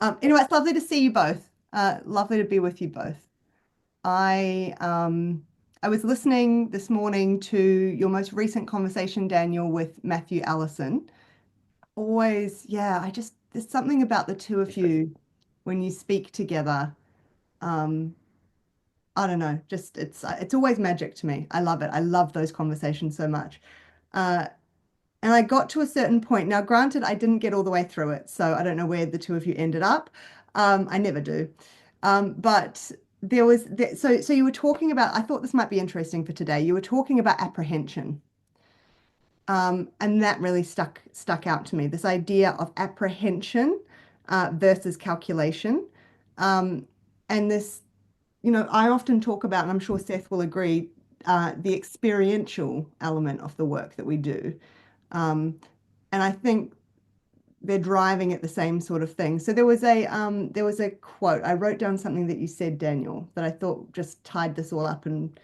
Anyway, it's lovely to see you both. Lovely to be with you both. I was listening this morning to your most recent conversation, Daniel, with Matthew Allison. Always, yeah, there's something about the two of you when you speak together. Um, I don't know, just it's always magic to me. I love it. I love those conversations so much. Uh, and I got to a certain point. Now, granted, I didn't get all the way through it, so I don't know where the two of you ended up. I never do. But so you were talking about, I thought this might be interesting for today. You were talking about apprehension. And that really stuck out to me, this idea of apprehension versus calculation. Um, and this, I often talk about, and I'm sure Seth will agree, the experiential element of the work that we do. And I think they're driving at the same sort of thing. So there was a quote. I wrote down something that you said, Daniel, that I thought just tied this all up and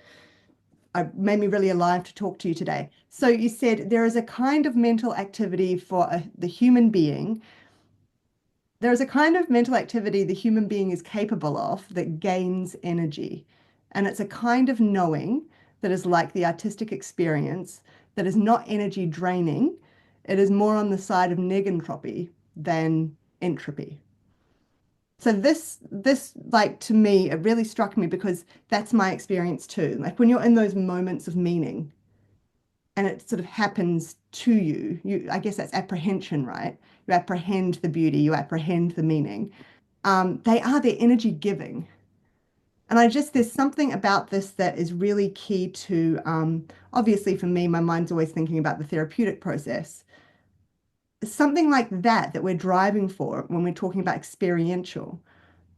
made me really alive to talk to you today. So you said there is a kind of mental activity for the human being. There is a kind of mental activity the human being is capable of that gains energy. And it's a kind of knowing that is like the artistic experience that is not energy draining. It is more on the side of negentropy than entropy. So this like to me, it really struck me because that's my experience too. Like when you're in those moments of meaning and it sort of happens to you, I guess that's apprehension, right? You apprehend the beauty, you apprehend the meaning. They're energy giving. And there's something about this that is really key to, obviously for me, my mind's always thinking about the therapeutic process. Something like that we're driving for when we're talking about experiential,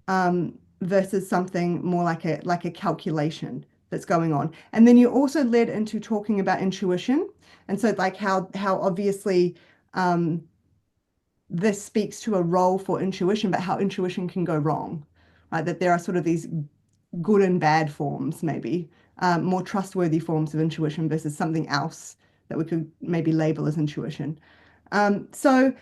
versus something more like a calculation that's going on. And then you also led into talking about intuition. And so like how obviously this speaks to a role for intuition, but how intuition can go wrong, right? That there are sort of these good and bad forms, maybe more trustworthy forms of intuition versus something else that we could maybe label as intuition. So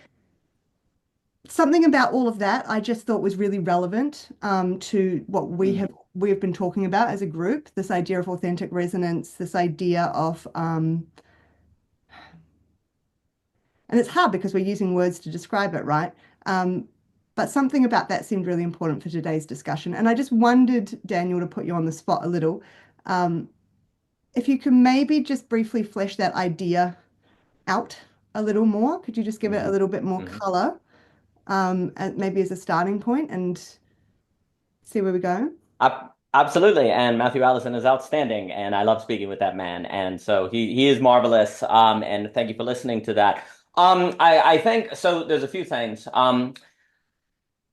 something about all of that I just thought was really relevant to what we have been talking about as a group. This idea of authentic resonance, this idea of and it's hard because we're using words to describe it, right? But something about that seemed really important for today's discussion. And I just wondered, Daniel, to put you on the spot a little, um, if you could maybe just briefly flesh that idea out a little more. Could you just give it a hmm little bit more hmm color, and maybe as a starting point and see where we go? Absolutely. And Matthew Allison is outstanding. And I love speaking with that man. And so he is marvelous. And thank you for listening to that. I think so. There's a few things.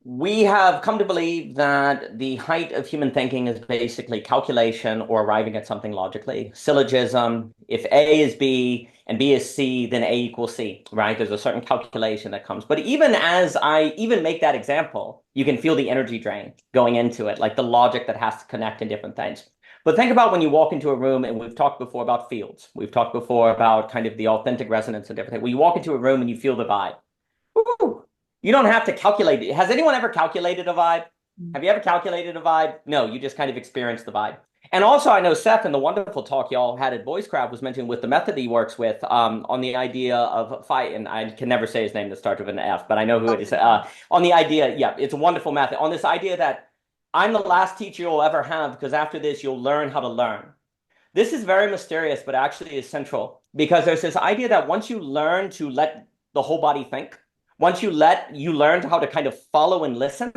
We have come to believe that the height of human thinking is basically calculation or arriving at something logically. Syllogism, if A is B and B is C, then A equals C, right? There's a certain calculation that comes. But even as I even make that example, you can feel the energy drain going into it, like the logic that has to connect in different things. But think about when you walk into a room, and we've talked before about fields. We've talked before about kind of the authentic resonance and different things. When you walk into a room and you feel the vibe, woo, you don't have to calculate it. Has anyone ever calculated a vibe? Have you ever calculated a vibe? No, you just kind of experience the vibe. And also, I know Seth in the wonderful talk y'all had at Voicecraft was mentioning with the method he works with on the idea of fight. And I can never say his name that starts with an F, but I know who it is. On the idea, yeah, it's a wonderful method. On this idea that I'm the last teacher you'll ever have because after this, you'll learn how to learn. This is very mysterious, but actually is central because there's this idea that once you learn to let the whole body think, once you learn how to kind of follow and listen,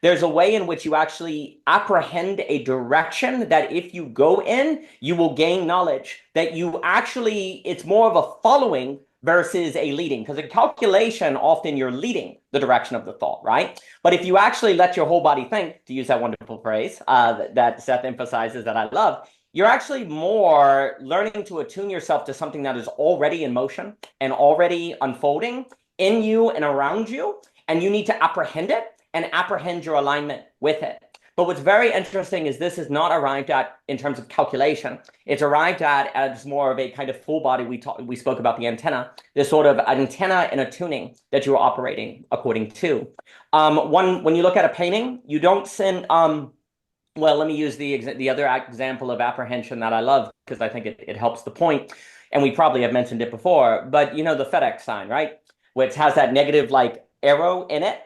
there's a way in which you actually apprehend a direction that if you go in, you will gain knowledge that you actually, it's more of a following versus a leading. Because in calculation, often you're leading the direction of the thought, right? But if you actually let your whole body think, to use that wonderful phrase that Seth emphasizes that I love, you're actually more learning to attune yourself to something that is already in motion and already unfolding in you and around you. And you need to apprehend it and apprehend your alignment with it. But what's very interesting is this is not arrived at in terms of calculation. It's arrived at as more of a kind of full body. We spoke about the antenna, this sort of antenna and a tuning that you're operating according to. When you look at a painting, you don't send. Well, let me use the other example of apprehension that I love because I think it helps the point. And we probably have mentioned it before, but you know the FedEx sign, right? Which has that negative like arrow in it.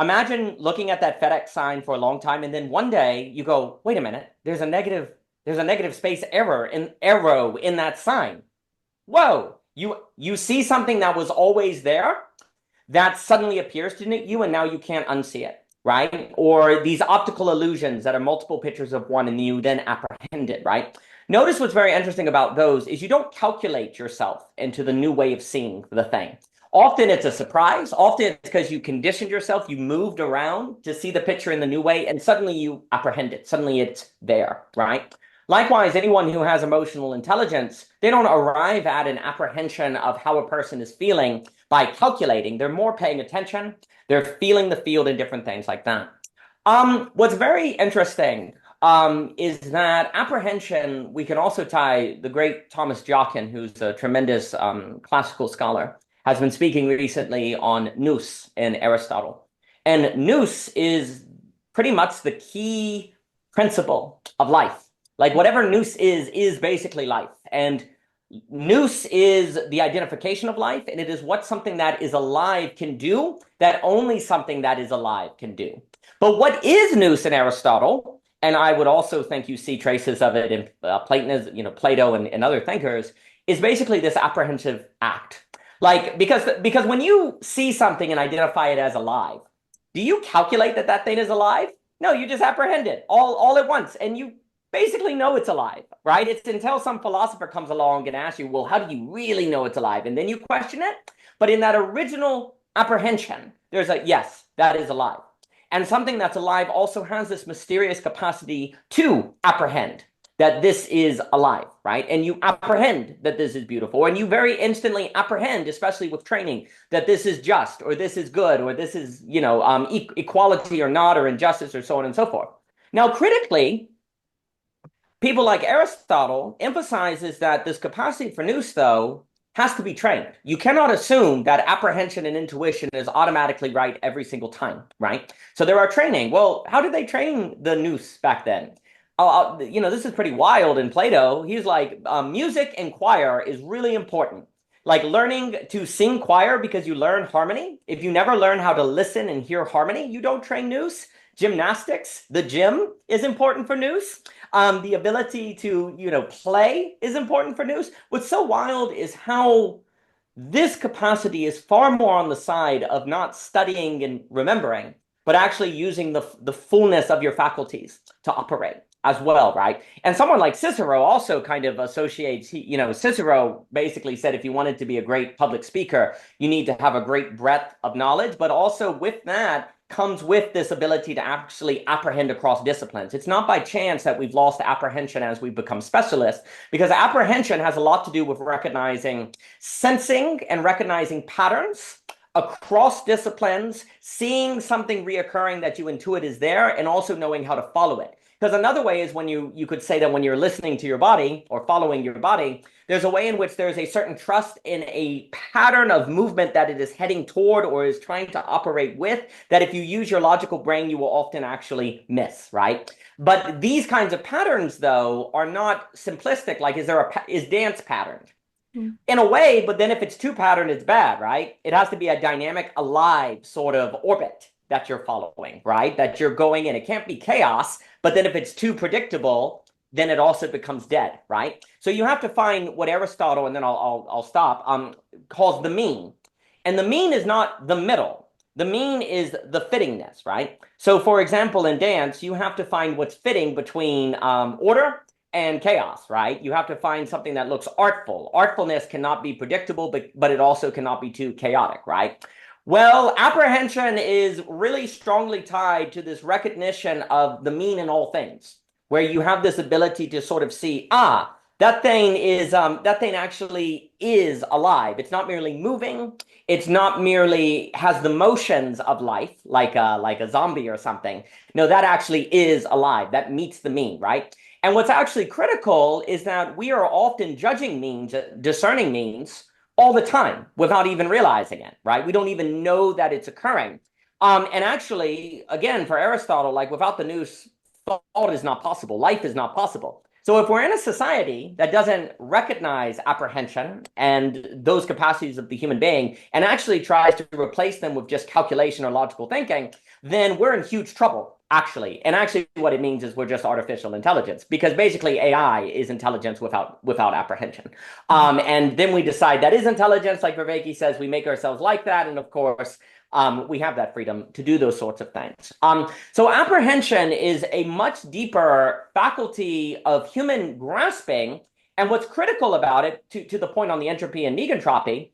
Imagine looking at that FedEx sign for a long time, and then one day you go, wait a minute, there's a negative space arrow in that sign. Whoa, you see something that was always there that suddenly appears to you, and now you can't unsee it, right? Or these optical illusions that are multiple pictures of one, and you then apprehend it, right? Notice what's very interesting about those is you don't calculate yourself into the new way of seeing the thing. Often it's a surprise. Often it's because you conditioned yourself, you moved around to see the picture in the new way, and suddenly you apprehend it. Suddenly it's there, right? Likewise, anyone who has emotional intelligence, they don't arrive at an apprehension of how a person is feeling by calculating. They're more paying attention. They're feeling the field and different things like that. What's very interesting is that apprehension, we can also tie the great Thomas Jockin, who's a tremendous classical scholar, has been speaking recently on nous in Aristotle. And nous is pretty much the key principle of life. Like whatever nous is basically life. And nous is the identification of life, and it is what something that is alive can do that only something that is alive can do. But what is nous in Aristotle, and I would also think you see traces of it in Platonism, Plato and other thinkers, is basically this apprehensive act. Like, because when you see something and identify it as alive, do you calculate that thing is alive? No, you just apprehend it all at once, and you basically know it's alive, right? It's until some philosopher comes along and asks you, well, how do you really know it's alive? And then you question it. But in that original apprehension, there's a, yes, that is alive. And something that's alive also has this mysterious capacity to apprehend that this is alive, right? And you apprehend that this is beautiful, and you very instantly apprehend, especially with training, that this is just, or this is good, or this is, equality or not, or injustice, or so on and so forth. Now, critically, people like Aristotle emphasizes that this capacity for nous, though, has to be trained. You cannot assume that apprehension and intuition is automatically right every single time, right? So there are training. Well, how did they train the nous back then? This is pretty wild in Plato. He's like, music and choir is really important. Like learning to sing choir because you learn harmony. If you never learn how to listen and hear harmony, you don't train nous. Gymnastics, the gym is important for nous. The ability to, play is important for nous. What's so wild is how this capacity is far more on the side of not studying and remembering, but actually using the fullness of your faculties to operate as well, right? And someone like Cicero also kind of associates, Cicero basically said if you wanted to be a great public speaker, you need to have a great breadth of knowledge, but also with that comes with this ability to actually apprehend across disciplines. It's not by chance that we've lost apprehension as we've become specialists, because apprehension has a lot to do with recognizing, sensing and recognizing patterns across disciplines, seeing something reoccurring that you intuit is there, and also knowing how to follow it. Because another way is when you could say that when you're listening to your body or following your body, there's a way in which there's a certain trust in a pattern of movement that it is heading toward or is trying to operate with, that if you use your logical brain, you will often actually miss, right? But these kinds of patterns, though, are not simplistic. Like, is dance patterned? In a way, but then if it's too patterned, it's bad, right? It has to be a dynamic, alive sort of orbit that you're following, right? That you're going in. It can't be chaos, but then if it's too predictable, then it also becomes dead, right? So you have to find what Aristotle, and then I'll stop, calls the mean. And the mean is not the middle. The mean is the fittingness, right? So for example, in dance, you have to find what's fitting between order and chaos, right? You have to find something that looks artful. Artfulness cannot be predictable, but it also cannot be too chaotic, right? Well, apprehension is really strongly tied to this recognition of the mean in all things, where you have this ability to sort of see, That thing actually is alive. It's not merely moving. It's not merely has the motions of life, like a zombie or something. No, that actually is alive. That meets the mean, right? And what's actually critical is that we are often judging means, discerning means all the time without even realizing it, right? We don't even know that it's occurring. And actually, again, for Aristotle, like without the nous, thought is not possible. Life is not possible. So if we're in a society that doesn't recognize apprehension and those capacities of the human being and actually tries to replace them with just calculation or logical thinking, then we're in huge trouble, actually. And actually what it means is we're just artificial intelligence because basically AI is intelligence without apprehension. And then we decide that is intelligence, like Viveki says, we make ourselves like that. And of course, we have that freedom to do those sorts of things. So apprehension is a much deeper faculty of human grasping. And what's critical about it, to the point on the entropy and negentropy,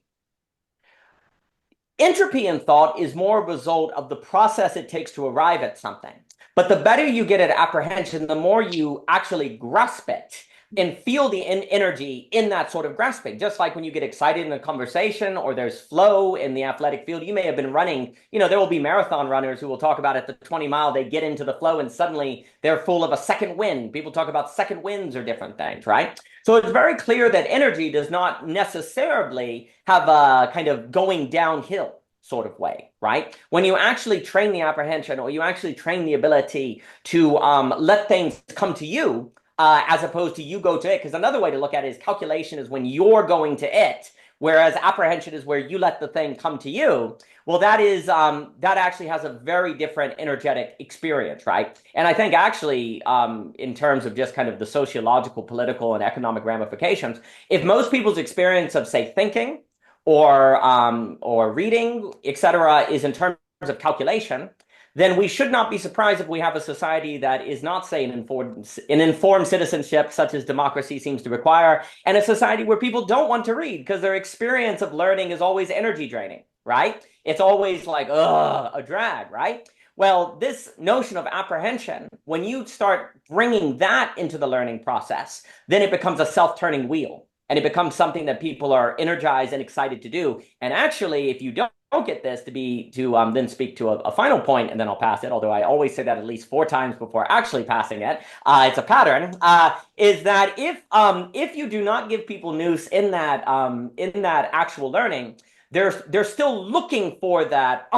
entropy in thought is more a result of the process it takes to arrive at something. But the better you get at apprehension, the more you actually grasp it and feel the energy in that sort of grasping. Just like when you get excited in a conversation or there's flow in the athletic field, you may have been running, there will be marathon runners who will talk about at the 20 mile, they get into the flow and suddenly they're full of a second wind. People talk about second winds or different things, right? So it's very clear that energy does not necessarily have a kind of going downhill sort of way, right? When you actually train the apprehension or you actually train the ability to let things come to you, as opposed to you go to it. Because another way to look at it is calculation is when you're going to it, whereas apprehension is where you let the thing come to you. Well, that actually has a very different energetic experience, right? And I think actually, in terms of just kind of the sociological, political, and economic ramifications, if most people's experience of, say, thinking or reading, etc., is in terms of calculation, then we should not be surprised if we have a society that is not, say, an informed citizenship, such as democracy seems to require, and a society where people don't want to read because their experience of learning is always energy draining, right? It's always like, ugh, a drag, right? Well, this notion of apprehension, when you start bringing that into the learning process, then it becomes a self-turning wheel. And it becomes something that people are energized and excited to do. And actually, if you don't get this to then speak to a final point, and then I'll pass it, although I always say that at least 4 times before actually passing it, it's a pattern, is that if you do not give people nous in that actual learning, they're still looking for that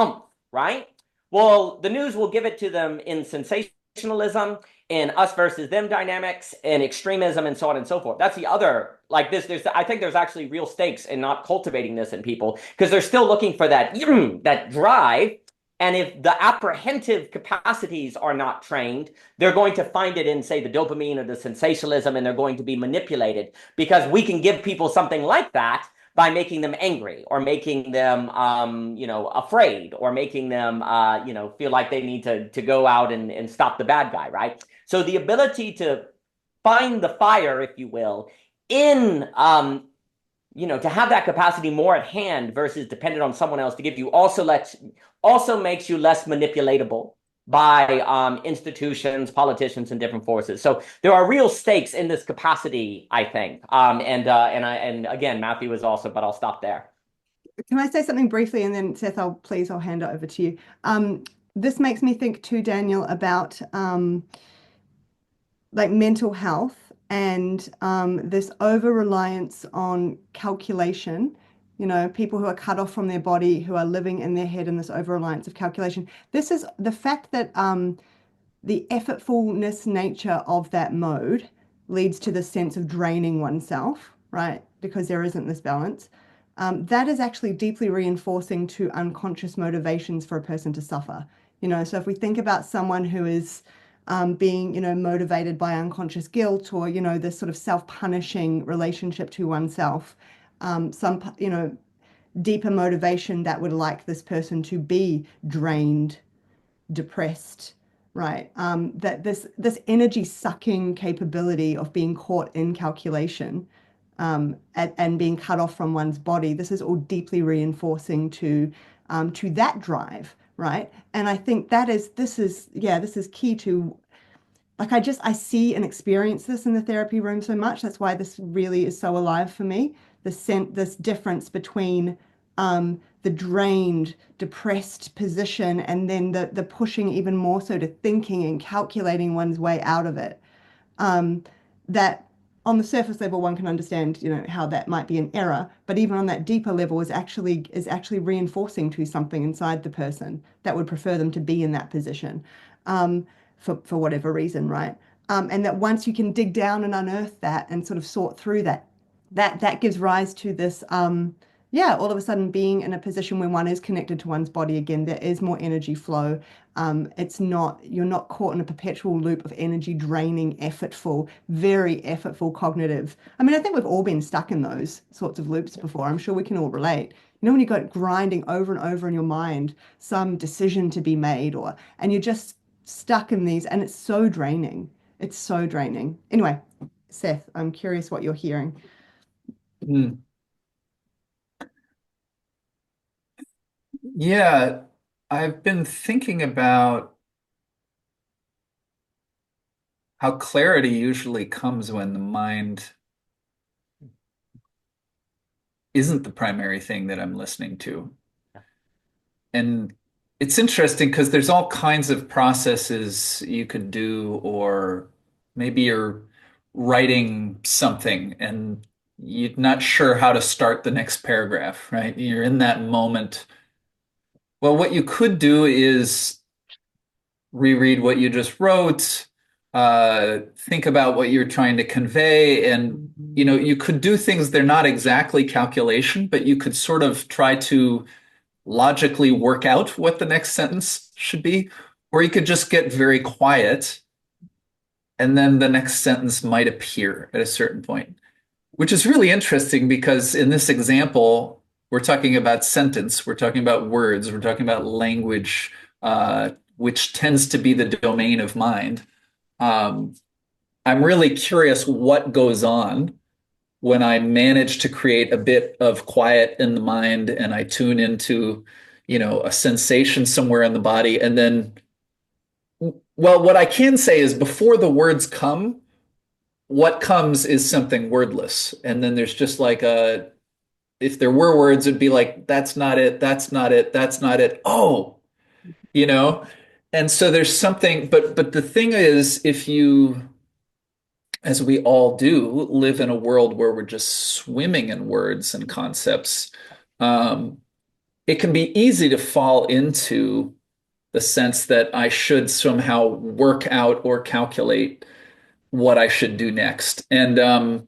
right? Well, the nous will give it to them in sensationalism, in us versus them dynamics, and extremism, and so on and so forth. That's the other, like this, I think there's actually real stakes in not cultivating this in people, because they're still looking for that drive. And if the apprehensive capacities are not trained, they're going to find it in, say, the dopamine or the sensationalism, and they're going to be manipulated, because we can give people something like that by making them angry or making them, afraid, or making them, feel like they need to go out and stop the bad guy, right? So the ability to find the fire, if you will, in, to have that capacity more at hand versus dependent on someone else to give you also makes you less manipulatable by institutions, politicians, and different forces. So there are real stakes in this capacity, I think. And again, Matthew is also, but I'll stop there. Can I say something briefly, and then Seth, I'll hand it over to you. This makes me think too, Daniel, about like mental health and this over-reliance on calculation. People who are cut off from their body, who are living in their head in this over-reliance of calculation. This is the fact that the effortfulness nature of that mode leads to the sense of draining oneself, right? Because there isn't this balance. That is actually deeply reinforcing to unconscious motivations for a person to suffer. So if we think about someone who is being, motivated by unconscious guilt, or, this sort of self-punishing relationship to oneself, some, deeper motivation that would like this person to be drained, depressed, right? That this energy sucking capability of being caught in calculation, and being cut off from one's body, this is all deeply reinforcing to that drive, right? And I think this is key to like I see and experience this in the therapy room so much. That's why this really is so alive for me. This difference between the drained, depressed position and then the pushing even more so to thinking and calculating one's way out of it. That on the surface level one can understand, how that might be an error, but even on that deeper level is actually reinforcing to something inside the person that would prefer them to be in that position, for whatever reason, right? And that once you can dig down and unearth that and sort of sort through that gives rise to this, yeah, all of a sudden being in a position when one is connected to one's body again, there is more energy flow. You're not caught in a perpetual loop of energy draining, very effortful cognitive. I mean, I think we've all been stuck in those sorts of loops before. I'm sure we can all relate. When you got grinding over and over in your mind, some decision to be made, and you're just stuck in these, and it's so draining. It's so draining. Anyway, Seth, I'm curious what you're hearing. Mm. Yeah, I've been thinking about how clarity usually comes when the mind isn't the primary thing that I'm listening to. And it's interesting because there's all kinds of processes you could do, or maybe you're writing something and you're not sure how to start the next paragraph, right? You're in that moment. Well, what you could do is reread what you just wrote, think about what you're trying to convey, and you could do things. They're not exactly calculation, but you could sort of try to logically work out what the next sentence should be, or you could just get very quiet, and then the next sentence might appear at a certain point, which is really interesting because in this example, we're talking about sentence, we're talking about words, we're talking about language, which tends to be the domain of mind. I'm really curious what goes on when I manage to create a bit of quiet in the mind and I tune into, a sensation somewhere in the body. And then, well, what I can say is before the words come, what comes is something wordless. And then there's just like if there were words, it'd be like, that's not it, that's not it, that's not it. Oh, you know? And so there's something, but the thing is, if you, as we all do, live in a world where we're just swimming in words and concepts, um, it can be easy to fall into the sense that I should somehow work out or calculate what I should do next. And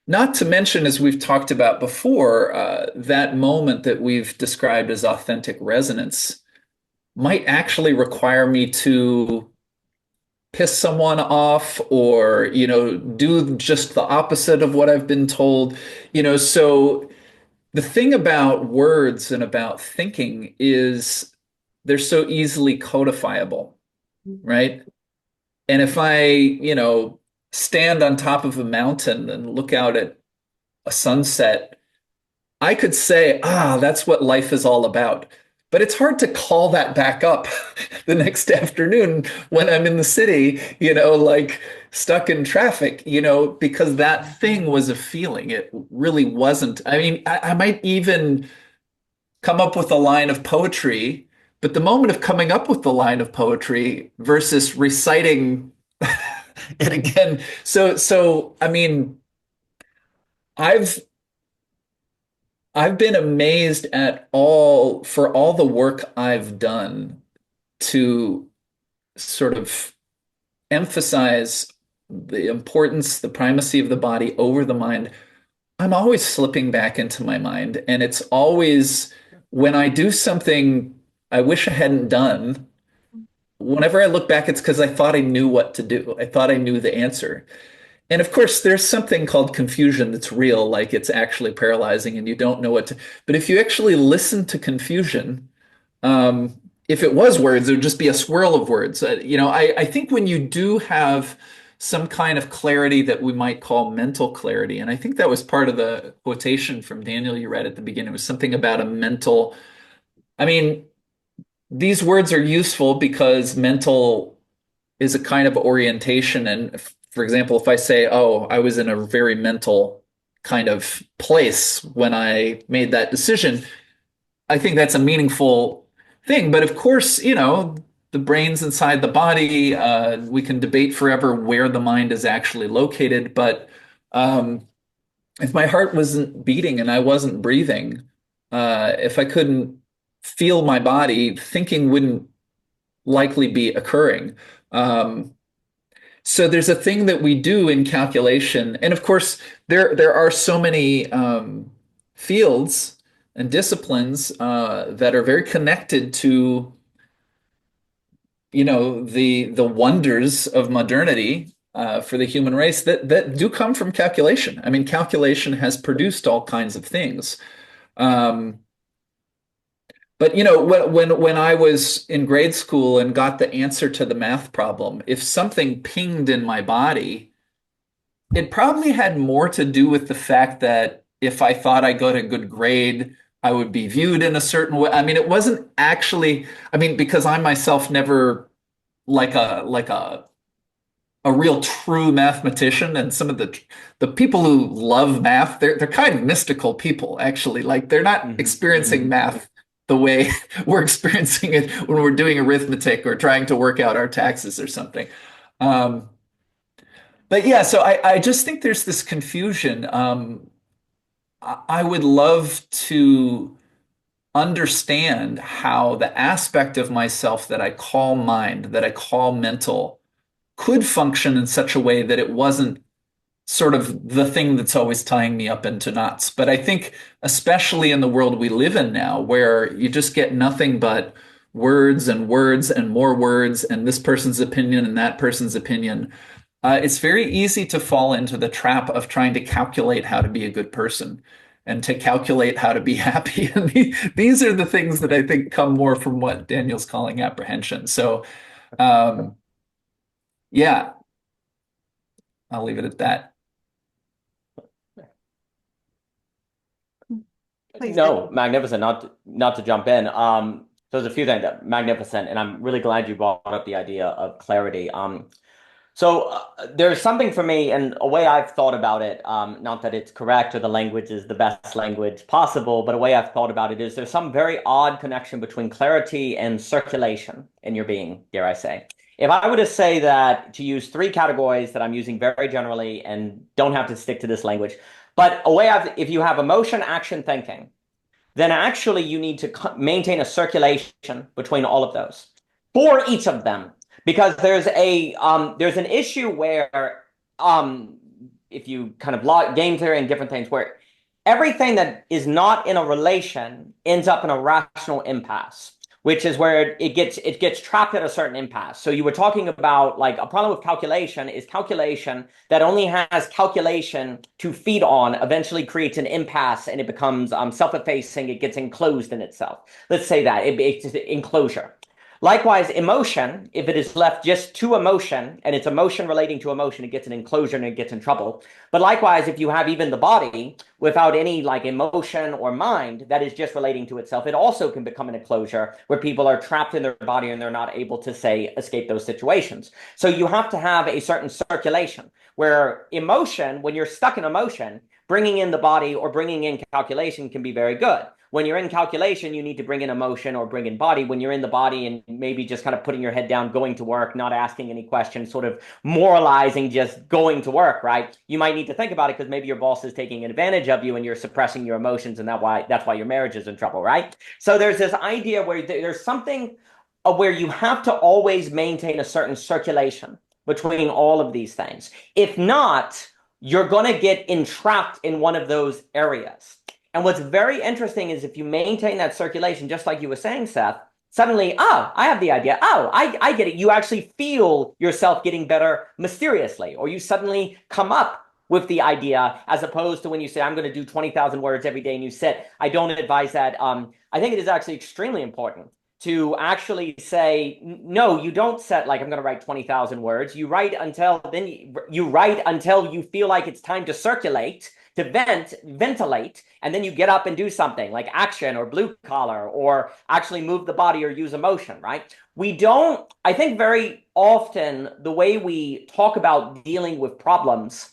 not to mention, as we've talked about before, that moment that we've described as authentic resonance might actually require me to piss someone off or, do just the opposite of what I've been told. So the thing about words and about thinking is they're so easily codifiable, right? And if I, stand on top of a mountain and look out at a sunset, I could say, that's what life is all about. But it's hard to call that back up the next afternoon when I'm in the city, like stuck in traffic, because that thing was a feeling. It really wasn't. I mean, I might even come up with a line of poetry, but the moment of coming up with the line of poetry versus reciting it again. So I mean, I've I've been amazed at for all the work I've done to sort of emphasize the importance, the primacy of the body over the mind. I'm always slipping back into my mind. And it's always when I do something I wish I hadn't done, whenever I look back, it's because I thought I knew what to do. I thought I knew the answer. And of course, there's something called confusion that's real, like it's actually paralyzing and you don't know what to. But if you actually listen to confusion, if it was words, it would just be a swirl of words. I think when you do have some kind of clarity that we might call mental clarity, and I think that was part of the quotation from Daniel you read at the beginning, it was something about a mental. I mean, these words are useful because mental is a kind of orientation. And for example, if I say, oh, I was in a very mental kind of place when I made that decision, I think that's a meaningful thing. But of course, the brain's inside the body. We can debate forever where the mind is actually located. But if my heart wasn't beating and I wasn't breathing, if I couldn't feel my body, thinking wouldn't likely be occurring. So there's a thing that we do in calculation, and of course there are so many fields and disciplines that are very connected to the wonders of modernity for the human race that do come from calculation. I mean, calculation has produced all kinds of things. Um, but when I was in grade school and got the answer to the math problem, if something pinged in my body, it probably had more to do with the fact that if I thought I got a good grade, I would be viewed in a certain way. I mean, it wasn't actually, I mean, because I myself never like a real true mathematician, and some of the people who love math, they're kind of mystical people, actually. Like they're not experiencing math the way we're experiencing it when we're doing arithmetic or trying to work out our taxes or something. Um, but yeah, so I just think there's this confusion. I would love to understand how the aspect of myself that I call mind, that I call mental, could function in such a way that it wasn't sort of the thing that's always tying me up into knots. But I think, especially in the world we live in now, where you just get nothing but words and more words and this person's opinion and that person's opinion, it's very easy to fall into the trap of trying to calculate how to be a good person and to calculate how to be happy. And these are the things that I think come more from what Daniel's calling apprehension. So, yeah, I'll leave it at that. Please. No, magnificent. Not to jump in. So there's a few things that magnificent, and I'm really glad you brought up the idea of clarity. So there's something for me, and a way I've thought about it, not that it's correct or the language is the best language possible, but a way I've thought about it is there's some very odd connection between clarity and circulation in your being, dare I say. If I were to say that, to use three categories that I'm using very generally and don't have to stick to this language, but if you have emotion, action, thinking, then actually you need to maintain a circulation between all of those for each of them. Because there's an issue where if you kind of game theory and different things, where everything that is not in a relation ends up in a rational impasse, which is where it gets trapped at a certain impasse. So you were talking about, like, a problem with calculation is calculation that only has calculation to feed on eventually creates an impasse, and it becomes self-effacing. It gets enclosed in itself. Let's say that it's enclosure. Likewise, emotion, if it is left just to emotion, and it's emotion relating to emotion, it gets an enclosure and it gets in trouble. But likewise, if you have even the body without any like emotion or mind that is just relating to itself, it also can become an enclosure where people are trapped in their body and they're not able to, say, escape those situations. So you have to have a certain circulation where emotion, when you're stuck in emotion, bringing in the body or bringing in calculation can be very good. When you're in calculation, you need to bring in emotion or bring in body. When you're in the body and maybe just kind of putting your head down, going to work, not asking any questions, sort of moralizing, just going to work, right? You might need to think about it because maybe your boss is taking advantage of you and you're suppressing your emotions, and that's why your marriage is in trouble, right? So there's this idea where there's something where you have to always maintain a certain circulation between all of these things. If not, you're going to get entrapped in one of those areas. And what's very interesting is if you maintain that circulation, just like you were saying, Seth, suddenly, I have the idea. I get it. You actually feel yourself getting better mysteriously, or you suddenly come up with the idea, as opposed to when you say, I'm going to do 20,000 words every day and you sit. I don't advise that. I think it is actually extremely important to actually say, no, you don't set like, I'm going to write 20,000 words. You write until you feel like it's time to circulate, to ventilate, and then you get up and do something like action or blue collar or actually move the body or use emotion, right? I think very often the way we talk about dealing with problems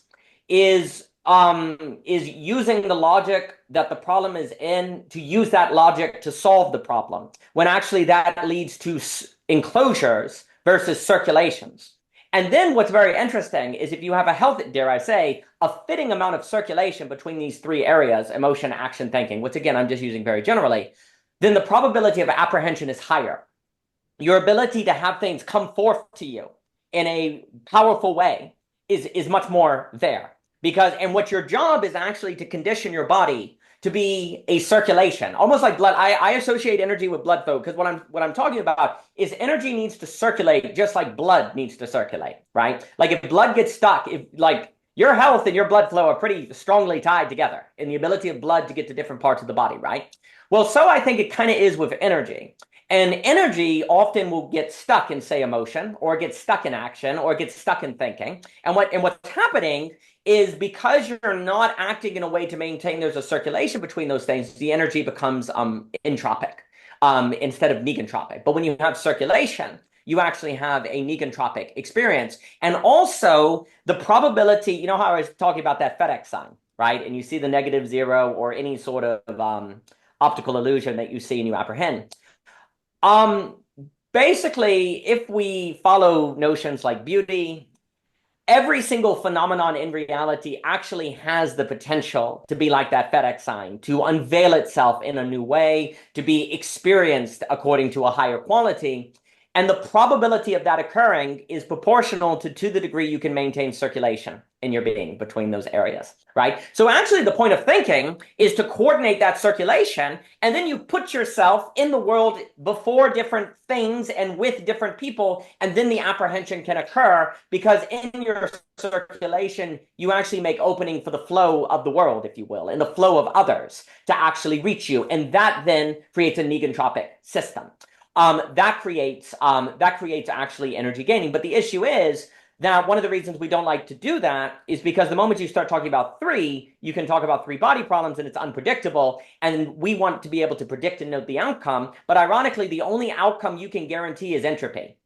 is using the logic that the problem is in to use that logic to solve the problem, when actually that leads to enclosures versus circulations. And then what's very interesting is if you have a healthy, dare I say, a fitting amount of circulation between these three areas, emotion, action, thinking, which again, I'm just using very generally, then the probability of apprehension is higher. Your ability to have things come forth to you in a powerful way is much more there. Because, and what your job is actually to condition your body to be a circulation, almost like blood. I associate energy with blood flow, because what I'm talking about is energy needs to circulate just like blood needs to circulate, right? Like if blood gets stuck, if like your health and your blood flow are pretty strongly tied together in the ability of blood to get to different parts of the body, right? Well, so I think it kind of is with energy. And energy often will get stuck in, say, emotion, or get stuck in action, or get stuck in thinking. And what's happening is because you're not acting in a way to maintain there's a circulation between those things, the energy becomes entropic instead of negentropic. But when you have circulation, you actually have a negentropic experience. And also the probability, you know how I was talking about that FedEx sign, right? And you see the -0 or any sort of optical illusion that you see and you apprehend. Basically, if we follow notions like beauty, every single phenomenon in reality actually has the potential to be like that FedEx sign, to unveil itself in a new way, to be experienced according to a higher quality. And the probability of that occurring is proportional to the degree you can maintain circulation in your being between those areas, right? So actually the point of thinking is to coordinate that circulation, and then you put yourself in the world before different things and with different people, and then the apprehension can occur because in your circulation, you actually make opening for the flow of the world, if you will, and the flow of others to actually reach you. And that then creates a negentropic system. That creates actually energy gaining. But the issue is that one of the reasons we don't like to do that is because the moment you start talking about three, you can talk about three body problems and it's unpredictable. And we want to be able to predict and note the outcome. But ironically, the only outcome you can guarantee is entropy.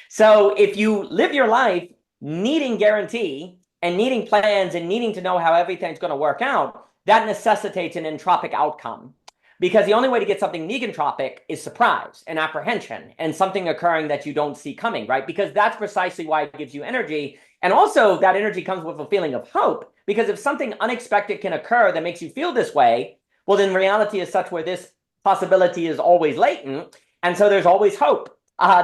So if you live your life needing guarantee and needing plans and needing to know how everything's going to work out, that necessitates an entropic outcome. Because the only way to get something negentropic is surprise and apprehension and something occurring that you don't see coming, right? Because that's precisely why it gives you energy. And also that energy comes with a feeling of hope, because if something unexpected can occur that makes you feel this way, well, then reality is such where this possibility is always latent. And so there's always hope.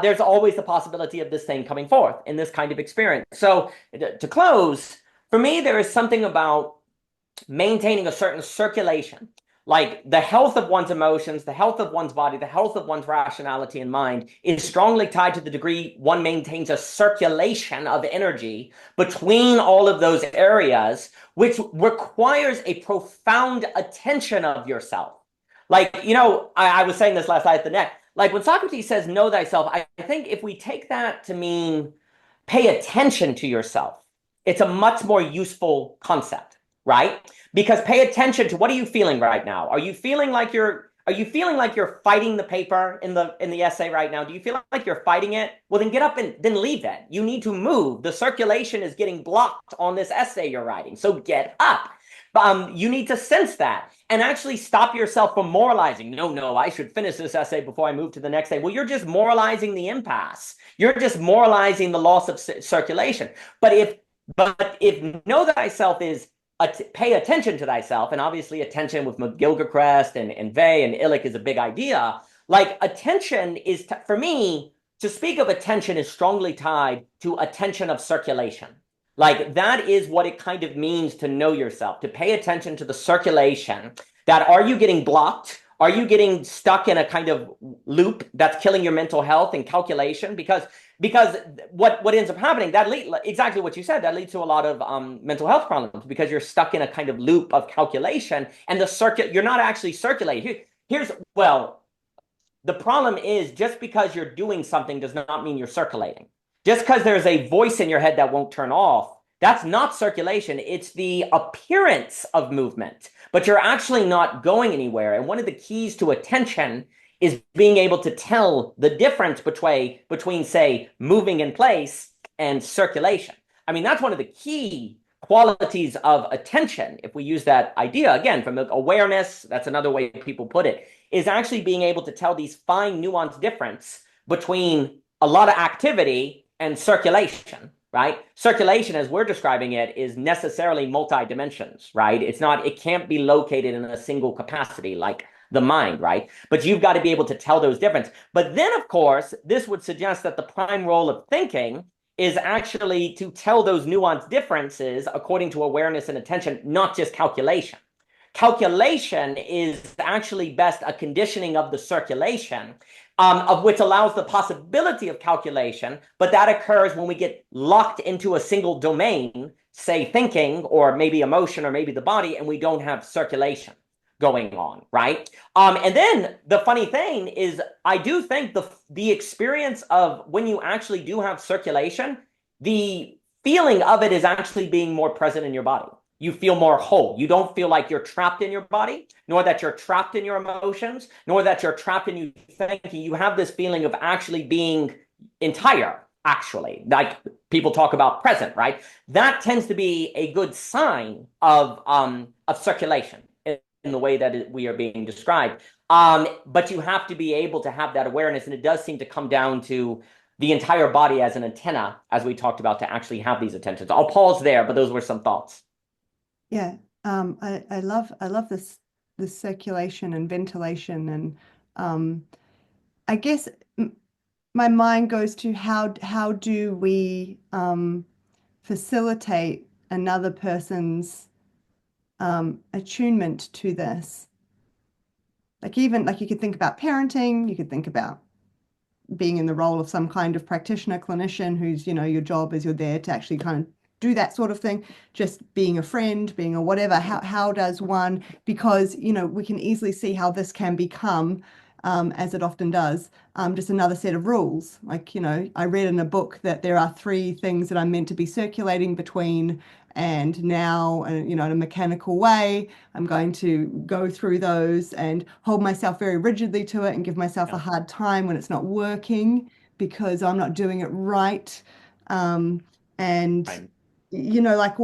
There's always the possibility of this thing coming forth in this kind of experience. So to close, for me, there is something about maintaining a certain circulation. Like the health of one's emotions, the health of one's body, the health of one's rationality and mind is strongly tied to the degree one maintains a circulation of energy between all of those areas, which requires a profound attention of yourself. Like, you know, I was saying this last night at the net, like when Socrates says, know thyself, I think if we take that to mean pay attention to yourself, it's a much more useful concept, right? Because pay attention to what are you feeling right now? Are you feeling like you're fighting the paper in the essay right now? Do you feel like you're fighting it? Well, then get up and then leave it. You need to move. The circulation is getting blocked on this essay you're writing. So get up. You need to sense that and actually stop yourself from moralizing. No, I should finish this essay before I move to the next day. Well, you're just moralizing the impasse. You're just moralizing the loss of circulation. But if know thyself is pay attention to thyself, and obviously attention with McGilchrist and Vey and Illich is a big idea. Like attention is, for me, to speak of attention is strongly tied to attention of circulation. Like that is what it kind of means to know yourself, to pay attention to the circulation. That are you getting blocked? Are you getting stuck in a kind of loop that's killing your mental health and calculation? Because what ends up happening, exactly what you said, that leads to a lot of mental health problems because you're stuck in a kind of loop of calculation and you're not actually circulating. The problem is just because you're doing something does not mean you're circulating. Just because there's a voice in your head that won't turn off, that's not circulation. It's the appearance of movement, but you're actually not going anywhere. And one of the keys to attention is being able to tell the difference between, say, moving in place and circulation. I mean, that's one of the key qualities of attention, if we use that idea, again, from awareness, that's another way people put it, is actually being able to tell these fine nuanced difference between a lot of activity and circulation, right? Circulation, as we're describing it, is necessarily multi-dimensions, right? It can't be located in a single capacity like the mind, right? But you've got to be able to tell those difference. But then, of course, this would suggest that the prime role of thinking is actually to tell those nuanced differences according to awareness and attention, not just calculation. Calculation is actually best a conditioning of the circulation, of which allows the possibility of calculation, but that occurs when we get locked into a single domain, say thinking, or maybe emotion, or maybe the body, and we don't have circulation going on, right? And then the funny thing is, I do think the experience of when you actually do have circulation, the feeling of it is actually being more present in your body. You feel more whole. You don't feel like you're trapped in your body, nor that you're trapped in your emotions, nor that you're trapped in your thinking. You have this feeling of actually being entire, actually. Like people talk about present, right? That tends to be a good sign of circulation in the way that we are being described. But you have to be able to have that awareness, and it does seem to come down to the entire body as an antenna, as we talked about, to actually have these attentions. I'll pause there, but those were some thoughts. Yeah, I love this circulation and ventilation, and I guess my mind goes to how do we facilitate another person's attunement to this? Like even like you could think about parenting, you could think about being in the role of some kind of practitioner, clinician, who's, your job is you're there to actually kind of do that sort of thing, just being a friend, being a whatever. How does one, because, we can easily see how this can become, as it often does, just another set of rules. Like, I read in a book that there are 3 things that I'm meant to be circulating between, and now, in a mechanical way, I'm going to go through those and hold myself very rigidly to it and give myself a hard time when it's not working because I'm not doing it right. And Right. like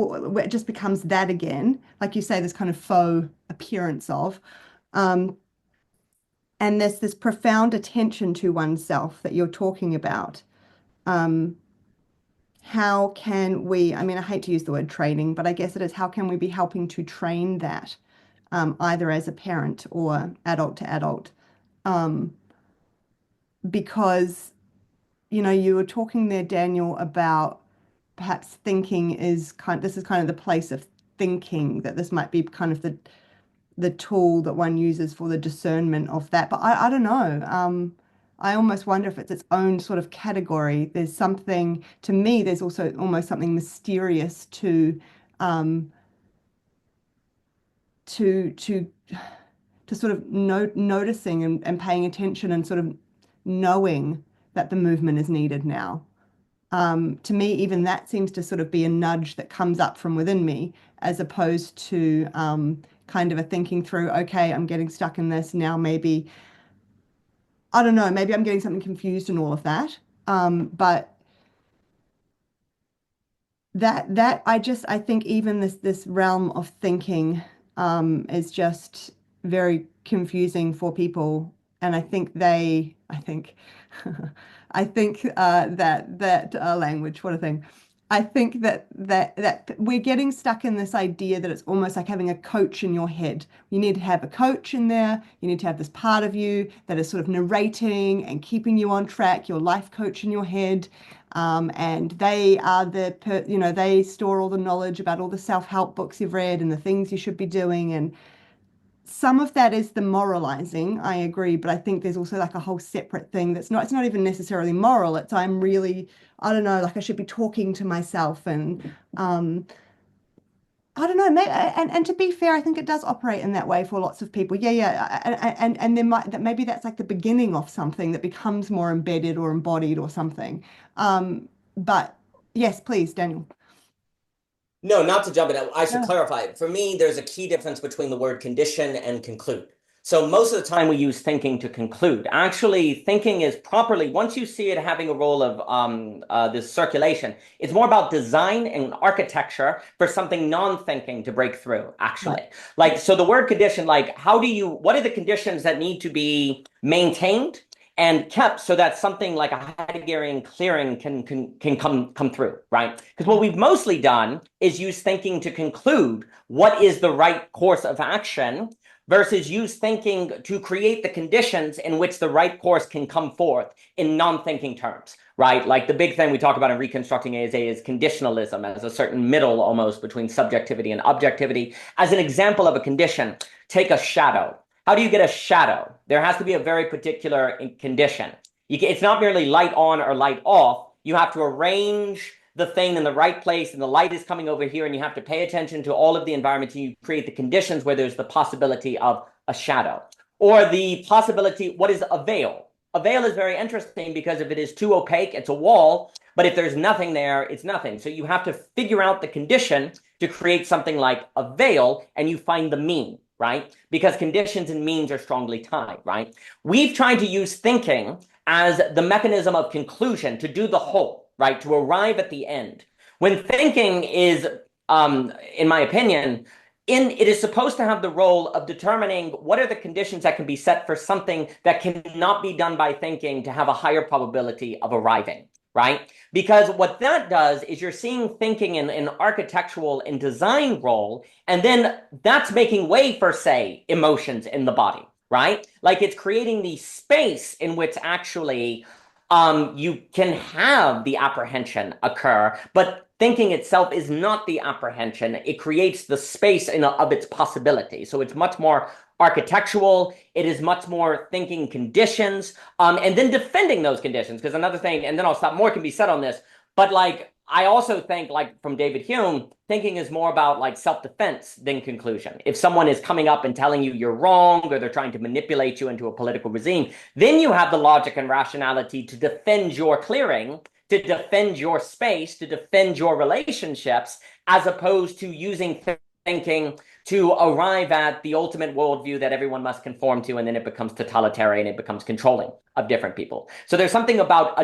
it just becomes that again, like you say, this kind of faux appearance of, and there's this profound attention to oneself that you're talking about. How can we, I mean, I hate to use the word training, but I guess it is, how can we be helping to train that, either as a parent or adult to adult? Because, you were talking there, Daniel, about perhaps this is kind of the place of thinking, that this might be kind of the tool that one uses for the discernment of that. But I don't know. I almost wonder if it's its own sort of category. There's something, to me, there's also almost something mysterious um, to sort of noticing and paying attention and sort of knowing that the movement is needed now. To me, even that seems to sort of be a nudge that comes up from within me, as opposed to kind of a thinking through, okay, I'm getting stuck in this now, maybe, I don't know, maybe I'm getting something confused and all of that. But I think even this realm of thinking is just very confusing for people, and I think I think that language, what a thing. I think that we're getting stuck in this idea that it's almost like having a coach in your head. You need to have a coach in there. You need to have this part of you that is sort of narrating and keeping you on track, your life coach in your head. And they are they store all the knowledge about all the self-help books you've read and the things you should be doing. And some of that is the moralizing, I agree, but I think there's also like a whole separate thing it's not even necessarily moral. It's I'm really, I don't know, like I should be talking to myself, and I don't know, maybe, and to be fair, I think it does operate in that way for lots of people. Yeah, yeah, and there might that maybe that's like the beginning of something that becomes more embedded or embodied or something. But yes, please, Daniel. No, not to jump in. I should No. clarify. For me, there's a key difference between the word condition and conclude. So most of the time we use thinking to conclude. Actually, thinking is properly, once you see it having a role of this circulation, it's more about design and architecture for something non-thinking to break through, actually. Right. Like, so the word condition, like, what are the conditions that need to be maintained and kept so that something like a Heideggerian clearing can come through, right? Because what we've mostly done is use thinking to conclude what is the right course of action versus use thinking to create the conditions in which the right course can come forth in non-thinking terms, right? Like the big thing we talk about in reconstructing ASA is conditionalism as a certain middle almost between subjectivity and objectivity. As an example of a condition, take a shadow. How do you get a shadow? There has to be a very particular condition. It's not merely light on or light off. You have to arrange the thing in the right place, and the light is coming over here, and you have to pay attention to all of the environment, and you create the conditions where there's the possibility of a shadow. Or the possibility, what is a veil? A veil is very interesting because if it is too opaque, it's a wall, but if there's nothing there, it's nothing. So you have to figure out the condition to create something like a veil, and you find the mean, right? Because conditions and means are strongly tied, right? We've tried to use thinking as the mechanism of conclusion to do the whole, right? To arrive at the end. When thinking is, in my opinion, it is supposed to have the role of determining what are the conditions that can be set for something that cannot be done by thinking to have a higher probability of arriving, right? Because what that does is you're seeing thinking in an architectural and design role, and then that's making way for, say, emotions in the body, right? Like it's creating the space in which actually you can have the apprehension occur, but thinking itself is not the apprehension. It creates the space of its possibility. So it's much more architectural. It is much more thinking conditions, and then defending those conditions. Because another thing, and then I'll stop, more can be said on this, but like, I also think, like from David Hume, thinking is more about like self-defense than conclusion. If someone is coming up and telling you you're wrong, or they're trying to manipulate you into a political regime, then you have the logic and rationality to defend your clearing, to defend your space, to defend your relationships, as opposed to using thinking to arrive at the ultimate worldview that everyone must conform to, and then it becomes totalitarian, it becomes controlling of different people. So there's something about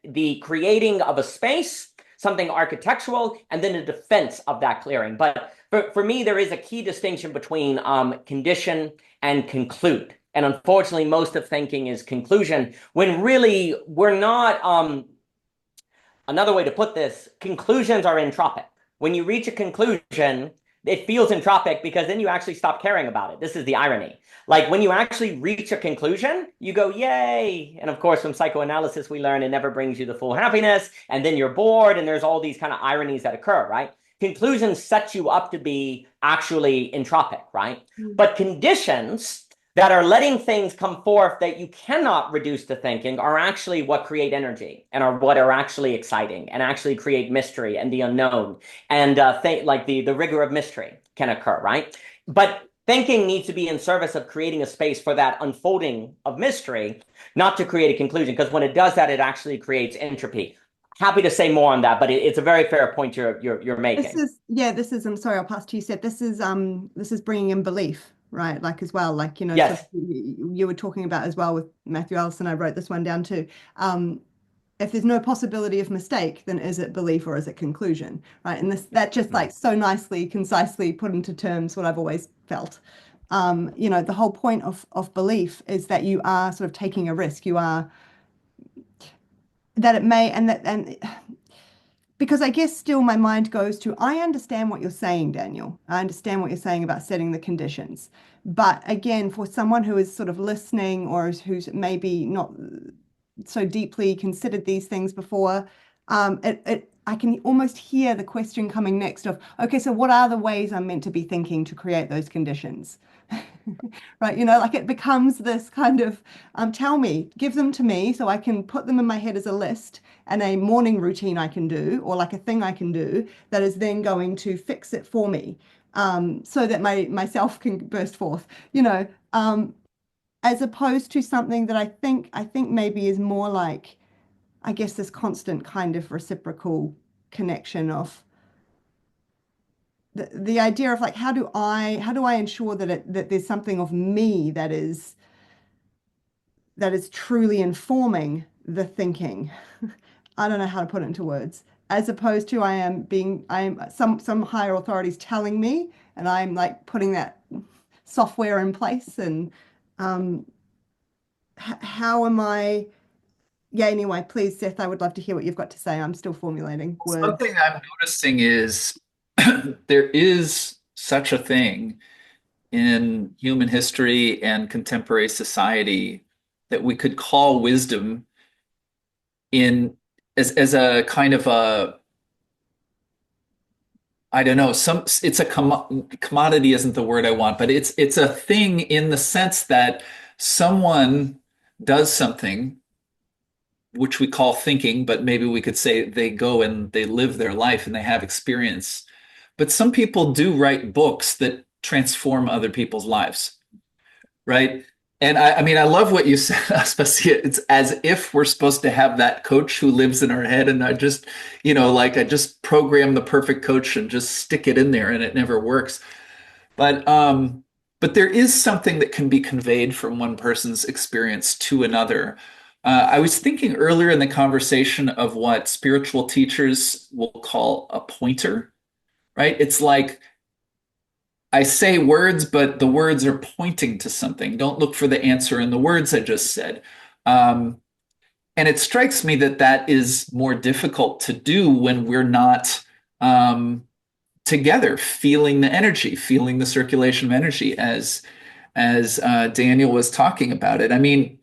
the creating of a space, something architectural, and then a defense of that clearing. But for me, there is a key distinction between condition and conclude. And unfortunately, most of thinking is conclusion, when really we're not. Another way to put this, conclusions are entropic. When you reach a conclusion, it feels entropic because then you actually stop caring about it. This is the irony. Like when you actually reach a conclusion, you go, yay. And of course, from psychoanalysis, we learn it never brings you the full happiness. And then you're bored, and there's all these kind of ironies that occur, right? Conclusions set you up to be actually entropic, right? But conditions that are letting things come forth that you cannot reduce to thinking are actually what create energy and are what are actually exciting and actually create mystery and the unknown. And like the rigor of mystery can occur, right? But thinking needs to be in service of creating a space for that unfolding of mystery, not to create a conclusion, because when it does that, it actually creates entropy. Happy to say more on that, but it's a very fair point you're making. I'm sorry, I'll pass to you, Seth. This is bringing in belief, right? Like as well, like, you know, yes. So you were talking about as well with Matthew Allison. I wrote this one down too. If there's no possibility of mistake, then is it belief or is it conclusion, right? And that just like so nicely, concisely put into terms what I've always felt. You know, the whole point of belief is that you are sort of taking a risk. You are that it may, and because I guess still my mind goes to, I understand what you're saying, Daniel. I understand what you're saying about setting the conditions. But again, for someone who is sort of listening or who's maybe not so deeply considered these things before, I can almost hear the question coming next of, okay, so what are the ways I'm meant to be thinking to create those conditions? Right, you know, like it becomes this kind of, tell me, give them to me so I can put them in my head as a list and a morning routine I can do, or like a thing I can do that is then going to fix it for me, so that myself can burst forth, you know, as opposed to something that I think maybe is more like, I guess, this constant kind of reciprocal connection of the idea of like, how do I ensure that there's something of me that is truly informing the thinking. I don't know how to put it into words, as opposed to I am some higher authorities telling me, and I'm like putting that software in place. And um, how am I? Yeah, anyway, please, Seth, I would love to hear what you've got to say. I'm still formulating words. Something I'm noticing is there is such a thing in human history and contemporary society that we could call wisdom in as a kind of a, I don't know, it's a commodity isn't the word I want, but it's a thing in the sense that someone does something which we call thinking, but maybe we could say they go and they live their life and they have experience. But some people do write books that transform other people's lives, right? And I mean, I love what you said, Aspasia. It's as if we're supposed to have that coach who lives in our head, and I just, like I just program the perfect coach and just stick it in there, and it never works. But there is something that can be conveyed from one person's experience to another. I was thinking earlier in the conversation of what spiritual teachers will call a pointer, right? It's like I say words, but the words are pointing to something. Don't look for the answer in the words I just said. And it strikes me that that is more difficult to do when we're not together, feeling the energy, feeling the circulation of energy, as Daniel was talking about it. I mean,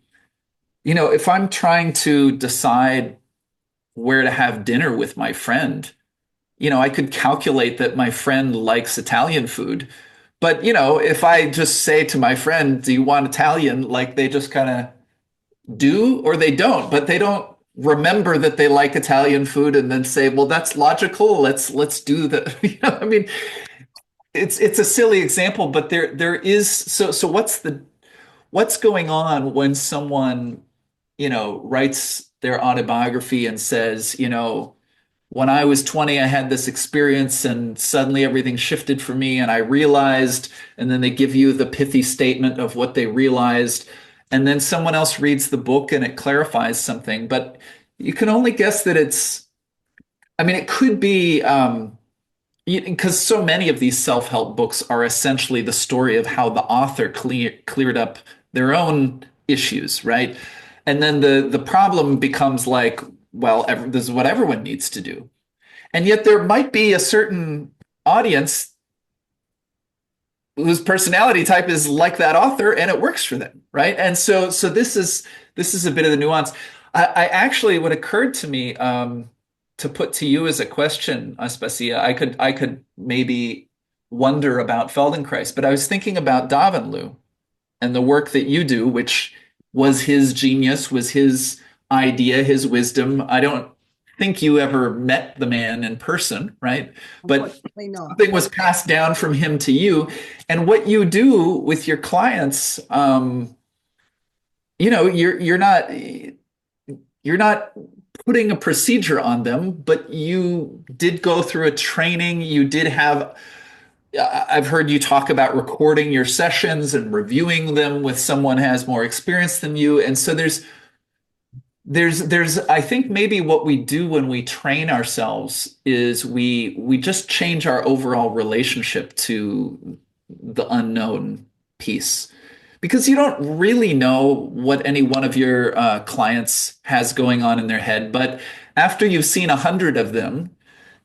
if I'm trying to decide where to have dinner with my friend, I could calculate that my friend likes Italian food. But, if I just say to my friend, do you want Italian? Like they just kind of do or they don't, but they don't remember that they like Italian food and then say, well, that's logical. Let's do the, I mean, it's a silly example, but there is, so what's going on when someone, writes their autobiography and says, when I was 20, I had this experience and suddenly everything shifted for me and I realized, and then they give you the pithy statement of what they realized. And then someone else reads the book and it clarifies something. But you can only guess that it could be, because so many of these self-help books are essentially the story of how the author cleared up their own issues, right? And then the problem becomes like, well, this is what everyone needs to do. And yet there might be a certain audience whose personality type is like that author and it works for them, right? And so this is a bit of the nuance. I actually, what occurred to me to put to you as a question, Aspasia, I could maybe wonder about Feldenkrais, but I was thinking about Davanloo and the work that you do, which was his genius, was his idea, his wisdom. I don't think you ever met the man in person, right? But something was passed down from him to you. And what you do with your clients, you're not putting a procedure on them, but you did go through a training. You did have, I've heard you talk about recording your sessions and reviewing them with someone who has more experience than you. And so there's I think maybe what we do when we train ourselves is we just change our overall relationship to the unknown piece, because you don't really know what any one of your clients has going on in their head. But after you've seen 100 of them,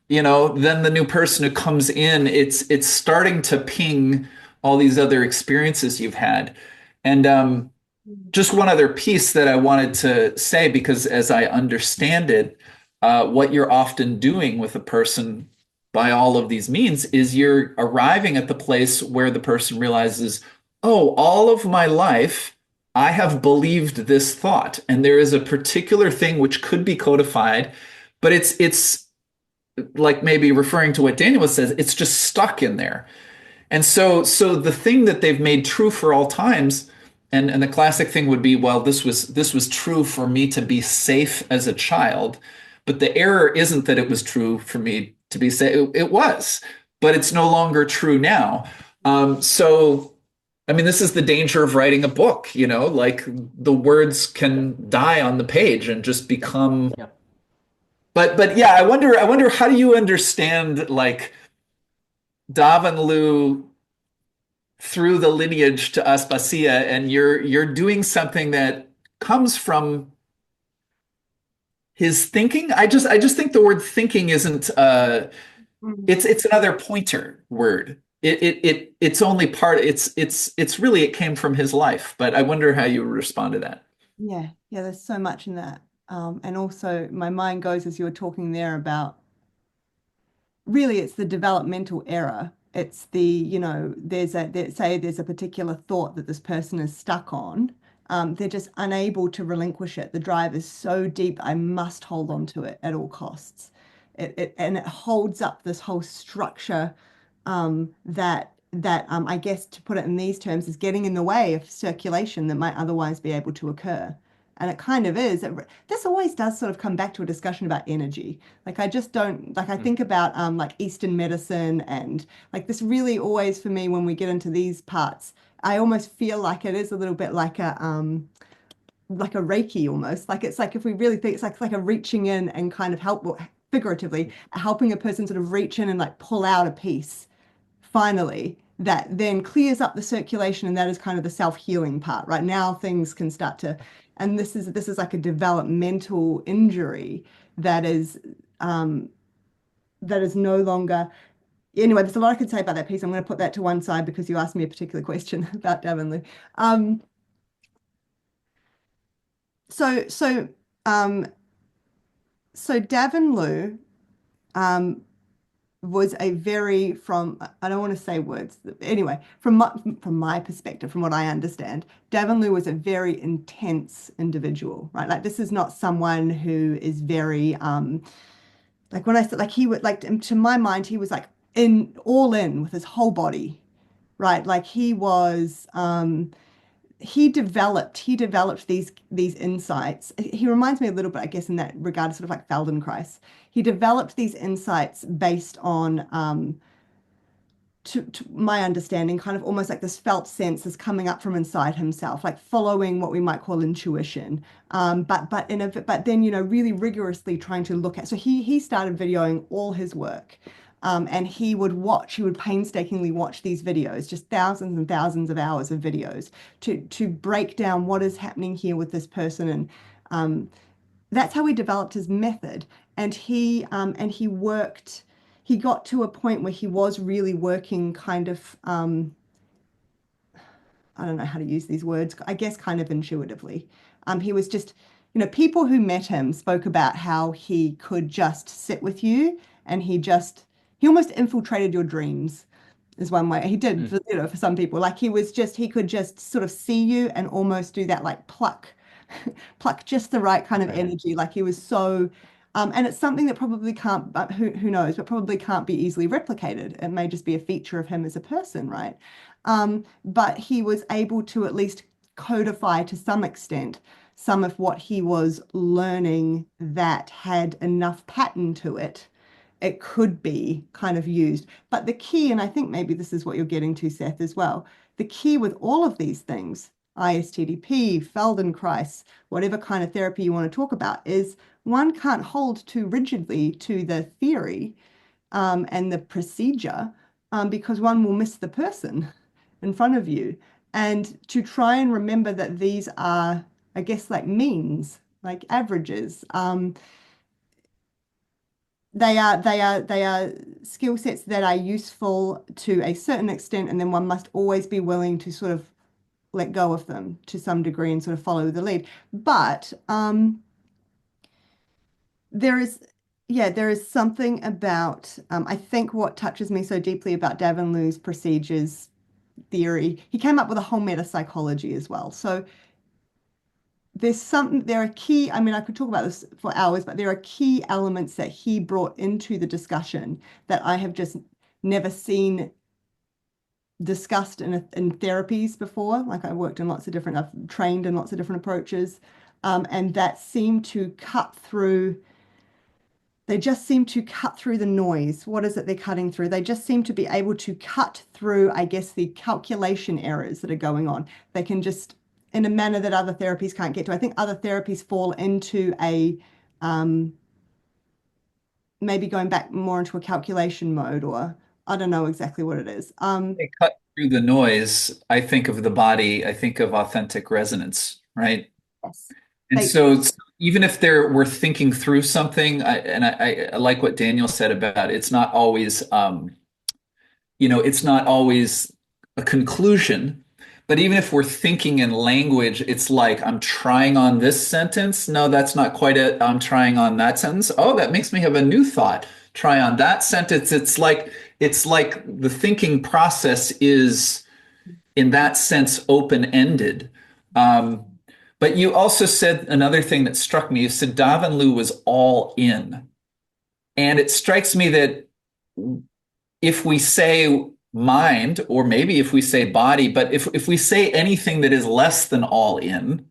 then the new person who comes in, it's starting to ping all these other experiences you've had. And just one other piece that I wanted to say, because as I understand it, what you're often doing with a person by all of these means is you're arriving at the place where the person realizes, oh, all of my life, I have believed this thought. And there is a particular thing which could be codified, but it's like maybe referring to what Daniel says, it's just stuck in there. And so the thing that they've made true for all times, and the classic thing would be, well, this was true for me to be safe as a child, but the error isn't that it was true for me to be safe. It was, but it's no longer true now. So, I mean, this is the danger of writing a book, like the words can die on the page and just become. Yeah. But yeah, I wonder how do you understand like Davanloo through the lineage to Aspasia, and you're doing something that comes from his thinking. I just think the word thinking isn't it's another pointer word. It's only part it's really it came from his life, but I wonder how you respond to that. Yeah, yeah, there's so much in that. And also my mind goes as you were talking there about really it's the developmental error. It's the, say there's a particular thought that this person is stuck on. They're just unable to relinquish it. The drive is so deep, I must hold on to it at all costs. And it holds up this whole structure that I guess to put it in these terms is getting in the way of circulation that might otherwise be able to occur. And it kind of is. This always does sort of come back to a discussion about energy. Like I just don't like I think about like Eastern medicine and like this really always for me when we get into these parts, I almost feel like it is a little bit like a Reiki almost. Like it's like if we really think it's like a reaching in and kind of help figuratively helping a person sort of reach in and like pull out a piece finally that then clears up the circulation, and that is kind of the self-healing part. Right now things can start to, and this is like a developmental injury that is no longer. Anyway, there's a lot I could say about that piece. I'm going to put that to one side because you asked me a particular question about Davanloo. So so um so Davanloo was a very from I don't want to say words anyway from my perspective, from what I understand, Davanloo was a very intense individual, right? Like this is not someone who is very like when I said like he would like to my mind he was like in all in with his whole body, right? Like he developed these insights. He reminds me a little bit, I guess, in that regard, sort of like Feldenkrais. He developed these insights based on, to my understanding, kind of almost like this felt sense is coming up from inside himself, like following what we might call intuition. But then really rigorously trying to look at. So he started videoing all his work. And he would painstakingly watch these videos, just thousands and thousands of hours of videos to break down what is happening here with this person. And that's how he developed his method. And he got to a point where he was really working kind of, I don't know how to use these words, I guess kind of intuitively. He was just, people who met him spoke about how he could just sit with you and he almost infiltrated your dreams is one way. He did, for some people. Like he could just sort of see you and almost do that like pluck just the right kind of energy. Like he was so, and it's something that probably can't, but who knows, but probably can't be easily replicated. It may just be a feature of him as a person, right? But he was able to at least codify to some extent some of what he was learning that had enough pattern to it. It could be kind of used. But the key, and I think maybe this is what you're getting to, Seth, as well. The key with all of these things, ISTDP, Feldenkrais, whatever kind of therapy you want to talk about, is one can't hold too rigidly to the theory and the procedure because one will miss the person in front of you. And to try and remember that these are, I guess, like means, like averages. They are skill sets that are useful to a certain extent, and then one must always be willing to sort of let go of them to some degree and sort of follow the lead. But there is, yeah, there is something about I think what touches me so deeply about Davanloo's procedures theory. He came up with a whole meta psychology as well. So there are key, I mean, I could talk about this for hours, but there are key elements that he brought into the discussion that I have just never seen discussed in therapies before. Like I've trained in lots of different approaches, and that seemed to cut through they just seem to cut through the noise. What is it they're cutting through? They just seem to be able to cut through, I guess, the calculation errors that are going on. They can just, in a manner that other therapies can't get to. I think other therapies fall into a maybe going back more into a calculation mode, or I don't know exactly what it is. They cut through the noise. I think of the body, I think of authentic resonance, right? Yes. And They, so even if we're thinking through something, I like what Daniel said about it's not always, it's not always a conclusion. But even if we're thinking in language, it's like I'm trying on this sentence. No, that's not quite it. I'm trying on that sentence. Oh, that makes me have a new thought. Try on that sentence. It's like the thinking process is in that sense open-ended. But you also said another thing that struck me. You said Davanloo was all in. And it strikes me that if we say mind, or maybe if we say body, but if we say anything that is less than all in,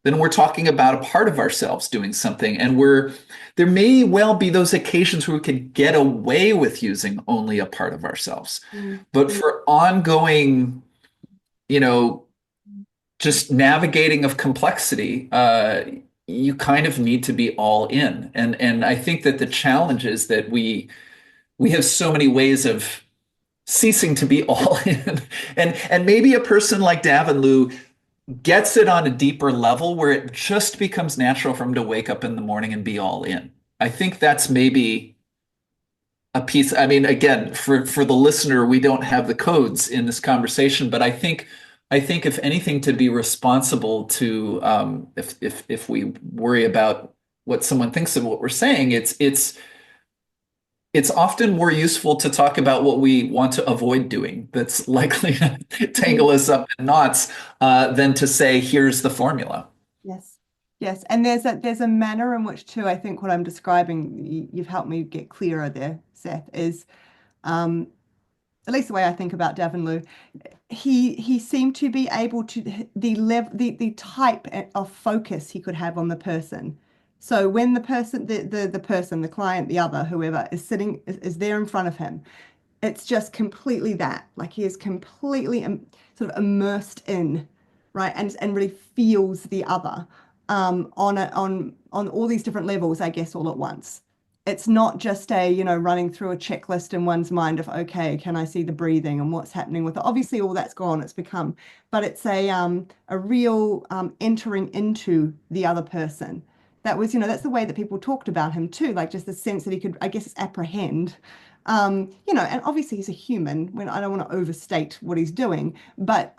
then we're talking about a part of ourselves doing something. And there may well be those occasions where we could get away with using only a part of ourselves. But for ongoing, just navigating of complexity, you kind of need to be all in. And I think that the challenge is that we have so many ways of ceasing to be all in. And maybe a person like Davanloo gets it on a deeper level where it just becomes natural for him to wake up in the morning and be all in. I think that's maybe a piece. I mean, again, for the listener, we don't have the codes in this conversation, but I think if anything, to be responsible to if we worry about what someone thinks of what we're saying, it's often more useful to talk about what we want to avoid doing that's likely to tangle us up in knots than to say, here's the formula. Yes. Yes. And there's a manner in which too, I think what I'm describing, you've helped me get clearer there, Seth, is at least the way I think about Davanloo, he seemed to be able to the type of focus he could have on the person. So when the person, the person, the client, the other, whoever is sitting is there in front of him, it's just completely that. Like he is completely sort of immersed in, right, and really feels the other on all these different levels, I guess, all at once. It's not just running through a checklist in one's mind of, okay, can I see the breathing and what's happening with it? Obviously, all that's gone, it's become, but it's a real entering into the other person. That was, that's the way that people talked about him too, like just the sense that he could, I guess, apprehend. And obviously he's a human. When I don't want to overstate what he's doing, but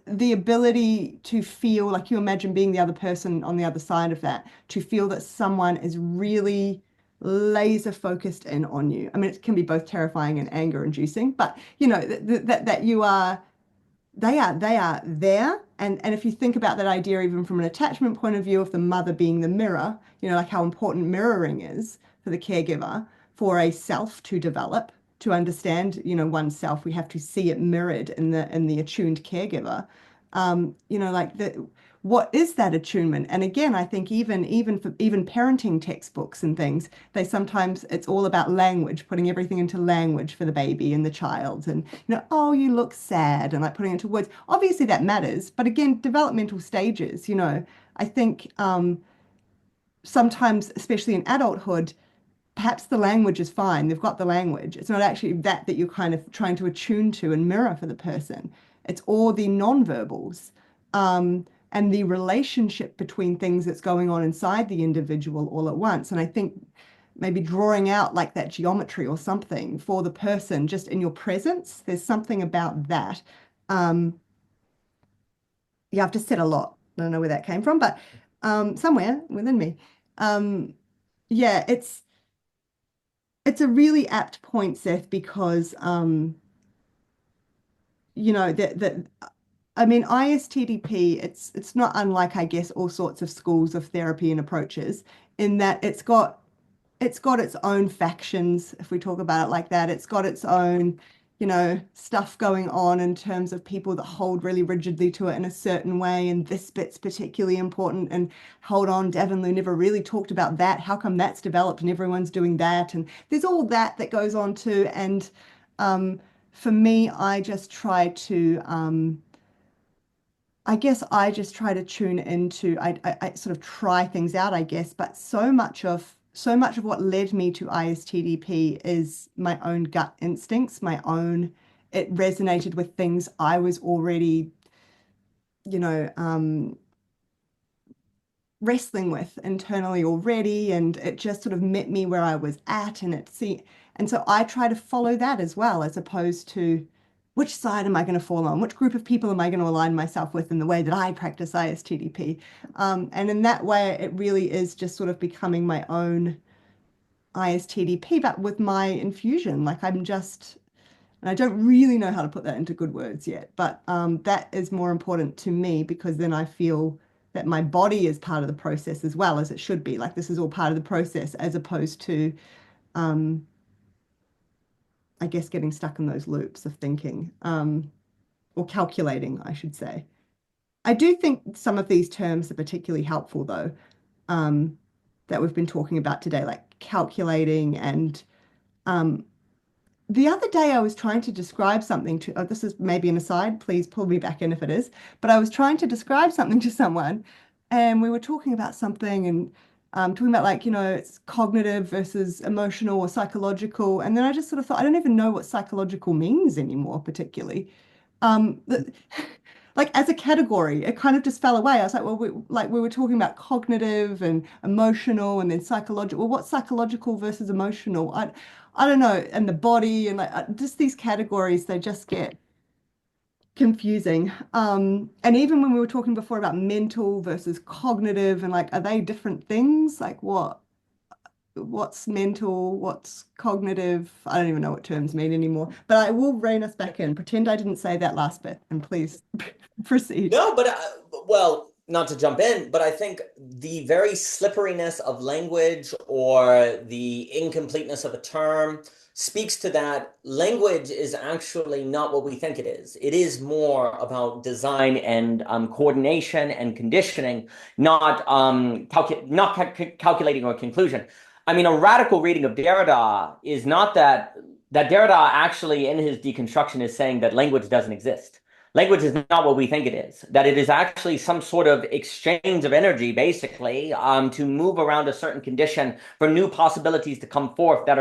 the ability to feel like you imagine being the other person on the other side of that, to feel that someone is really laser focused in on you. I mean, it can be both terrifying and anger inducing, but that you are, they are there. And if you think about that idea, even from an attachment point of view of the mother being the mirror, like how important mirroring is for the caregiver, for a self to develop, to understand, oneself, we have to see it mirrored in the attuned caregiver. What is that attunement? And again, I think even for parenting textbooks and things, sometimes it's all about language, putting everything into language for the baby and the child, and oh, you look sad, and like putting it into words. Obviously that matters, but again, developmental stages, I think sometimes, especially in adulthood, perhaps the language is fine. They've got the language. It's not actually that you're kind of trying to attune to and mirror for the person. It's all the nonverbals and the relationship between things that's going on inside the individual all at once. And I think maybe drawing out like that geometry or something for the person just in your presence, there's something about that. I've just said a lot. I don't know where that came from, but somewhere within me. Yeah, it's a really apt point, Seth, because that I mean ISTDP, it's not unlike, I guess, all sorts of schools of therapy and approaches, in that it's got its own factions, if we talk about it like that. It's got its own stuff going on in terms of people that hold really rigidly to it in a certain way, and this bit's particularly important, and hold on, Davanloo never really talked about that. How come that's developed and everyone's doing that? And there's all that goes on too. And for me, I just try to I guess I just try to tune into I sort of try things out, I guess, but so much of what led me to ISTDP is my own gut instincts, it resonated with things I was already, you know, wrestling with internally already, and it just sort of met me where I was at, and so I try to follow that as well, as opposed to which side am I going to fall on? Which group of people am I going to align myself with in the way that I practice ISTDP? And in that way, it really is just sort of becoming my own ISTDP, but with my infusion. Like and I don't really know how to put that into good words yet, but that is more important to me, because then I feel that my body is part of the process as well, as it should be. Like this is all part of the process, as opposed to um, I guess getting stuck in those loops of thinking, or calculating, I should say. I do think some of these terms are particularly helpful, though, that we've been talking about today, like calculating. And um, the other day I was trying to describe something to, oh, this is maybe an aside, please pull me back in if it is, but I was trying to describe something to someone, and we were talking about something, and talking about, like, it's cognitive versus emotional or psychological. And then I just sort of thought, I don't even know what psychological means anymore, particularly. Um, the, like as a category, it kind of just fell away. I was like, well, we were talking about cognitive and emotional, and then psychological. Well, what's psychological versus emotional? I don't know. And the body, and like just these categories, they just get confusing. And even when we were talking before about mental versus cognitive, and like, are they different things? Like what's mental, what's cognitive? I don't even know what terms mean anymore. But I will rein us back in. Pretend I didn't say that last bit, and please proceed. No, but well, not to jump in, but I think the very slipperiness of language or the incompleteness of a term speaks to that. Language is actually not what we think it is. It is more about design and coordination and conditioning, not calculating or conclusion. I mean, a radical reading of Derrida is not that Derrida actually in his deconstruction is saying that language doesn't exist. Language is not what we think it is, that it is actually some sort of exchange of energy, basically, to move around a certain condition for new possibilities to come forth that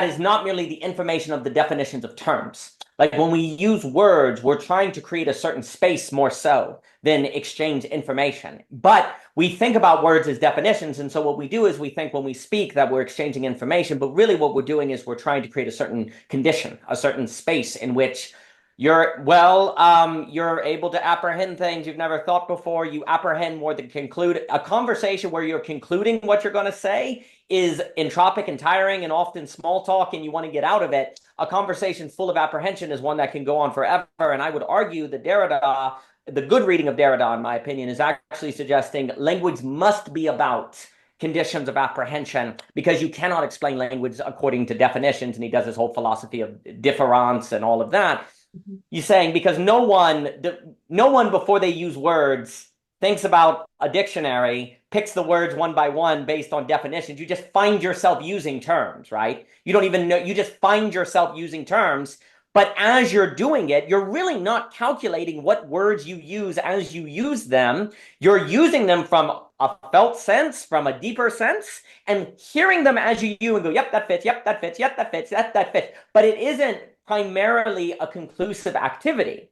is not merely the information of the definitions of terms. Like when we use words, we're trying to create a certain space more so than exchange information. But we think about words as definitions. And so what we do is we think when we speak that we're exchanging information, but really what we're doing is we're trying to create a certain condition, a certain space in which you're able to apprehend things you've never thought before. You apprehend more than conclude. A conversation where you're concluding what you're going to say is entropic and tiring and often small talk, and you want to get out of it. A conversation full of apprehension is one that can go on forever. And I would argue that Derrida, the good reading of Derrida, in my opinion, is actually suggesting language must be about conditions of apprehension, because you cannot explain language according to definitions. And he does this whole philosophy of difference and all of that. You're saying because no one before they use words thinks about a dictionary, picks the words one by one based on definitions. You just find yourself using terms, right? You don't even know, you just find yourself using terms. But as you're doing it, you're really not calculating what words you use as you use them. You're using them from a felt sense, from a deeper sense, and hearing them as you use and go, yep, that fits, yep, that fits, yep, that fits, that fits. But it isn't primarily a conclusive activity.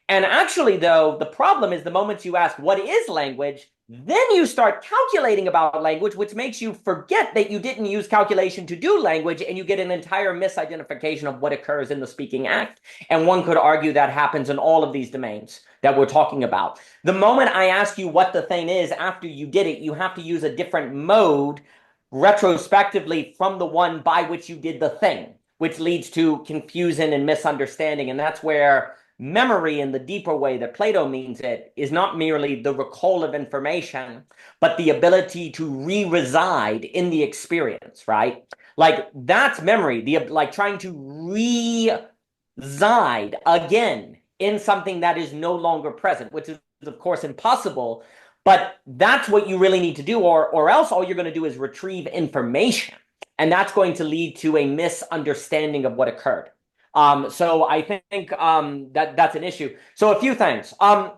And actually, though, the problem is the moment you ask, what is language? Then you start calculating about language, which makes you forget that you didn't use calculation to do language, and you get an entire misidentification of what occurs in the speaking act. And one could argue that happens in all of these domains that we're talking about. The moment I ask you what the thing is after you did it, you have to use a different mode retrospectively from the one by which you did the thing, which leads to confusion and misunderstanding. And that's where memory, in the deeper way that Plato means it, is not merely the recall of information, but the ability to re-reside in the experience, right? Like that's memory, like trying to reside again in something that is no longer present, which is, of course, impossible. But that's what you really need to do, or else all you're going to do is retrieve information. And that's going to lead to a misunderstanding of what occurred. So I think that's an issue. So a few things. I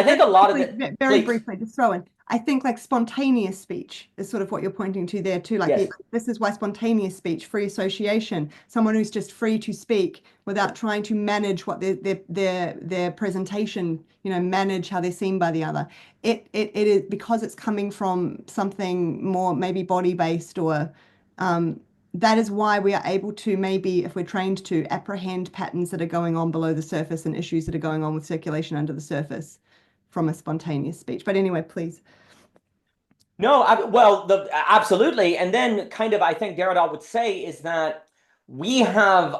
think a lot of it, very please. briefly, just throw in. I think like spontaneous speech is sort of what you're pointing to there too. Like Yes. this is why spontaneous speech, free association, someone who's just free to speak without trying to manage what their presentation, manage how they're seen by the other. It is because it's coming from something more maybe body based or that is why we are able to maybe, if we're trained to apprehend patterns that are going on below the surface and issues that are going on with circulation under the surface from a spontaneous speech. But anyway, please. No, absolutely. And then kind of, I think Derrida would say is that we have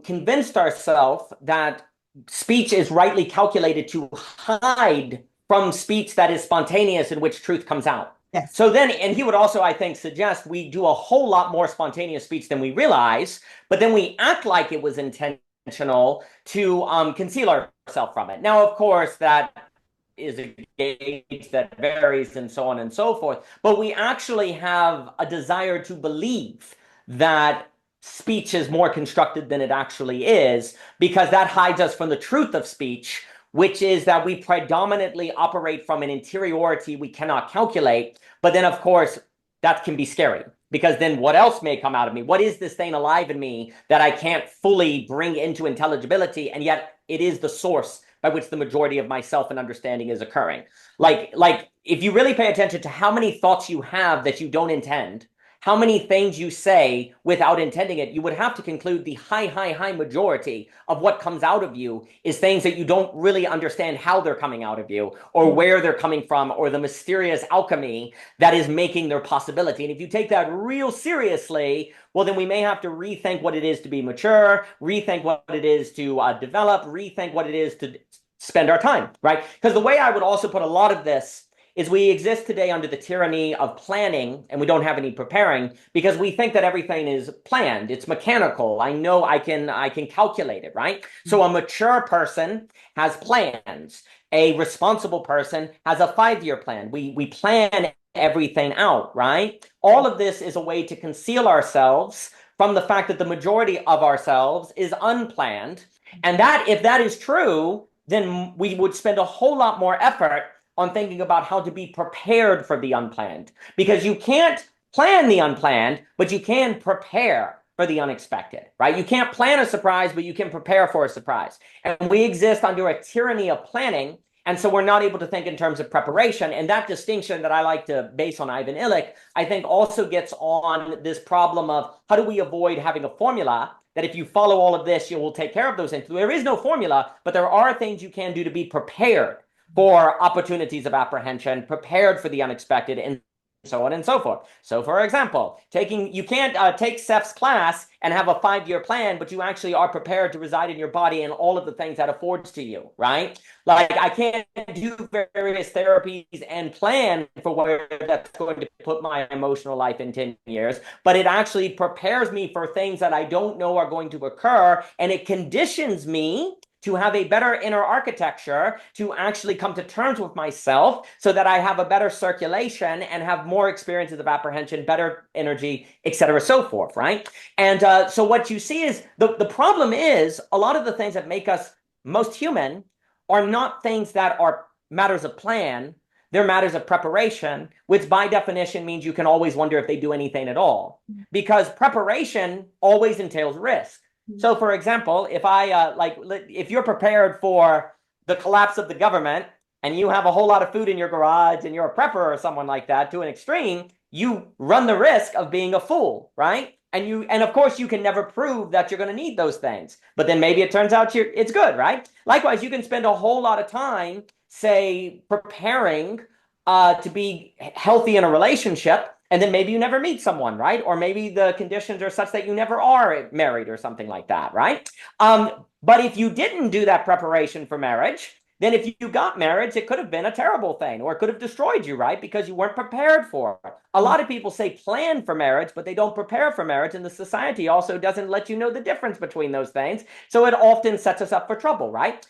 convinced ourselves that speech is rightly calculated to hide from speech that is spontaneous in which truth comes out. Yes. So then, and he would also, I think, suggest we do a whole lot more spontaneous speech than we realize, but then we act like it was intentional to conceal ourselves from it. Now, of course, that is a gauge that varies and so on and so forth. But we actually have a desire to believe that speech is more constructed than it actually is, because that hides us from the truth of speech, which is that we predominantly operate from an interiority we cannot calculate. But then, of course, that can be scary, because then what else may come out of me? What is this thing alive in me that I can't fully bring into intelligibility, and yet it is the source by which the majority of my self and understanding is occurring? Like if you really pay attention to how many thoughts you have that you don't intend, how many things you say without intending it, you would have to conclude the high majority of what comes out of you is things that you don't really understand how they're coming out of you, or where they're coming from, or the mysterious alchemy that is making their possibility. And if you take that real seriously, well, then we may have to rethink what it is to be mature, rethink what it is to develop, rethink what it is to spend our time, right? Because the way I would also put a lot of this is we exist today under the tyranny of planning, and we don't have any preparing, because we think that everything is planned. It's mechanical. I know I can calculate it, right? So a mature person has plans. A responsible person has a 5-year plan. We plan everything out, right? All of this is a way to conceal ourselves from the fact that the majority of ourselves is unplanned. And that, if that is true, then we would spend a whole lot more effort on thinking about how to be prepared for the unplanned. Because you can't plan the unplanned, but you can prepare for the unexpected, right? You can't plan a surprise, but you can prepare for a surprise. And we exist under a tyranny of planning, and so we're not able to think in terms of preparation. And that distinction that I like to base on Ivan Illich, I think also gets on this problem of how do we avoid having a formula that if you follow all of this, you will take care of those things. There is no formula, but there are things you can do to be prepared for opportunities of apprehension, prepared for the unexpected, and so on and so forth. So, for example, you can't take Seth's class and have a 5-year plan, but you actually are prepared to reside in your body and all of the things that affords to you, right? Like, I can't do various therapies and plan for where that's going to put my emotional life in 10 years, but it actually prepares me for things that I don't know are going to occur, and it conditions me to have a better inner architecture, to actually come to terms with myself so that I have a better circulation and have more experiences of apprehension, better energy, etc., so forth, right? And so what you see is the problem is a lot of the things that make us most human are not things that are matters of plan. They're matters of preparation, which by definition means you can always wonder if they do anything at all, because preparation always entails risk. So, for example, if you're prepared for the collapse of the government and you have a whole lot of food in your garage and you're a prepper or someone like that to an extreme, you run the risk of being a fool, right? And of course, you can never prove that you're going to need those things, but then maybe it turns out it's good, right? Likewise, you can spend a whole lot of time, say, preparing to be healthy in a relationship, and then maybe you never meet someone, right? Or maybe the conditions are such that you never are married or something like that, right? But if you didn't do that preparation for marriage, then if you got marriage, it could have been a terrible thing, or it could have destroyed you, right? Because you weren't prepared for it. A lot of people say plan for marriage, but they don't prepare for marriage, and the society also doesn't let you know the difference between those things. So it often sets us up for trouble, right?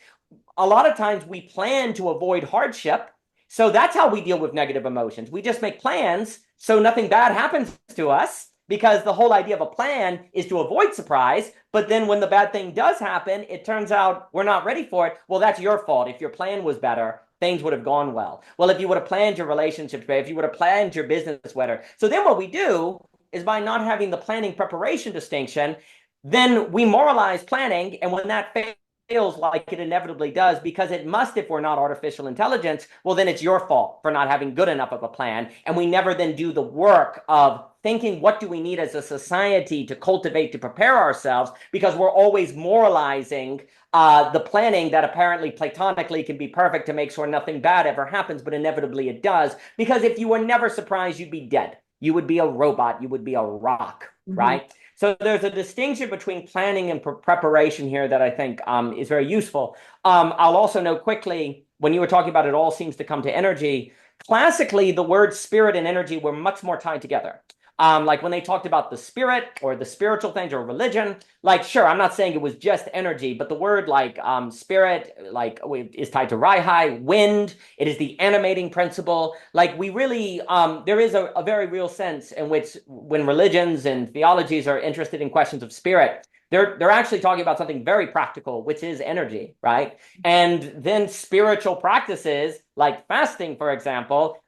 A lot of times we plan to avoid hardship. So that's how we deal with negative emotions. We just make plans so nothing bad happens to us, because the whole idea of a plan is to avoid surprise. But then when the bad thing does happen, it turns out we're not ready for it. Well, that's your fault. If your plan was better, things would have gone well. Well, if you would have planned your relationship better, if you would have planned your business better. So then what we do is, by not having the planning preparation distinction, then we moralize planning. And when that fails, like it inevitably does, because it must if we're not artificial intelligence, well, then it's your fault for not having good enough of a plan. And we never then do the work of thinking, what do we need as a society to cultivate, to prepare ourselves, because we're always moralizing the planning that apparently platonically can be perfect to make sure nothing bad ever happens, but inevitably it does. Because if you were never surprised, you'd be dead. You would be a robot. You would be a rock, right? So there's a distinction between planning and preparation here that I think is very useful. I'll also note quickly, when you were talking about it all seems to come to energy, classically, the words spirit and energy were much more tied together. Like when they talked about the spirit or the spiritual things or religion, like, sure, I'm not saying it was just energy, but the word like spirit, like is tied to Raihai, wind. It is the animating principle. Like we really, there is a very real sense in which when religions and theologies are interested in questions of spirit, they're actually talking about something very practical, which is energy, right? And then spiritual practices like fasting, for example,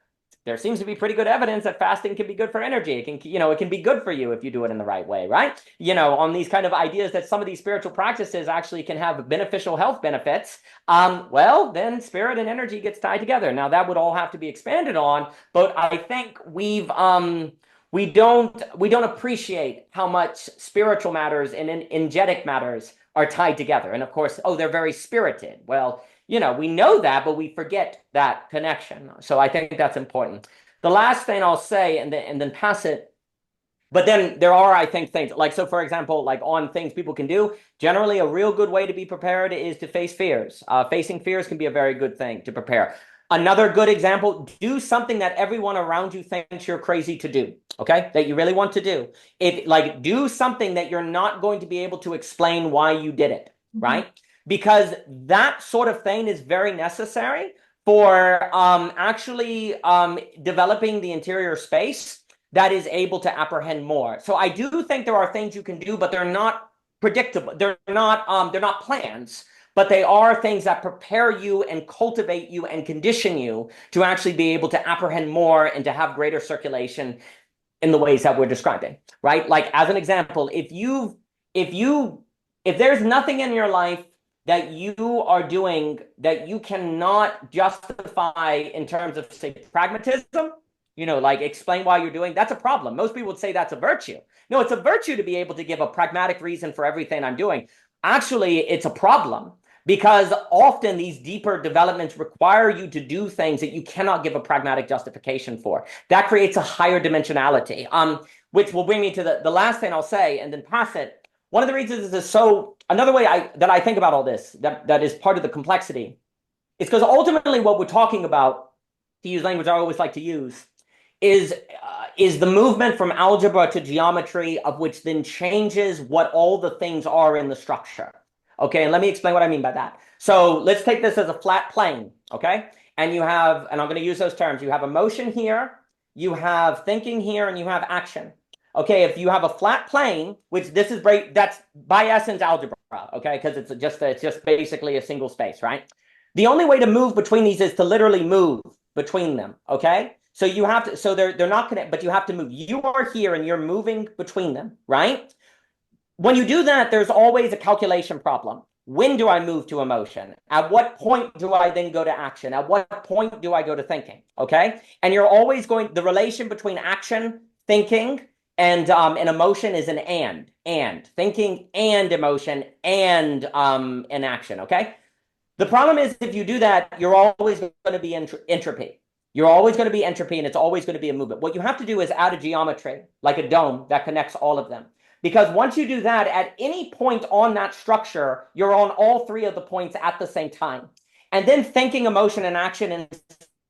there seems to be pretty good evidence that fasting can be good for energy. It can, it can be good for you if you do it in the right way, right? On these kind of ideas that some of these spiritual practices actually can have beneficial health benefits. Well, then spirit and energy gets tied together. Now that would all have to be expanded on, but I think we don't appreciate how much spiritual matters and energetic matters are tied together. And of course, they're very spirited. Well, we know that, but we forget that connection. So I think that's important. The last thing I'll say, and then pass it. But then there are, I think, things like, so for example, like on things people can do, generally a real good way to be prepared is to face fears. Facing fears can be a very good thing to prepare. Another good example, do something that everyone around you thinks you're crazy to do, okay? That you really want to do. Do something that you're not going to be able to explain why you did it, right? Because that sort of thing is very necessary for actually developing the interior space that is able to apprehend more. So I do think there are things you can do, but they're not predictable. They're not plans, but they are things that prepare you and cultivate you and condition you to actually be able to apprehend more and to have greater circulation in the ways that we're describing, right? Like as an example, if there's nothing in your life that you are doing that you cannot justify in terms of, say, pragmatism, like explain why you're doing, that's a problem. Most people would say that's a virtue. No, it's a virtue to be able to give a pragmatic reason for everything I'm doing. Actually, it's a problem because often these deeper developments require you to do things that you cannot give a pragmatic justification for. That creates a higher dimensionality, which will bring me to the last thing I'll say and then pass it. One of the reasons this is so, another way that I think about all this, that is part of the complexity, is because ultimately what we're talking about, to use language I always like to use, is the movement from algebra to geometry, of which then changes what all the things are in the structure. Okay, and let me explain what I mean by that. So let's take this as a flat plane, okay? And you have, and I'm going to use those terms, you have emotion here, you have thinking here, and you have action. Okay, if you have a flat plane, which that's by essence algebra, okay, because it's just basically a single space, right? The only way to move between these is to literally move between them, okay? So you have to, so they're not connected, but you have to move. You are here and you're moving between them, right? When you do that, there's always a calculation problem. When do I move to emotion? At what point do I then go to action? At what point do I go to thinking, okay? And you're always the relation between action, thinking, and emotion is an and thinking and emotion and an action, okay? The problem is if you do that, you're always going to be entropy. You're always going to be entropy and it's always going to be a movement. What you have to do is add a geometry, like a dome that connects all of them. Because once you do that, at any point on that structure, you're on all three of the points at the same time. And then thinking, emotion, and action,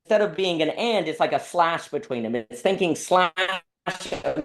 instead of being an and, it's like a slash between them. It's thinking slash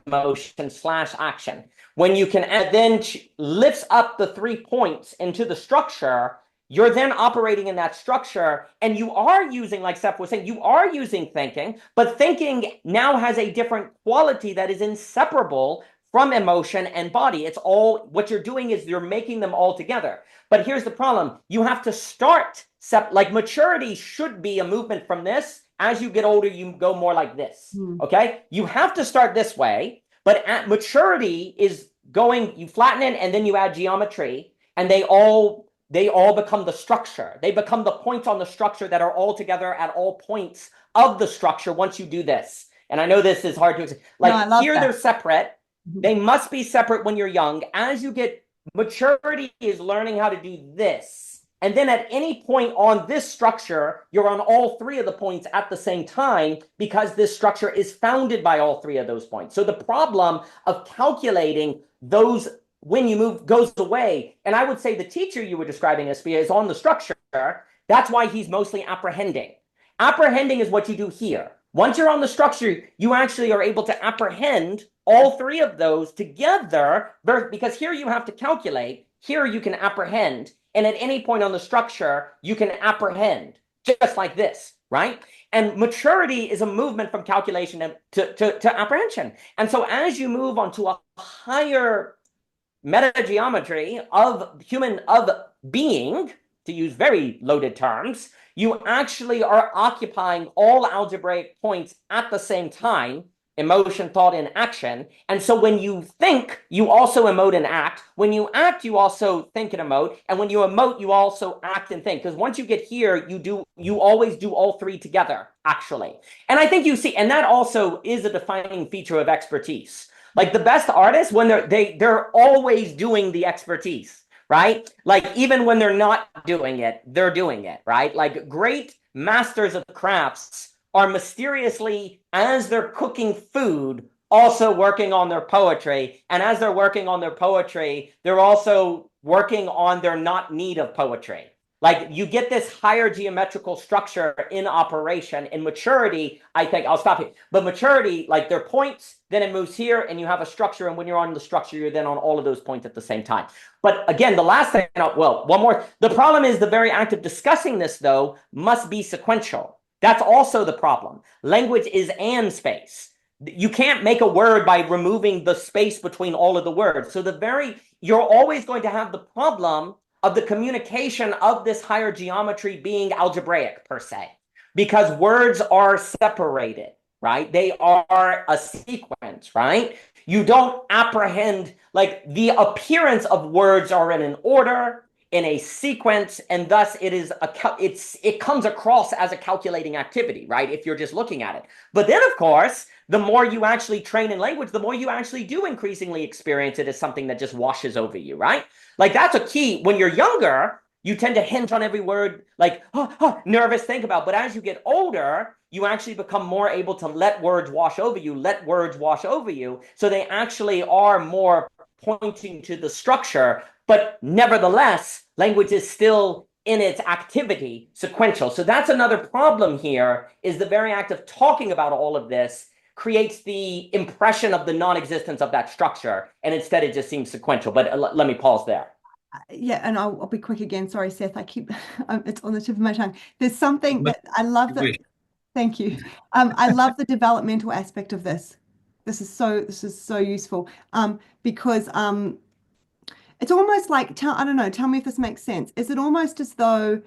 emotion slash action. When you can add, then lifts up the 3 points into the structure, you're then operating in that structure, and you are using, like Seth was saying, you are using thinking, but thinking now has a different quality that is inseparable from emotion and body. It's all, what you're doing is you're making them all together. But here's the problem. You have to start, like maturity should be a movement from this. As you get older, you go more like this, okay? You have to start this way, but at maturity is going, you flatten it and then you add geometry, and they all become the structure. They become the points on the structure that are all together at all points of the structure once you do this. And I know this is hard to explain. Like No, here, they're separate. They must be separate when you're young. As you get, maturity is learning how to do this. And then at any point on this structure, you're on all 3 of the points at the same time, because this structure is founded by all 3 of those points. So the problem of calculating those when you move goes away. And I would say the teacher you were describing, Aspasia, is on the structure. That's why he's mostly apprehending. Apprehending is what you do here. Once you're on the structure, you actually are able to apprehend all 3 of those together, because here you have to calculate, here you can apprehend, and at any point on the structure, you can apprehend, just like this, right? And maturity is a movement from calculation to apprehension. And so as you move on to a higher metageometry of being, to use very loaded terms, you actually are occupying all algebraic points at the same time, emotion, thought, and action. And so when you think, you also emote and act. When you act, you also think and emote. And when you emote, you also act and think. Because once you get here, you always do all 3 together, actually. And I think you see, and that also is a defining feature of expertise. Like the best artists, when they're always doing the expertise, right? Like even when they're not doing it, they're doing it, right? Like great masters of crafts are mysteriously, as they're cooking food, also working on their poetry. And as they're working on their poetry, they're also working on their not need of poetry. Like you get this higher geometrical structure in operation. In maturity, I think, I'll stop here. But maturity, like there are points, then it moves here and you have a structure. And when you're on the structure, you're then on all of those points at the same time. But again, the last thing, well, one more. The problem is the very act of discussing this, though, must be sequential. That's also the problem. Language is and space. You can't make a word by removing the space between all of the words. So you're always going to have the problem of the communication of this higher geometry being algebraic per se, because words are separated, right? They are a sequence, right? You don't apprehend, like the appearance of words are in an order, in a sequence, and thus it comes across as a calculating activity, right? If you're just looking at it. But then, of course, the more you actually train in language, the more you actually do increasingly experience it as something that just washes over you, right? Like that's a key. When you're younger, you tend to hinge on every word, like nervous, think about. But as you get older, you actually become more able to let words wash over you, let words wash over you. So they actually are more pointing to the structure. But nevertheless, language is still in its activity sequential. So that's another problem here, is the very act of talking about all of this creates the impression of the non-existence of that structure. And instead, it just seems sequential. But let me pause there. Yeah, and I'll be quick again. Sorry, Seth. I keep it's on the tip of my tongue. There's something that I love that. Thank you. I love the developmental aspect of this. This is so useful. Because it's almost like, I don't know, tell me if this makes sense. Is it almost as though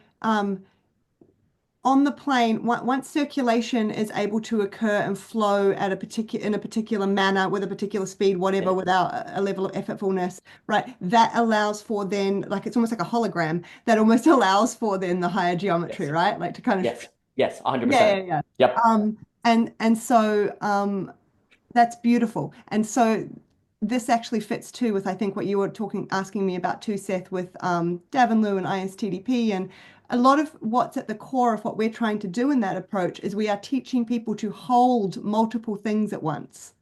on the plane, once circulation is able to occur and flow at in a particular manner with a particular speed, whatever, without a level of effortfulness, right? That allows for then, like it's almost like a hologram that almost allows for then the higher geometry, right? Like to kind of yes, 100%. Yeah. Yep. And so that's beautiful. And so this actually fits too with, I think, what you were asking me about too, Seth, with Davanloo and ISTDP. And a lot of what's at the core of what we're trying to do in that approach is we are teaching people to hold multiple things at once.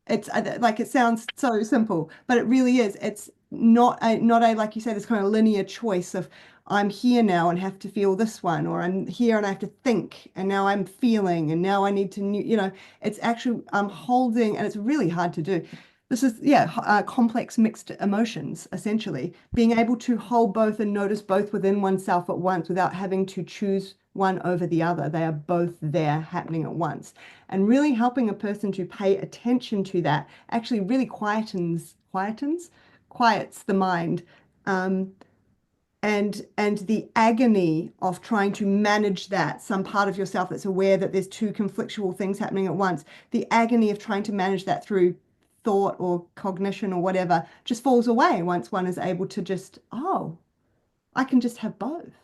It's like, it sounds so simple, but it really is. It's not a, like you say, this kind of linear choice of, I'm here now and have to feel this one, or I'm here and I have to think, and now I'm feeling, and now I need to, it's actually holding, and it's really hard to do. This is, complex mixed emotions, essentially. Being able to hold both and notice both within oneself at once without having to choose one over the other. They are both there happening at once. And really helping a person to pay attention to that actually really quiets the mind. And the agony of trying to manage that, some part of yourself that's aware that there's two conflictual things happening at once, the agony of trying to manage that through thought or cognition or whatever just falls away once one is able to just, oh, I can just have both,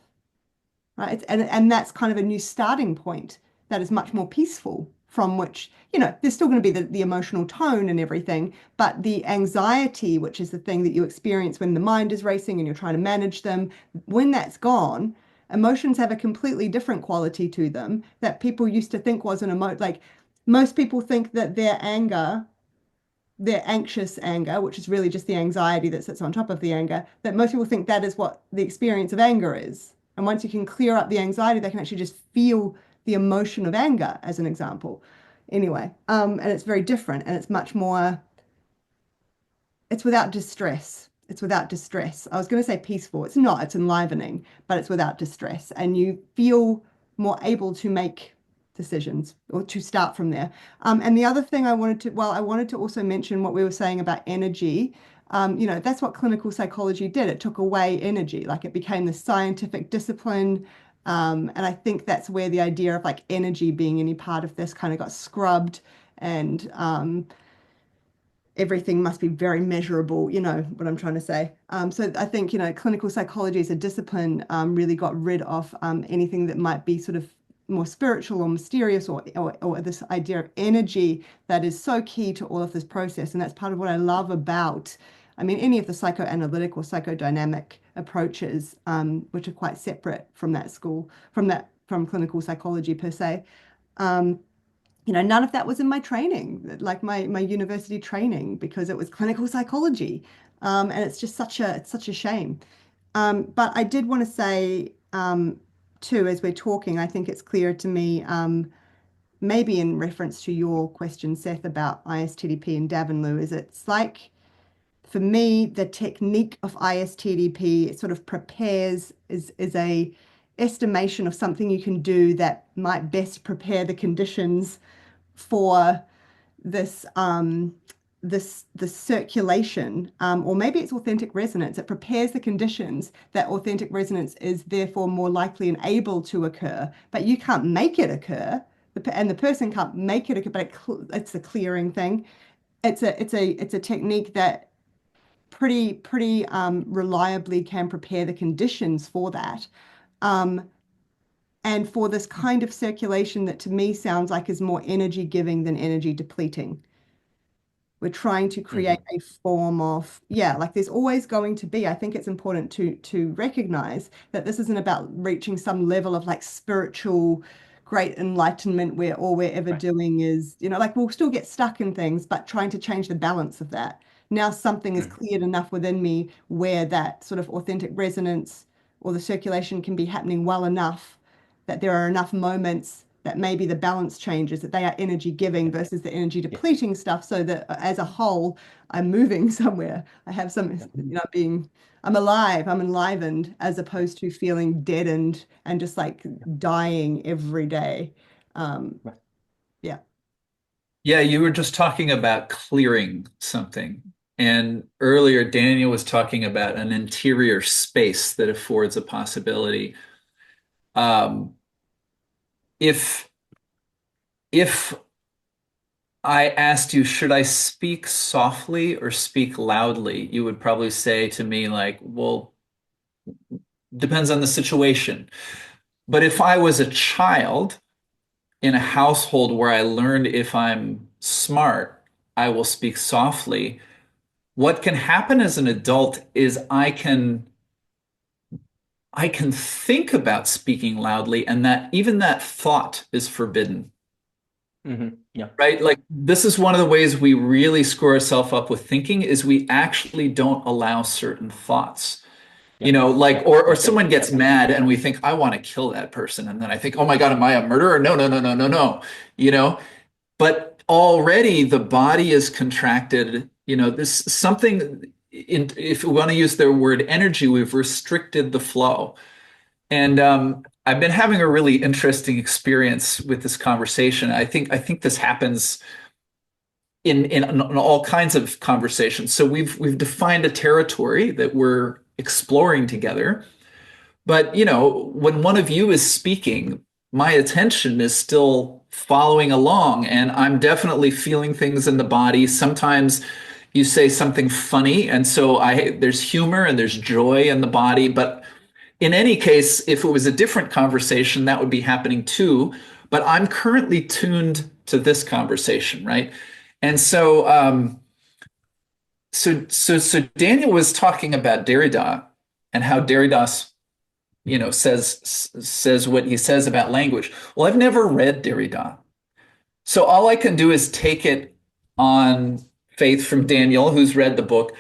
right? And that's kind of a new starting point that is much more peaceful, from which, there's still going to be the emotional tone and everything, but the anxiety, which is the thing that you experience when the mind is racing and you're trying to manage them, when that's gone, emotions have a completely different quality to them that people used to think was an like most people think that their anxious anger, which is really just the anxiety that sits on top of the anger, that most people think that is what the experience of anger is. And once you can clear up the anxiety, they can actually just feel the emotion of anger, as an example. Anyway, and it's very different, and it's much more, it's without distress. It's without distress. I was going to say peaceful. It's not, it's enlivening, but it's without distress. And you feel more able to make decisions or to start from there. And the other thing I wanted to also mention what we were saying about energy. That's what clinical psychology did. It took away energy, like it became the scientific discipline. And I think that's where the idea of like energy being any part of this kind of got scrubbed, and everything must be very measurable, you know what I'm trying to say. So I think, clinical psychology as a discipline really got rid of anything that might be sort of more spiritual or mysterious, or this idea of energy that is so key to all of this process. And that's part of what I love about, any of the psychoanalytic or psychodynamic approaches, which are quite separate from that school, from clinical psychology per se. None of that was in my training, like my university training, because it was clinical psychology. And it's just such a shame. But I did want to say, too, as we're talking, I think it's clear to me, maybe in reference to your question, Seth, about ISTDP and Davanloo, is it's like, for me, the technique of ISTDP, it sort of prepares, is a estimation of something you can do that might best prepare the conditions for this this circulation, or maybe it's authentic resonance. It prepares the conditions that authentic resonance is therefore more likely and able to occur, but you can't make it occur, and the person can't make it occur, but it's a clearing thing. It's a technique that pretty reliably can prepare the conditions for that. And for this kind of circulation that to me sounds like is more energy giving than energy depleting. We're trying to create a form of, like there's always going to be, I think it's important to recognize that this isn't about reaching some level of like spiritual great enlightenment where all we're ever doing is, like we'll still get stuck in things, but trying to change the balance of that. Now something is cleared enough within me where that sort of authentic resonance or the circulation can be happening well enough that there are enough moments that maybe the balance changes, that they are energy giving versus the energy depleting stuff, so that as a whole, I'm moving somewhere. I have some, I'm alive, I'm enlivened, as opposed to feeling deadened and just like dying every day. Yeah. Yeah, you were just talking about clearing something. And earlier, Daniel was talking about an interior space that affords a possibility. If I asked you, should I speak softly or speak loudly, you would probably say to me, like, well, depends on the situation. But if I was a child in a household where I learned if I'm smart, I will speak softly, what can happen as an adult is I can think about speaking loudly, and that even that thought is forbidden. Yeah. Right? Like this is one of the ways we really screw ourselves up with thinking is we actually don't allow certain thoughts. You know, like, or someone gets mad and we think, I want to kill that person. And then I think, oh my God, am I a murderer? No, no, no, no, no, no. You know, but already the body is contracted. You know, this something if we want to use their word energy, we've restricted the flow. And I've been having a really interesting experience with this conversation. I think this happens in all kinds of conversations. So we've defined a territory that we're exploring together. But you know, when one of you is speaking, my attention is still following along, and I'm definitely feeling things in the body. Sometimes you say something funny, and so there's humor and there's joy in the body. But in any case, if it was a different conversation, that would be happening too. But I'm currently tuned to this conversation, right? And so Daniel was talking about Derrida and how Derrida, you know, says what he says about language. Well, I've never read Derrida, so all I can do is take it on faith from Daniel, who's read the book.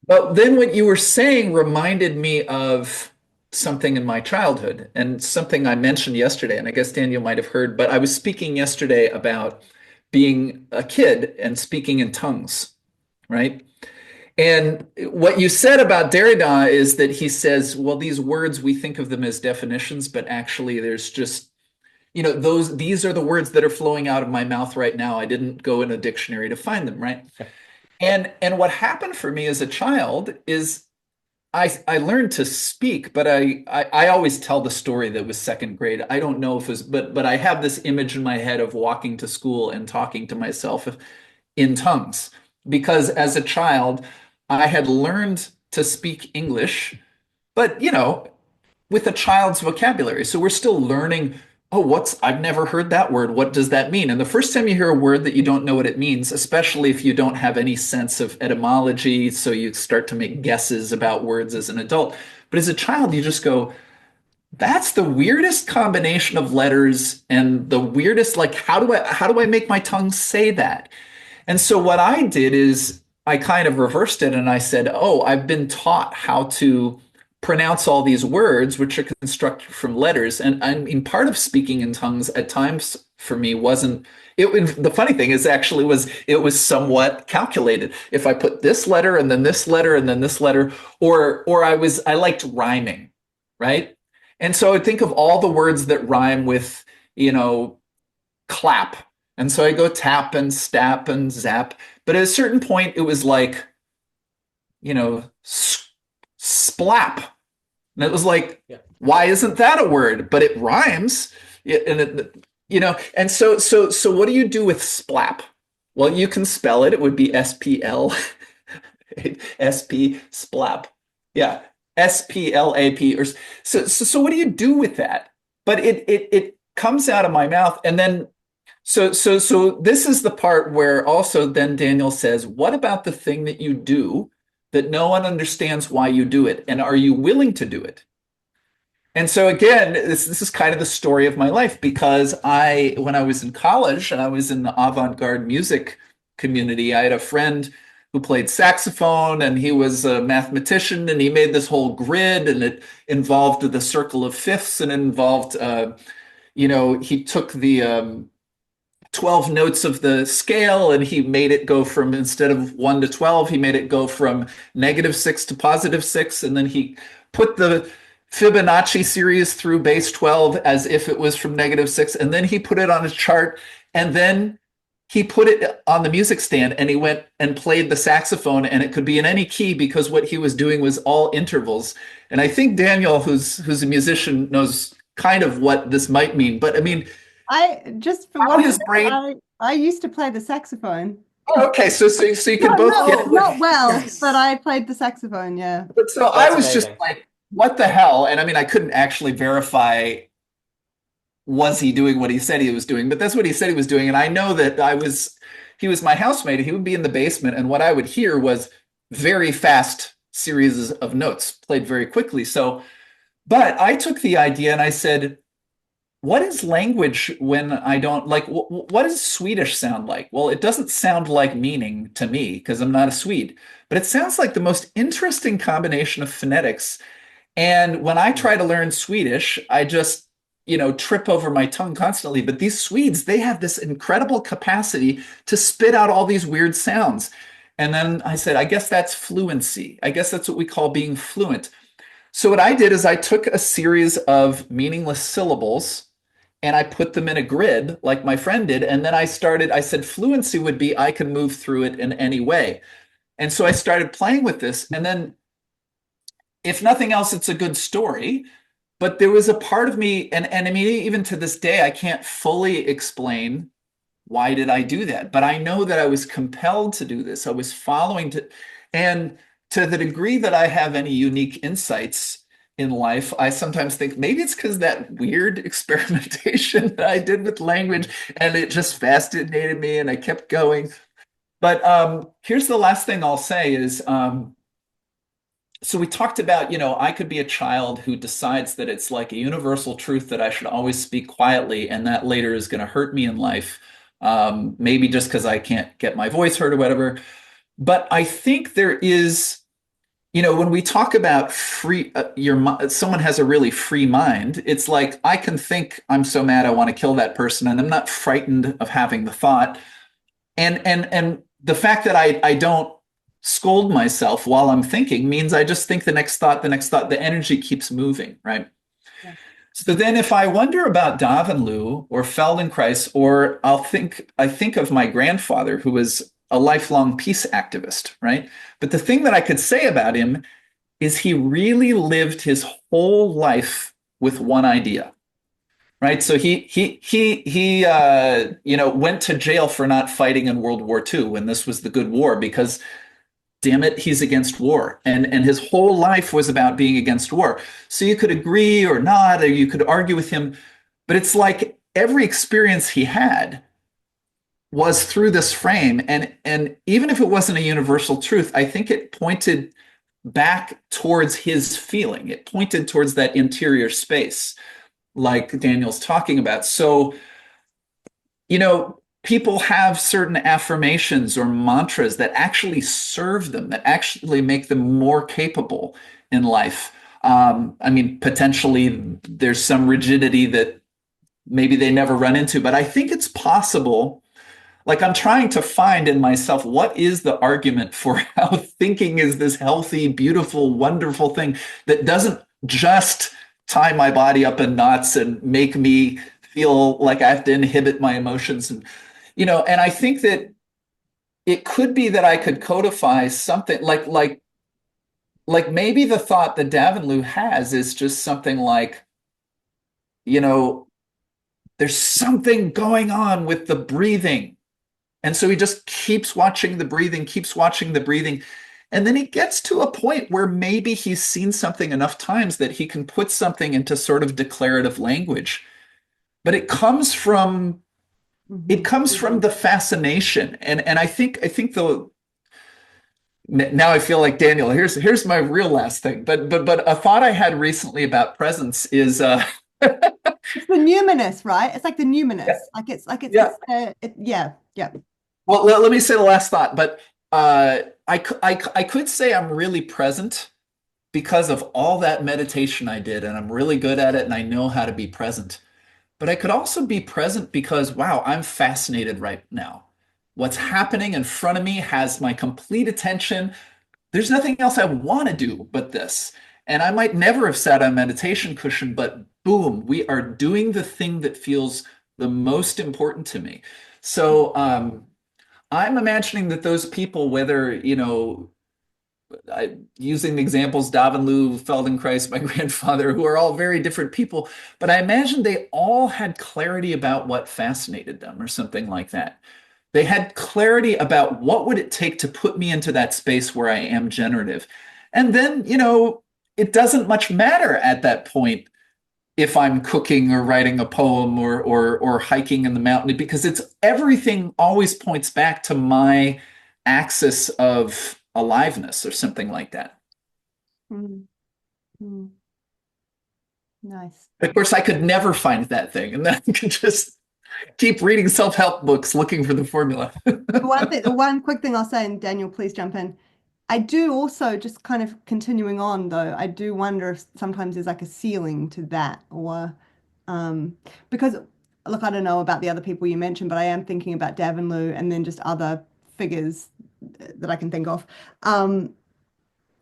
But then what you were saying reminded me of something in my childhood and something I mentioned yesterday, and I guess Daniel might have heard, but I was speaking yesterday about being a kid and speaking in tongues, right? And what you said about Derrida is that he says, well, these words, we think of them as definitions, but actually there's just, you know, these are the words that are flowing out of my mouth right now. I didn't go in a dictionary to find them, right? And what happened for me as a child is I learned to speak, but I always tell the story that was second grade. I don't know if it was, but I have this image in my head of walking to school and talking to myself in tongues. Because as a child, I had learned to speak English, but you know, with a child's vocabulary. So we're still learning, oh, I've never heard that word. What does that mean? And the first time you hear a word that you don't know what it means, especially if you don't have any sense of etymology, so you start to make guesses about words as an adult. But as a child, you just go, that's the weirdest combination of letters and the weirdest, like, how do I make my tongue say that? And so what I did is I kind of reversed it and I said, oh, I've been taught how to pronounce all these words, which are constructed from letters. And I mean, part of speaking in tongues at times for me wasn't, the funny thing is actually it was somewhat calculated. If I put this letter and then this letter and then this letter, or I liked rhyming, right? And so I think of all the words that rhyme with, you know, clap. And so I go tap and stap and zap. But at a certain point, it was like, you know, splap. And it was like, yeah, why isn't that a word? But it rhymes. And it, you know, and so what do you do with splap? Well, you can spell it. It would be SPL, SP splap. Yeah, SPLAP. Or so what do you do with that? But it comes out of my mouth, and then so this is the part where also then Daniel says, what about the thing that you do that no one understands why you do it? And are you willing to do it? And so again, this is kind of the story of my life, because when I was in college and I was in the avant-garde music community, I had a friend who played saxophone, and he was a mathematician, and he made this whole grid, and it involved the circle of fifths, and it involved, you know, he took the 12 notes of the scale, and he made it go from, instead of 1 to 12, he made it go from -6 to +6. And then he put the Fibonacci series through base 12 as if it was from -6. And then he put it on a chart, and then he put it on the music stand, and he went and played the saxophone, and it could be in any key because what he was doing was all intervals. And I think Daniel, who's a musician, knows kind of what this might mean. But I mean, I used to play the saxophone. Oh, okay, so you can both get not well, yes, but I played the saxophone, yeah. But so I was just like, what the hell? And I mean, I couldn't actually verify, was he doing what he said he was doing, but that's what he said he was doing. And I know that he was my housemate. He would be in the basement, and what I would hear was very fast series of notes played very quickly. So, but I took the idea and I said, what is language when I don't like, what does Swedish sound like? Well, it doesn't sound like meaning to me because I'm not a Swede, but it sounds like the most interesting combination of phonetics. And when I try to learn Swedish, I just, trip over my tongue constantly. But these Swedes, they have this incredible capacity to spit out all these weird sounds. And then I said, I guess that's fluency. I guess that's what we call being fluent. So what I did is I took a series of meaningless syllables and I put them in a grid like my friend did. And then I said fluency would be I can move through it in any way. And so I started playing with this. And then, if nothing else, it's a good story. But there was a part of me, and I mean, even to this day, I can't fully explain why did I do that. But I know that I was compelled to do this. I was following to, and to the degree that I have any unique insights in life, I sometimes think maybe it's because that weird experimentation that I did with language, and it just fascinated me, and I kept going. But here's the last thing I'll say is, so we talked about, I could be a child who decides that it's like a universal truth that I should always speak quietly, and that later is going to hurt me in life, maybe just because I can't get my voice heard or whatever. But I think there is, when we talk about free, someone has a really free mind, it's like I can think I'm so mad I want to kill that person, and I'm not frightened of having the thought. And the fact that I don't scold myself while I'm thinking means I just think the next thought, the energy keeps moving, right? Yeah. So then if I wonder about Davanloo or Feldenkrais, or I think of my grandfather, who was a lifelong peace activist, right? But the thing that I could say about him is he really lived his whole life with one idea. Right. So he went to jail for not fighting in World War II when this was the good war, because damn it, he's against war. And his whole life was about being against war. So you could agree or not, or you could argue with him. But it's like every experience he had was through this frame. And even if it wasn't a universal truth, I think it pointed back towards his feeling. It pointed towards that interior space, like Daniel's talking about. So, people have certain affirmations or mantras that actually serve them, that actually make them more capable in life. I mean, potentially there's some rigidity that maybe they never run into, but I think it's possible. Like, I'm trying to find in myself, what is the argument for how thinking is this healthy, beautiful, wonderful thing that doesn't just tie my body up in knots and make me feel like I have to inhibit my emotions. And I think that it could be that I could codify something like maybe the thought that Davanloo has is just something like, there's something going on with the breathing. And so he just keeps watching the breathing. And then he gets to a point where maybe he's seen something enough times that he can put something into sort of declarative language. But it comes from the fascination. And I think now I feel like Daniel, here's my real last thing. But a thought I had recently about presence is it's the numinous, right? It's like the numinous. Yeah. Yeah. Well, let me say the last thought, but I could say I'm really present because of all that meditation I did, and I'm really good at it, and I know how to be present. But I could also be present because, wow, I'm fascinated right now. What's happening in front of me has my complete attention. There's nothing else I want to do but this. And I might never have sat on a meditation cushion, but boom, we are doing the thing that feels the most important to me. So I'm imagining that those people, whether, using the examples, Davanloo, Feldenkrais, my grandfather, who are all very different people, but I imagine they all had clarity about what fascinated them or something like that. They had clarity about what would it take to put me into that space where I am generative. And then, it doesn't much matter at that point if I'm cooking or writing a poem or hiking in the mountain, because everything always points back to my axis of aliveness or something like that. Mm-hmm. Nice. Of course, I could never find that thing, and then I could just keep reading self-help books looking for the formula. The one quick thing I'll say, and Daniel, please jump in. I do also, just kind of continuing on though, I do wonder if sometimes there's like a ceiling to that, or because look, I don't know about the other people you mentioned, but I am thinking about Davanloo and then just other figures that I can think of,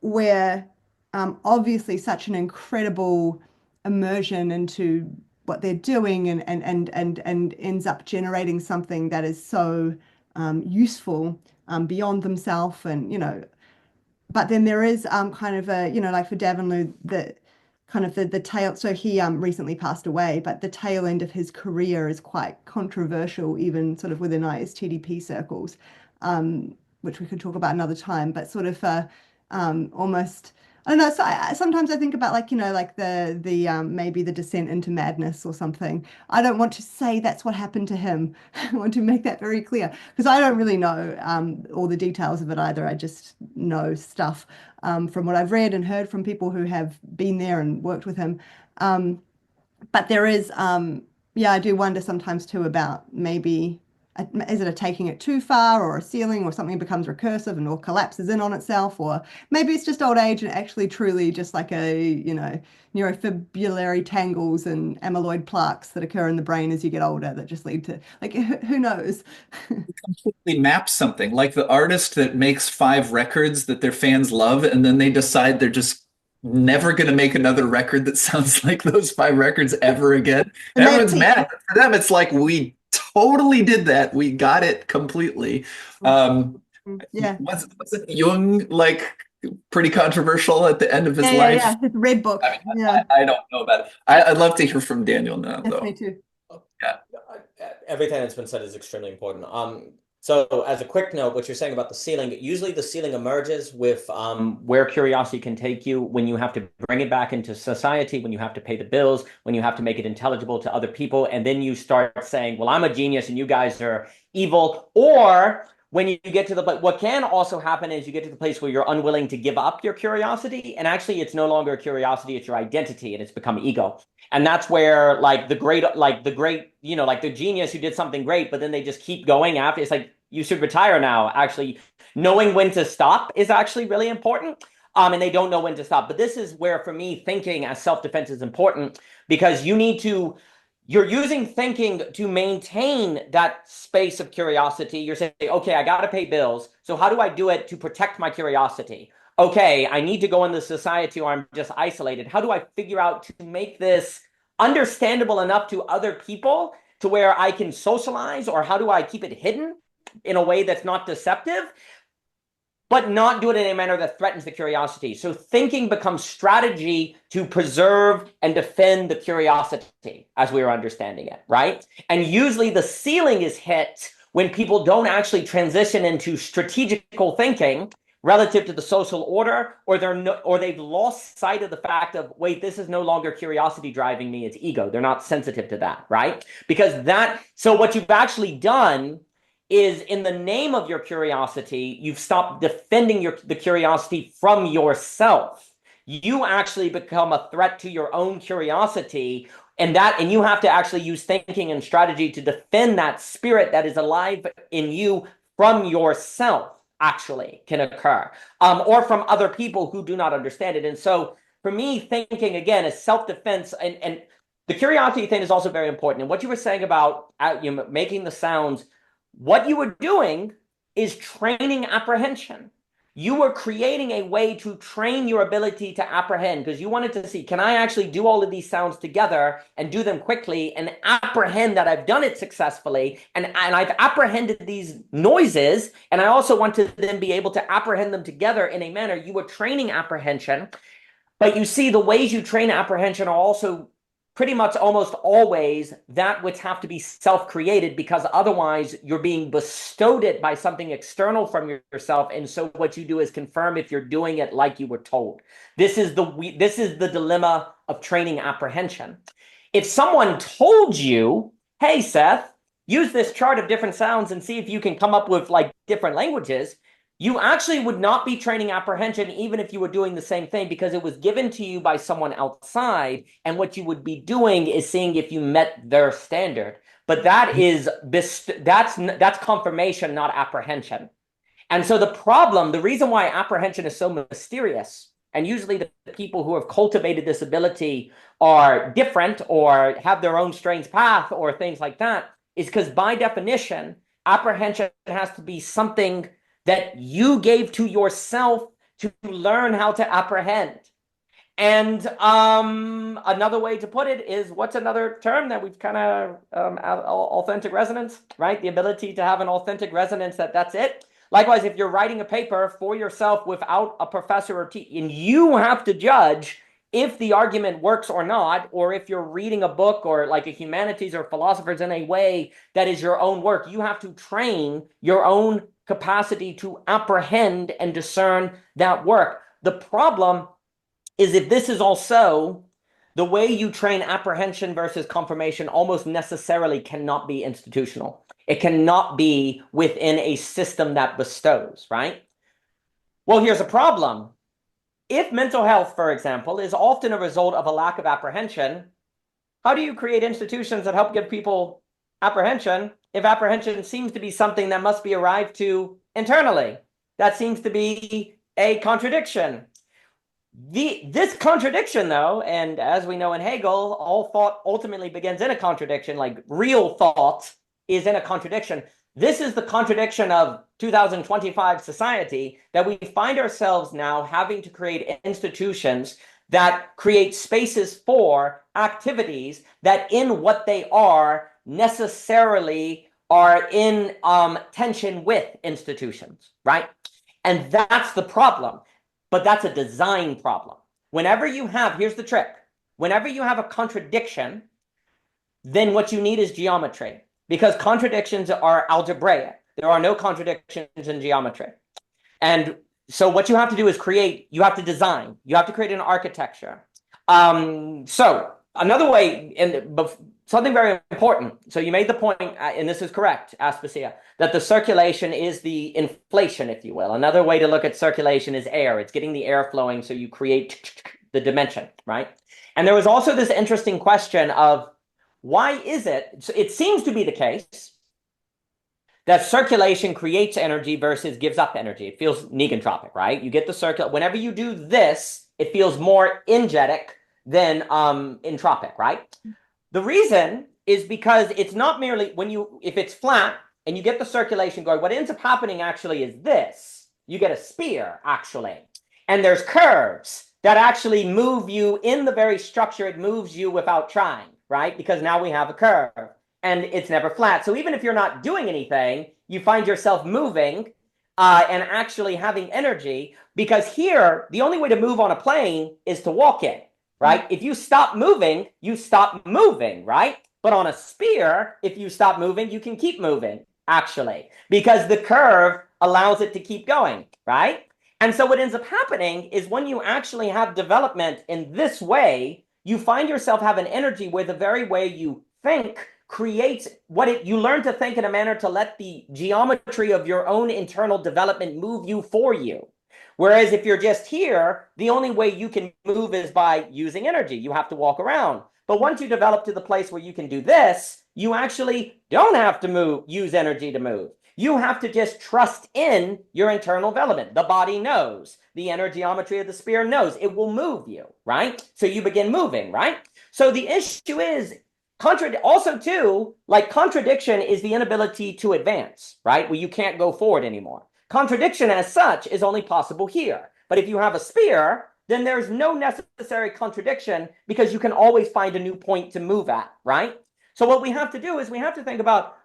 where obviously such an incredible immersion into what they're doing, and ends up generating something that is so useful beyond themselves, and but then there is kind of a, like for Davanloo, the kind of the tail. So he recently passed away, but the tail end of his career is quite controversial, even sort of within ISTDP circles, which we could talk about another time. But sort of almost. I don't know. So sometimes I think about, like, like the maybe the descent into madness or something. I don't want to say that's what happened to him. I want to make that very clear, because I don't really know all the details of it either. I just know stuff from what I've read and heard from people who have been there and worked with him. But there is, yeah, I do wonder sometimes too about maybe, is it a taking it too far, or a ceiling, or something becomes recursive and or collapses in on itself, or maybe it's just old age and actually truly just like a, neurofibrillary tangles and amyloid plaques that occur in the brain as you get older that just lead to, like, who knows? Completely map something like the artist that makes 5 records that their fans love, and then they decide they're just never going to make another record that sounds like those 5 records ever again. And they Everyone's mad. But for them, it's like, we totally did that. We got it completely. yeah. Wasn't Jung like pretty controversial at the end of his life? Yeah. His red book. I mean, Yeah. I don't know about it. I'd love to hear from Daniel now, Yes, though. me too. Yeah. Everything that's been said is extremely important. So as a quick note, what you're saying about the ceiling, usually the ceiling emerges with where curiosity can take you when you have to bring it back into society, when you have to pay the bills, when you have to make it intelligible to other people, and then you start saying, well, I'm a genius and you guys are evil. Or when you get to the, but what can also happen is you get to the place where you're unwilling to give up your curiosity, and actually it's no longer a curiosity, it's your identity, and it's become ego. And that's where, like, the great, like the genius who did something great, but then they just keep going after. It's like, you should retire now. Actually, knowing when to stop is actually really important. And they don't know when to stop. But this is where, for me, thinking as self-defense is important, because you're using thinking to maintain that space of curiosity. You're saying, okay, I got to pay bills. So how do I do it to protect my curiosity? Okay, I need to go into society or I'm just isolated. How do I figure out to make this understandable enough to other people to where I can socialize? Or how do I keep it hidden in a way that's not deceptive, but not do it in a manner that threatens the curiosity? So thinking becomes strategy to preserve and defend the curiosity as we are understanding it, right? And usually the ceiling is hit when people don't actually transition into strategical thinking relative to the social order, or they've lost sight of the fact of, wait, this is no longer curiosity driving me, it's ego. They're not sensitive to that, right? So what you've actually done is, in the name of your curiosity, you've stopped defending the curiosity from yourself. You actually become a threat to your own curiosity, and you have to actually use thinking and strategy to defend that spirit that is alive in you from yourself, actually can occur, or from other people who do not understand it. And so for me, thinking, again, is self-defense, and the curiosity thing is also very important. And what you were saying about making the sounds, what you were doing is training apprehension. You were creating a way to train your ability to apprehend, because you wanted to see, can I actually do all of these sounds together and do them quickly and apprehend that I've done it successfully, and I've apprehended these noises, and I also want to then be able to apprehend them together in a manner. You were training apprehension, but you see, the ways you train apprehension are also pretty much almost always that which have to be self-created, because otherwise you're being bestowed it by something external from yourself. And so what you do is confirm if you're doing it like you were told. This is the dilemma of training apprehension. If someone told you, hey, Seth, use this chart of different sounds and see if you can come up with like different languages, you actually would not be training apprehension even if you were doing the same thing, because it was given to you by someone outside, and what you would be doing is seeing if you met their standard. But that's confirmation, not apprehension. And so the problem, the reason why apprehension is so mysterious, and usually the people who have cultivated this ability are different or have their own strange path or things like that, is because by definition, apprehension has to be something that you gave to yourself to learn how to apprehend. And another way to put it is, what's another term that we've kind of authentic resonance, right? The ability to have an authentic resonance that's it. Likewise, if you're writing a paper for yourself without a professor or teacher, and you have to judge if the argument works or not, or if you're reading a book or like a humanities or philosophers in a way that is your own work, you have to train your own capacity to apprehend and discern that work. The problem is if this is also the way you train apprehension versus confirmation almost necessarily cannot be institutional. It cannot be within a system that bestows, right? Well, here's a problem. If mental health, for example, is often a result of a lack of apprehension, how do you create institutions that help give people apprehension if apprehension seems to be something that must be arrived to internally? That seems to be a contradiction. This contradiction, though, and as we know in Hegel, all thought ultimately begins in a contradiction, like real thought is in a contradiction. This is the contradiction of 2025 society, that we find ourselves now having to create institutions that create spaces for activities that in what they are necessarily are in tension with institutions, right? And that's the problem. But that's a design problem. Whenever you have, here's the trick. Whenever you have a contradiction, then what you need is geometry, because contradictions are algebraic. There are no contradictions in geometry. And so what you have to do is you have to design, you have to create an architecture. So another way, something very important. So you made the point, and this is correct, Aspasia, that the circulation is the inflation, if you will. Another way to look at circulation is air. It's getting the air flowing so you create the dimension, right? And there was also this interesting question of, why is it? So it seems to be the case that circulation creates energy versus gives up energy. It feels negentropic, right? You get the circle. Whenever you do this, it feels more energetic than entropic, right? The reason is because it's not merely if it's flat and you get the circulation going, what ends up happening actually is this. You get a spear, actually. And there's curves that actually move you in the very structure. It moves you without trying, right? Because now we have a curve and it's never flat. So even if you're not doing anything, you find yourself moving and actually having energy, because here, the only way to move on a plane is to walk it, right? If you stop moving, right? But on a sphere, if you stop moving, you can keep moving, actually, because the curve allows it to keep going, right? And so what ends up happening is when you actually have development in this way, you find yourself having energy where the very way you think creates you learn to think in a manner to let the geometry of your own internal development move you for you. Whereas if you're just here, the only way you can move is by using energy. You have to walk around. But once you develop to the place where you can do this, you actually don't have to use energy to move. You have to just trust in your internal development. The body knows. The inner geometry of the sphere knows. It will move you, right? So you begin moving, right? So the issue is, also too, like contradiction is the inability to advance, right? Where you can't go forward anymore. Contradiction as such is only possible here. But if you have a sphere, then there's no necessary contradiction because you can always find a new point to move at, right? So what we have to do is we have to think about,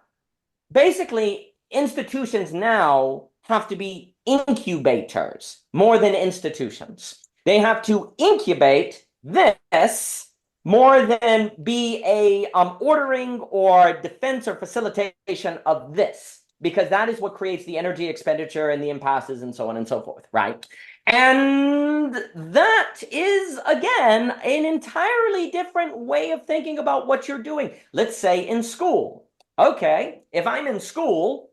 basically, institutions now have to be incubators more than institutions. They have to incubate this more than be a ordering or defense or facilitation of this, because that is what creates the energy expenditure and the impasses and so on and so forth, right? And that is, again, an entirely different way of thinking about what you're doing. Let's say in school. Okay, if I'm in school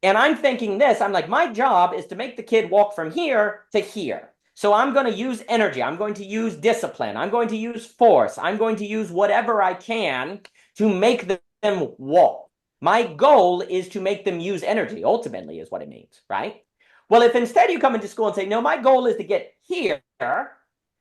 and I'm thinking this, I'm like, my job is to make the kid walk from here to here. So I'm going to use energy. I'm going to use discipline. I'm going to use force. I'm going to use whatever I can to make them walk. My goal is to make them use energy, ultimately, is what it means, right? Well, if instead you come into school and say, no, my goal is to get here,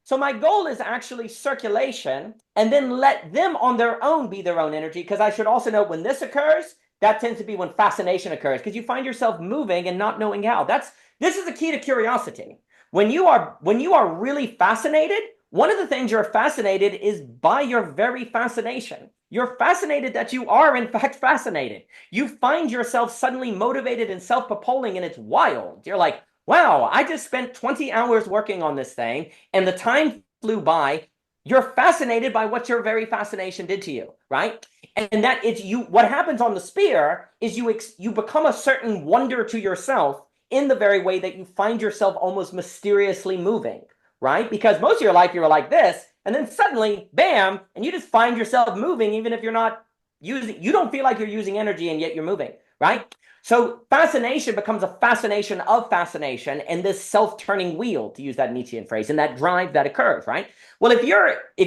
so my goal is actually circulation, and then let them on their own be their own energy, because I should also know when this occurs, that tends to be when fascination occurs, because you find yourself moving and not knowing how. This is the key to curiosity. When you are really fascinated, one of the things you're fascinated is by your very fascination. You're fascinated that you are, in fact, fascinated. You find yourself suddenly motivated and self-propelling, and it's wild. You're like, wow, I just spent 20 hours working on this thing, and the time flew by. You're fascinated by what your very fascination did to you, right? And that it's you. What happens on the spear is you become a certain wonder to yourself in the very way that you find yourself almost mysteriously moving, right? Because most of your life you were like this, and then suddenly, bam, and you just find yourself moving, even if you're not you don't feel like you're using energy, and yet you're moving, right? So fascination becomes a fascination of fascination, and this self-turning wheel, to use that Nietzschean phrase, and that drive that occurs, right? Well, if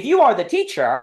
you are the teacher,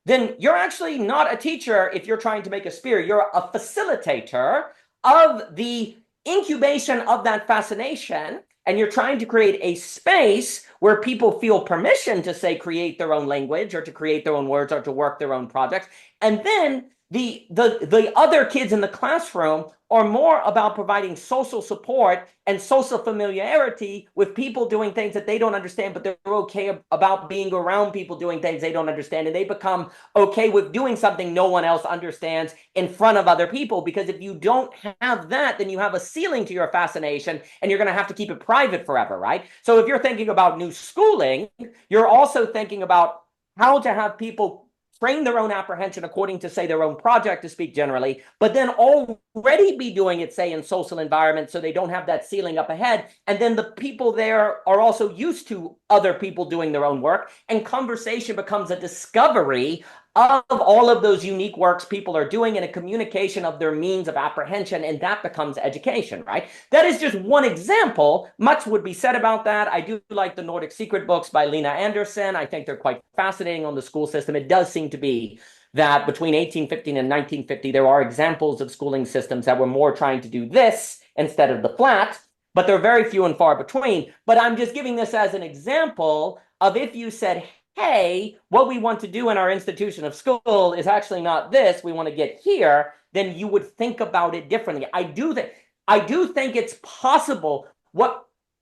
then you're actually not a teacher if you're trying to make a spear. You're a facilitator of the incubation of that fascination, and you're trying to create a space where people feel permission to, say, create their own language, or to create their own words, or to work their own projects. And then the other kids in the classroom are more about providing social support and social familiarity with people doing things that they don't understand, but they're okay about being around people doing things they don't understand. And they become okay with doing something no one else understands in front of other people. Because if you don't have that, then you have a ceiling to your fascination, and you're going to have to keep it private forever, right? So if you're thinking about new schooling, you're also thinking about how to have people train their own apprehension according to, say, their own project, to speak generally, but then already be doing it, say, in social environments, so they don't have that ceiling up ahead. And then the people there are also used to other people doing their own work, and conversation becomes a discovery of all of those unique works people are doing, and a communication of their means of apprehension, and that becomes education, right? That is just one example. Much would be said about that. I do like the Nordic Secret books by Lena Anderson. I think they're quite fascinating on the school system. It does seem to be that between 1815 and 1950, there are examples of schooling systems that were more trying to do this instead of the flat, but they're very few and far between. But I'm just giving this as an example of, if you said, hey, what we want to do in our institution of school is actually not this, we want to get here, then you would think about it differently. I do think it's possible.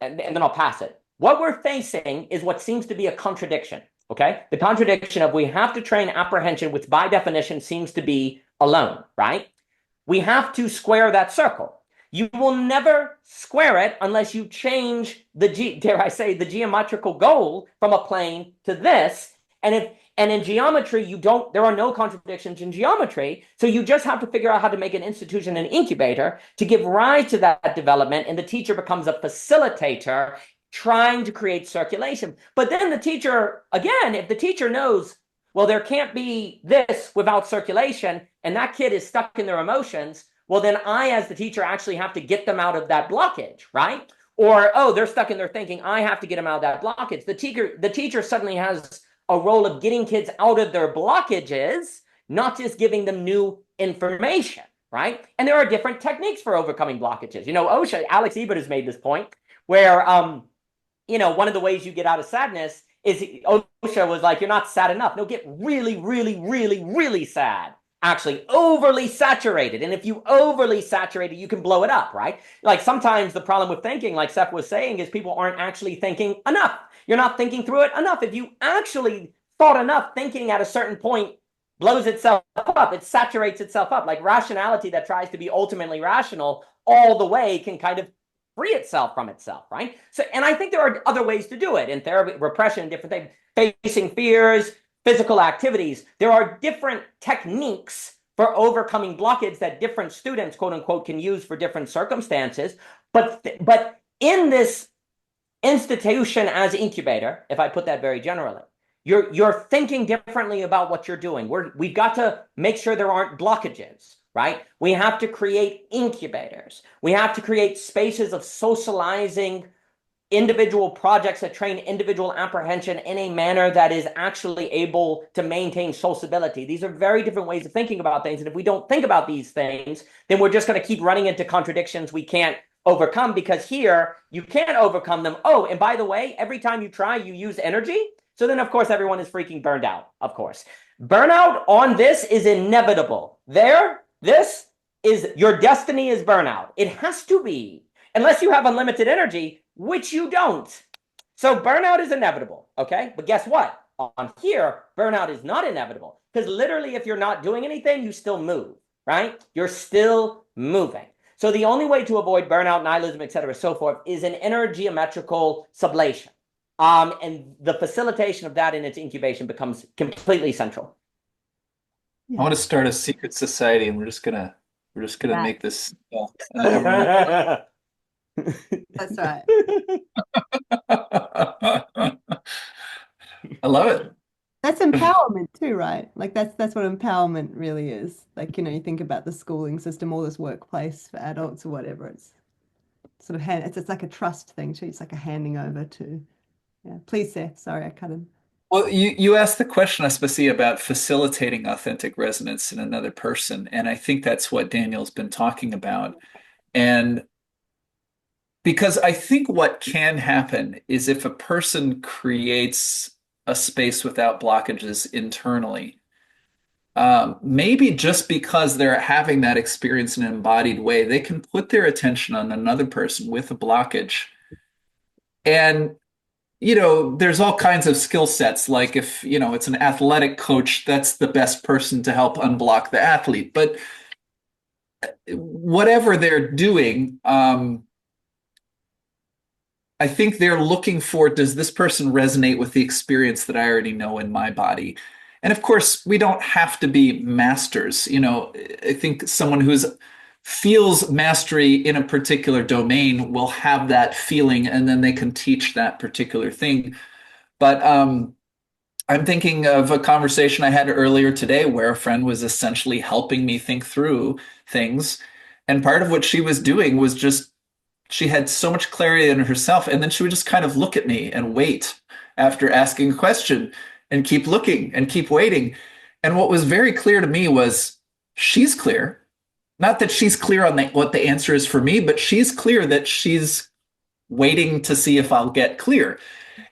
And then I'll pass it. What we're facing is what seems to be a contradiction, okay? The contradiction of, we have to train apprehension, which by definition seems to be alone, right? We have to square that circle. You will never square it unless you change the the geometrical goal from a plane to this. And in geometry, there are no contradictions in geometry. So you just have to figure out how to make an institution an incubator to give rise to that development. And the teacher becomes a facilitator trying to create circulation. But then the teacher, again, if the teacher knows, well, there can't be this without circulation, and that kid is stuck in their emotions, well, then I, as the teacher, actually have to get them out of that blockage, right? Or, oh, they're stuck in their thinking, I have to get them out of that blockage. The teacher suddenly has a role of getting kids out of their blockages, not just giving them new information, right? And there are different techniques for overcoming blockages. Alex Ebert has made this point where, one of the ways you get out of sadness is, Osho was like, you're not sad enough. No, get really, really, really, really sad. Actually overly saturated. And if you overly saturate it, you can blow it up, right? Like sometimes the problem with thinking, like Seth was saying, is people aren't actually thinking enough. You're not thinking through it enough. If you actually thought enough, thinking at a certain point blows itself up. It saturates itself up. Like rationality that tries to be ultimately rational all the way can kind of free itself from itself, right? So, and I think there are other ways to do it in therapy, repression, different things, facing fears, physical activities. There are different techniques for overcoming blockage that different students, quote unquote, can use for different circumstances. But in this institution as incubator, if I put that very generally, you're thinking differently about what you're doing. We've got to make sure there aren't blockages, right? We have to create incubators. We have to create spaces of socializing individual projects that train individual apprehension in a manner that is actually able to maintain sociability. These are very different ways of thinking about things. And if we don't think about these things, then we're just going to keep running into contradictions we can't overcome, because here you can't overcome them. Oh, and by the way, every time you try, you use energy. So then, of course, everyone is freaking burned out, of course. Burnout on this is inevitable. This is your destiny is burnout. It has to be, unless you have unlimited energy, which you don't. So burnout is inevitable, okay? But guess what? On here, burnout is not inevitable, because literally if you're not doing anything, you still move, right? You're still moving. So the only way to avoid burnout, nihilism, et cetera, so forth, is an inner geometrical sublation. And the facilitation of that in its incubation becomes completely central. I want to start a secret society, and we're just gonna make this. That's right. I love it. That's empowerment too, right? Like that's what empowerment really is. Like, you think about the schooling system or this workplace for adults or whatever. It's sort of it's like a trust thing too. It's like a handing over to. Yeah. Please, Seth. Sorry, I cut him. Well, you asked the question, Aspasia, about facilitating authentic resonance in another person, and I think that's what Daniel's been talking about. And because I think what can happen is if a person creates a space without blockages internally, maybe just because they're having that experience in an embodied way, they can put their attention on another person with a blockage. And, there's all kinds of skill sets. Like if, it's an athletic coach, that's the best person to help unblock the athlete. But whatever they're doing, I think they're looking for, does this person resonate with the experience that I already know in my body? And of course, we don't have to be masters. I think someone who feels mastery in a particular domain will have that feeling, and then they can teach that particular thing. But I'm thinking of a conversation I had earlier today where a friend was essentially helping me think through things. And part of what she was doing was just, she had so much clarity in herself, and then she would just kind of look at me and wait after asking a question and keep looking and keep waiting. And what was very clear to me was she's clear. Not that she's clear on what the answer is for me, but she's clear that she's waiting to see if I'll get clear.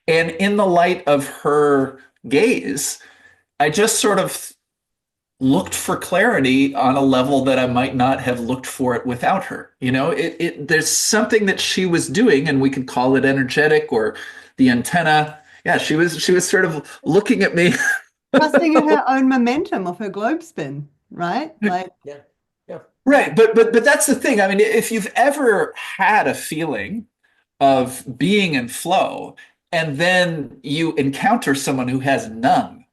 And in the light of her gaze, I just sort of looked for clarity on a level that I might not have looked for it without her. There's something that she was doing, and we could call it energetic or the antenna. Yeah, she was sort of looking at me. Trusting in her own momentum of her globe spin, right? Like, Yeah. Right, but that's the thing. I mean, if you've ever had a feeling of being in flow, and then you encounter someone who has none,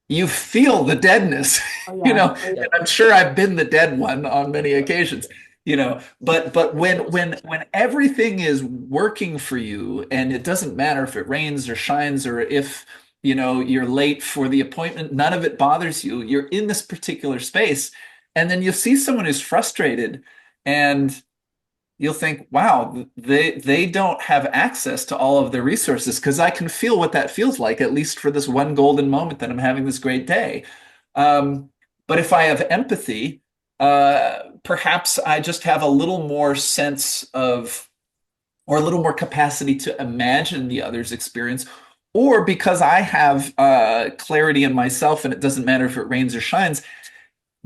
you feel the deadness. Oh, yeah. And I'm sure I've been the dead one on many occasions. But when everything is working for you, and it doesn't matter if it rains or shines, or if you're late for the appointment, none of it bothers you. You're in this particular space. And then you'll see someone who's frustrated, and you'll think, wow, they don't have access to all of their resources, because I can feel what that feels like, at least for this one golden moment that I'm having this great day. But if I have empathy, perhaps I just have a little more sense of, or a little more capacity to imagine the other's experience. Or because I have clarity in myself, and it doesn't matter if it rains or shines,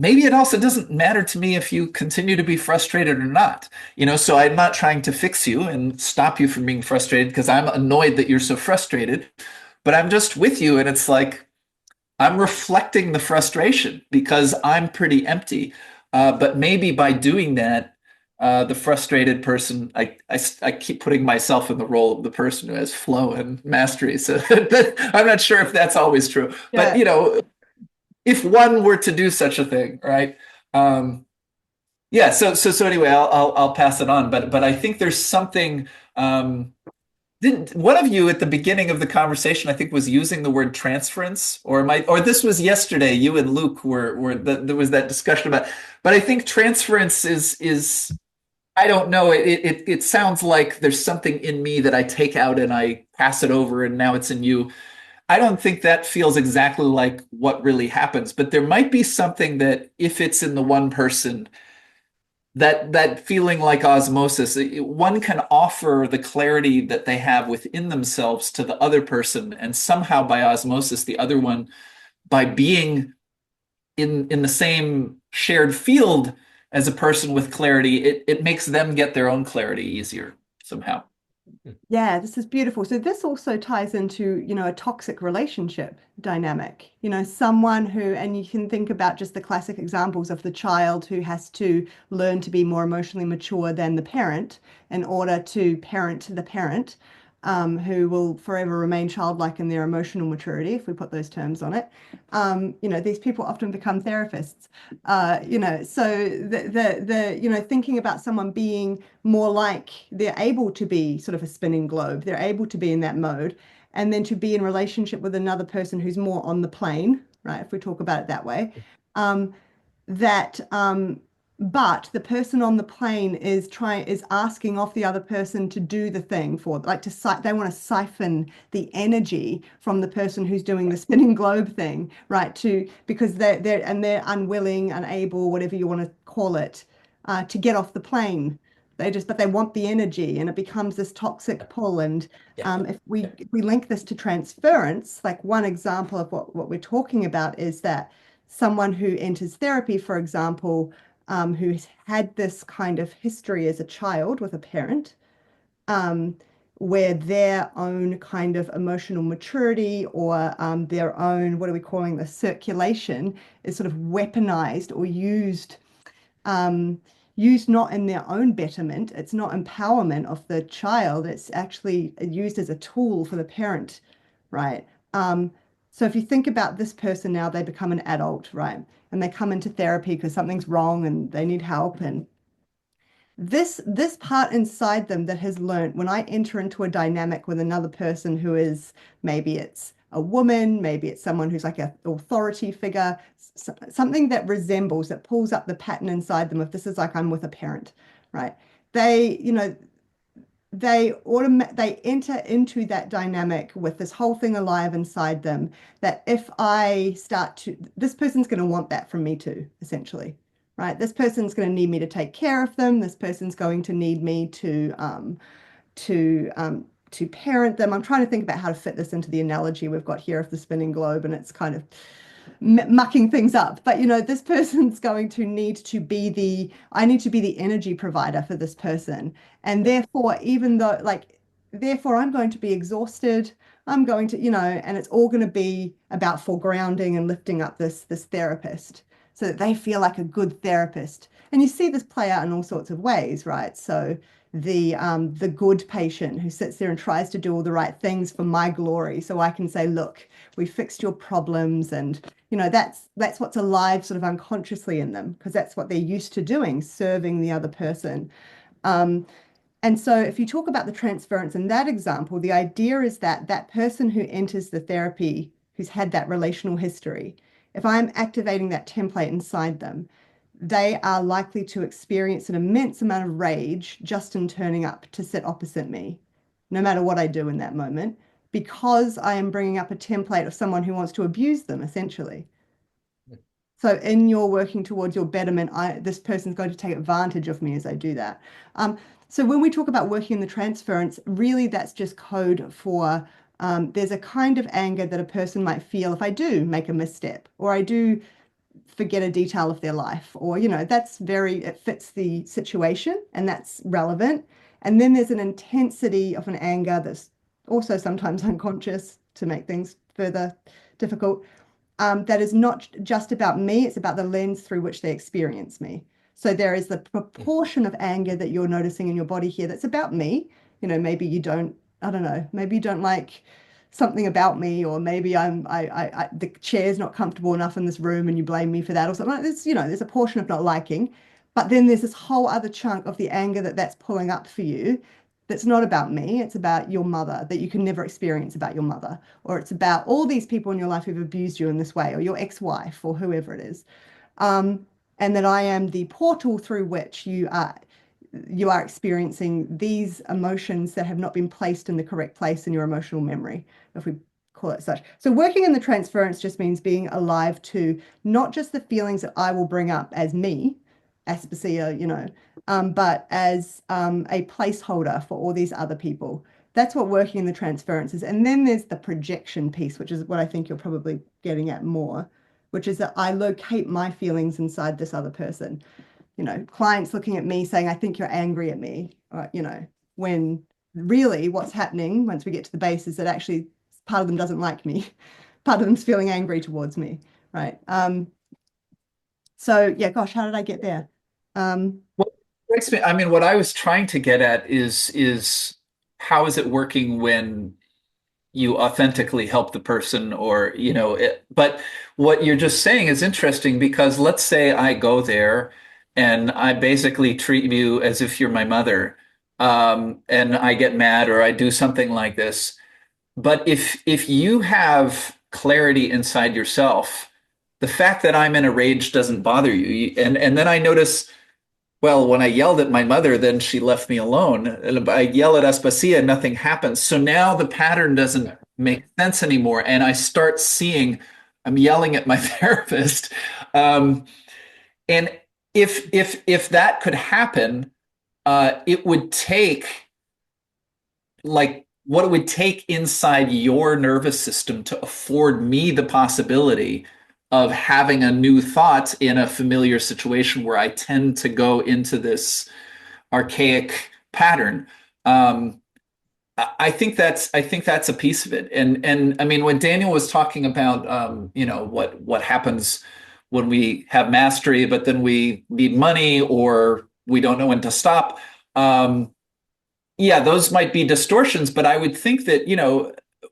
maybe it also doesn't matter to me if you continue to be frustrated or not. So I'm not trying to fix you and stop you from being frustrated, because I'm annoyed that you're so frustrated, but I'm just with you. And it's like, I'm reflecting the frustration because I'm pretty empty. But maybe by doing that, the frustrated person, I keep putting myself in the role of the person who has flow and mastery. So I'm not sure if that's always true, but if one were to do such a thing, right? So anyway, I'll pass it on. But I think there's something. Didn't one of you at the beginning of the conversation, I think, was using the word transference, or this was yesterday? You and Luke there was that discussion about. But I think transference is. I don't know. It sounds like there's something in me that I take out and I pass it over, and now it's in you. I don't think that feels exactly like what really happens, but there might be something that if it's in the one person, that feeling like osmosis, one can offer the clarity that they have within themselves to the other person, and somehow by osmosis, the other one, by being in the same shared field as a person with clarity, it makes them get their own clarity easier somehow. Yeah, this is beautiful. So this also ties into, a toxic relationship dynamic. Someone who, and you can think about just the classic examples of the child who has to learn to be more emotionally mature than the parent in order to parent the parent, who will forever remain childlike in their emotional maturity, if we put those terms on it. These people often become therapists. So thinking about someone being more like they're able to be sort of a spinning globe, they're able to be in that mode, and then to be in relationship with another person who's more on the plane, right? If we talk about it that way, that but the person on the plane is asking off the other person to do the thing for, like, they want to siphon the energy from the person who's doing the spinning globe thing, right? Because they're unwilling, unable, whatever you want to call it, to get off the plane. But they want the energy, and it becomes this toxic pull. And if we link this to transference, like one example of what we're talking about is that someone who enters therapy, for example, who's had this kind of history as a child with a parent, where their own kind of emotional maturity or their own, what are we calling this, circulation is sort of weaponized or used not in their own betterment. It's not empowerment of the child. It's actually used as a tool for the parent, right? So if you think about this person now, they become an adult, right? And they come into therapy because something's wrong and they need help. And this part inside them that has learned, when I enter into a dynamic with another person who is, maybe it's a woman, maybe it's someone who's like an authority figure, something that resembles, that pulls up the pattern inside them, if this is like I'm with a parent, right? They, they enter into that dynamic with this whole thing alive inside them, that if I start to, this person's going to want that from me too, essentially, right? This person's going to need me to take care of them. This person's going to need me to parent them. I'm trying to think about how to fit this into the analogy we've got here of the spinning globe, and it's kind of mucking things up. But this person's going to need to be I need to be the energy provider for this person. And therefore, therefore I'm going to be exhausted. I'm going to, and it's all going to be about foregrounding and lifting up this therapist so that they feel like a good therapist. And you see this play out in all sorts of ways, right? So the good patient who sits there and tries to do all the right things for my glory, so I can say, look, we fixed your problems. And that's what's alive sort of unconsciously in them, because that's what they're used to doing, serving the other person. And so if you talk about the transference in that example, the idea is that that person who enters the therapy, who's had that relational history, if I'm activating that template inside them, they are likely to experience an immense amount of rage just in turning up to sit opposite me, no matter what I do in that moment, because I am bringing up a template of someone who wants to abuse them, essentially. So in your working towards your betterment, this person's going to take advantage of me as I do that. So when we talk about working in the transference, really that's just code for there's a kind of anger that a person might feel if I do make a misstep, or I do forget a detail of their life, or it fits the situation and that's relevant. And then there's an intensity of an anger that's also sometimes unconscious to make things further difficult, that is not just about me, it's about the lens through which they experience me. So there is the proportion of anger that you're noticing in your body here that's about me. Maybe you don't, I don't know, maybe you don't like something about me, or maybe the chair's not comfortable enough in this room and you blame me for that, or something like this. There's a portion of not liking, but then there's this whole other chunk of the anger that's pulling up for you, that's not about me. It's about your mother, that you can never experience about your mother, or it's about all these people in your life who've abused you in this way, or your ex-wife, or whoever it is. And that I am the portal through which you are you are experiencing these emotions that have not been placed in the correct place in your emotional memory, if we call it such. So working in the transference just means being alive to not just the feelings that I will bring up as me, Aspasia, but as a placeholder for all these other people. That's what working in the transference is. And then there's the projection piece, which is what I think you're probably getting at more, which is that I locate my feelings inside this other person. Clients looking at me saying, I think you're angry at me, or, when really what's happening once we get to the base is that actually part of them doesn't like me. Part of them's feeling angry towards me, right? So yeah, gosh, how did I get there? I mean, what I was trying to get at is how is it working when you authentically help the person, or but what you're just saying is interesting, because let's say I go there and I basically treat you as if you're my mother, and I get mad or I do something like this. But if you have clarity inside yourself, the fact that I'm in a rage doesn't bother you. And then I notice, well, when I yelled at my mother, then she left me alone. I yell at Aspasia, nothing happens. So now the pattern doesn't make sense anymore. And I start seeing I'm yelling at my therapist. And if that could happen, it would take what it would take inside your nervous system to afford me the possibility of having a new thought in a familiar situation where I tend to go into this archaic pattern. I think that's a piece of it. And I mean, when Daniel was talking about what happens when we have mastery, but then we need money or we don't know when to stop. Yeah, those might be distortions, but I would think that,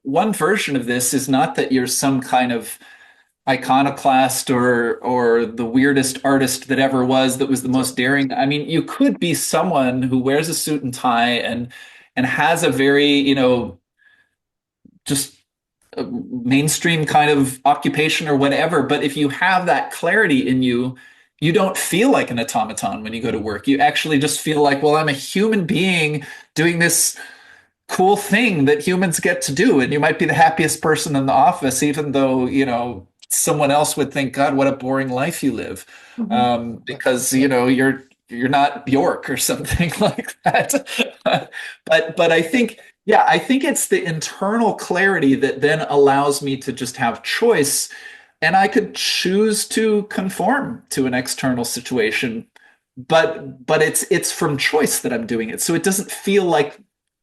one version of this is not that you're some kind of iconoclast or the weirdest artist that ever was, that was the most daring. I mean, you could be someone who wears a suit and tie and has a very, just a mainstream kind of occupation or whatever. But if you have that clarity in you, you don't feel like an automaton when you go to work. You actually just feel like, well, I'm a human being doing this cool thing that humans get to do. And you might be the happiest person in the office, even though, someone else would think, God, what a boring life you live. Because, you're not Bjork or something like that. But I think, I think it's the internal clarity that then allows me to just have choice. And I could choose to conform to an external situation, but it's from choice that I'm doing it. So it doesn't feel like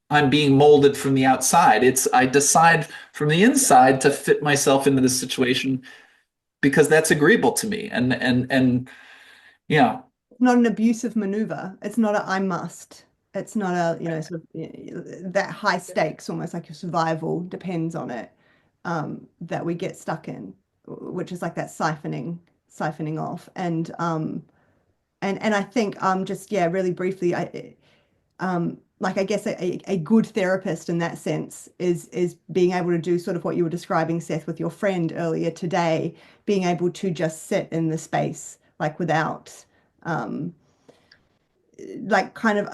I'm being molded from the outside. I decide from the inside to fit myself into this situation because that's agreeable to me. And yeah. It's not an abusive maneuver. It's not a I must. It's not a, sort of that high stakes, almost like your survival depends on it, that we get stuck in, which is like that siphoning off. And I think just really briefly, I guess a good therapist in that sense is being able to do sort of what you were describing, Seth, with your friend earlier today, being able to just sit in the space without kind of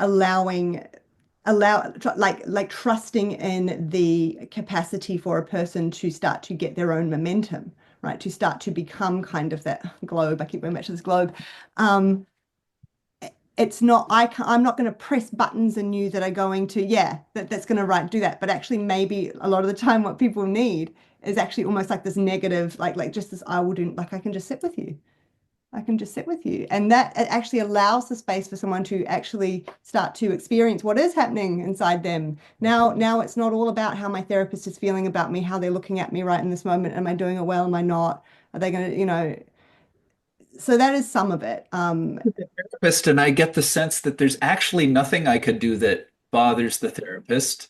trusting in the capacity for a person to start to get their own momentum, right? To start to become kind of that globe. I keep going back to this globe. It's not, I'm not going to press buttons in you that are going to, that's going to do that. But actually, maybe a lot of the time what people need is actually almost like this negative, like just this, I will do, I can just sit with you. I can just sit with you. And that it actually allows the space for someone to actually start to experience what is happening inside them. Now it's not all about how my therapist is feeling about me, how they're looking at me right in this moment. Am I doing it well? Am I not? Are they going to, so that is some of it. Therapist, and I get the sense that there's actually nothing I could do that bothers the therapist.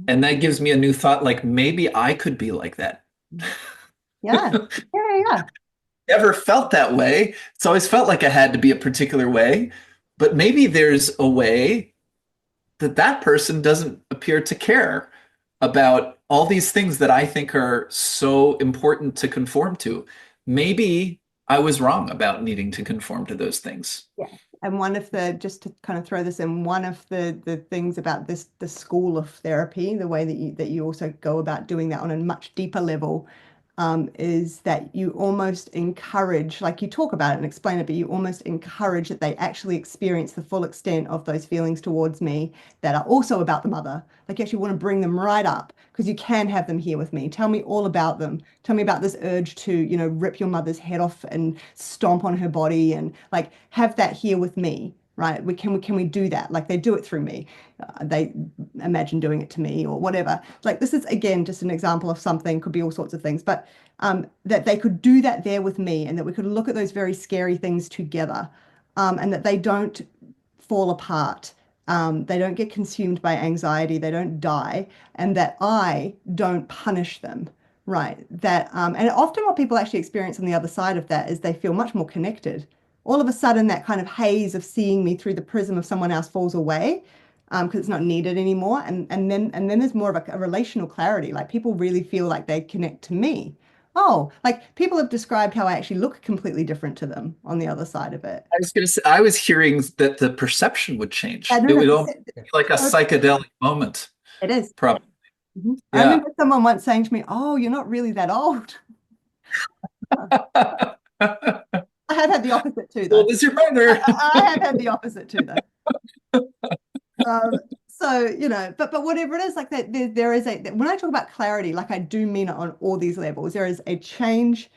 And that gives me a new thought, like maybe I could be like that. Yeah. Never felt that way. It's always felt like I had to be a particular way. But maybe there's a way that person doesn't appear to care about all these things that I think are so important to conform to. Maybe I was wrong about needing to conform to those things. Yeah. And one of the, just to kind of throw this in, one of the things about this, the school of therapy, the way that you also go about doing that on a much deeper level, is that you almost encourage, like you talk about it and explain it, but you almost encourage that they actually experience the full extent of those feelings towards me that are also about the mother. Like you actually want to bring them right up because you can have them here with me. Tell me all about them. Tell me about this urge to, you know, rip your mother's head off and stomp on her body and like have that here with me. Right? Can we do that? Like they do it through me. They imagine doing it to me or whatever. Like this is again just an example of something, could be all sorts of things, but that they could do that there with me and that we could look at those very scary things together, and that they don't fall apart. They don't get consumed by anxiety. They don't die, and that I don't punish them. Right. That and often what people actually experience on the other side of that is they feel much more connected. All of a sudden, that kind of haze of seeing me through the prism of someone else falls away, because it's not needed anymore. And then there's more of a relational clarity. Like people really feel like they connect to me. Oh, like people have described how I actually look completely different to them on the other side of it. I was going to say, I was hearing that the perception would change. I It don't would know. almost be like a psychedelic moment, It is. probably. Mhm. I Yeah. remember someone once saying to me, "Oh, you're not really that old." I have had the opposite too, though. Well, is your brother? I have had the opposite too, though. So, you know, but whatever it is, like that, there is a, when I talk about clarity, like I do mean it on all these levels. There is a change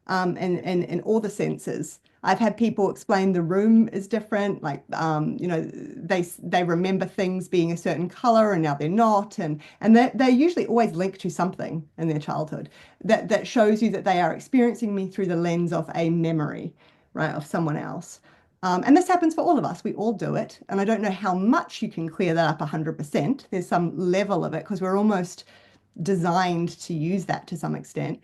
in all the senses. I've had people explain the room is different, like you know, they remember things being a certain color and now they're not, and they're usually always linked to something in their childhood that shows you that they are experiencing me through the lens of a memory, right, of someone else. And this happens for all of us. We all do it. And I don't know how much you can clear that up 100%. There's some level of it because we're almost designed to use that to some extent.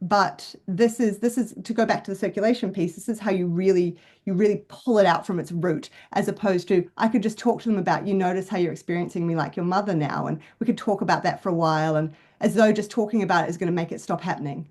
But this is to go back to the circulation piece. This is how you really pull it out from its root, as opposed to I could just talk to them about, you notice how you're experiencing me like your mother now, and we could talk about that for a while, and as though just talking about it is going to make it stop happening.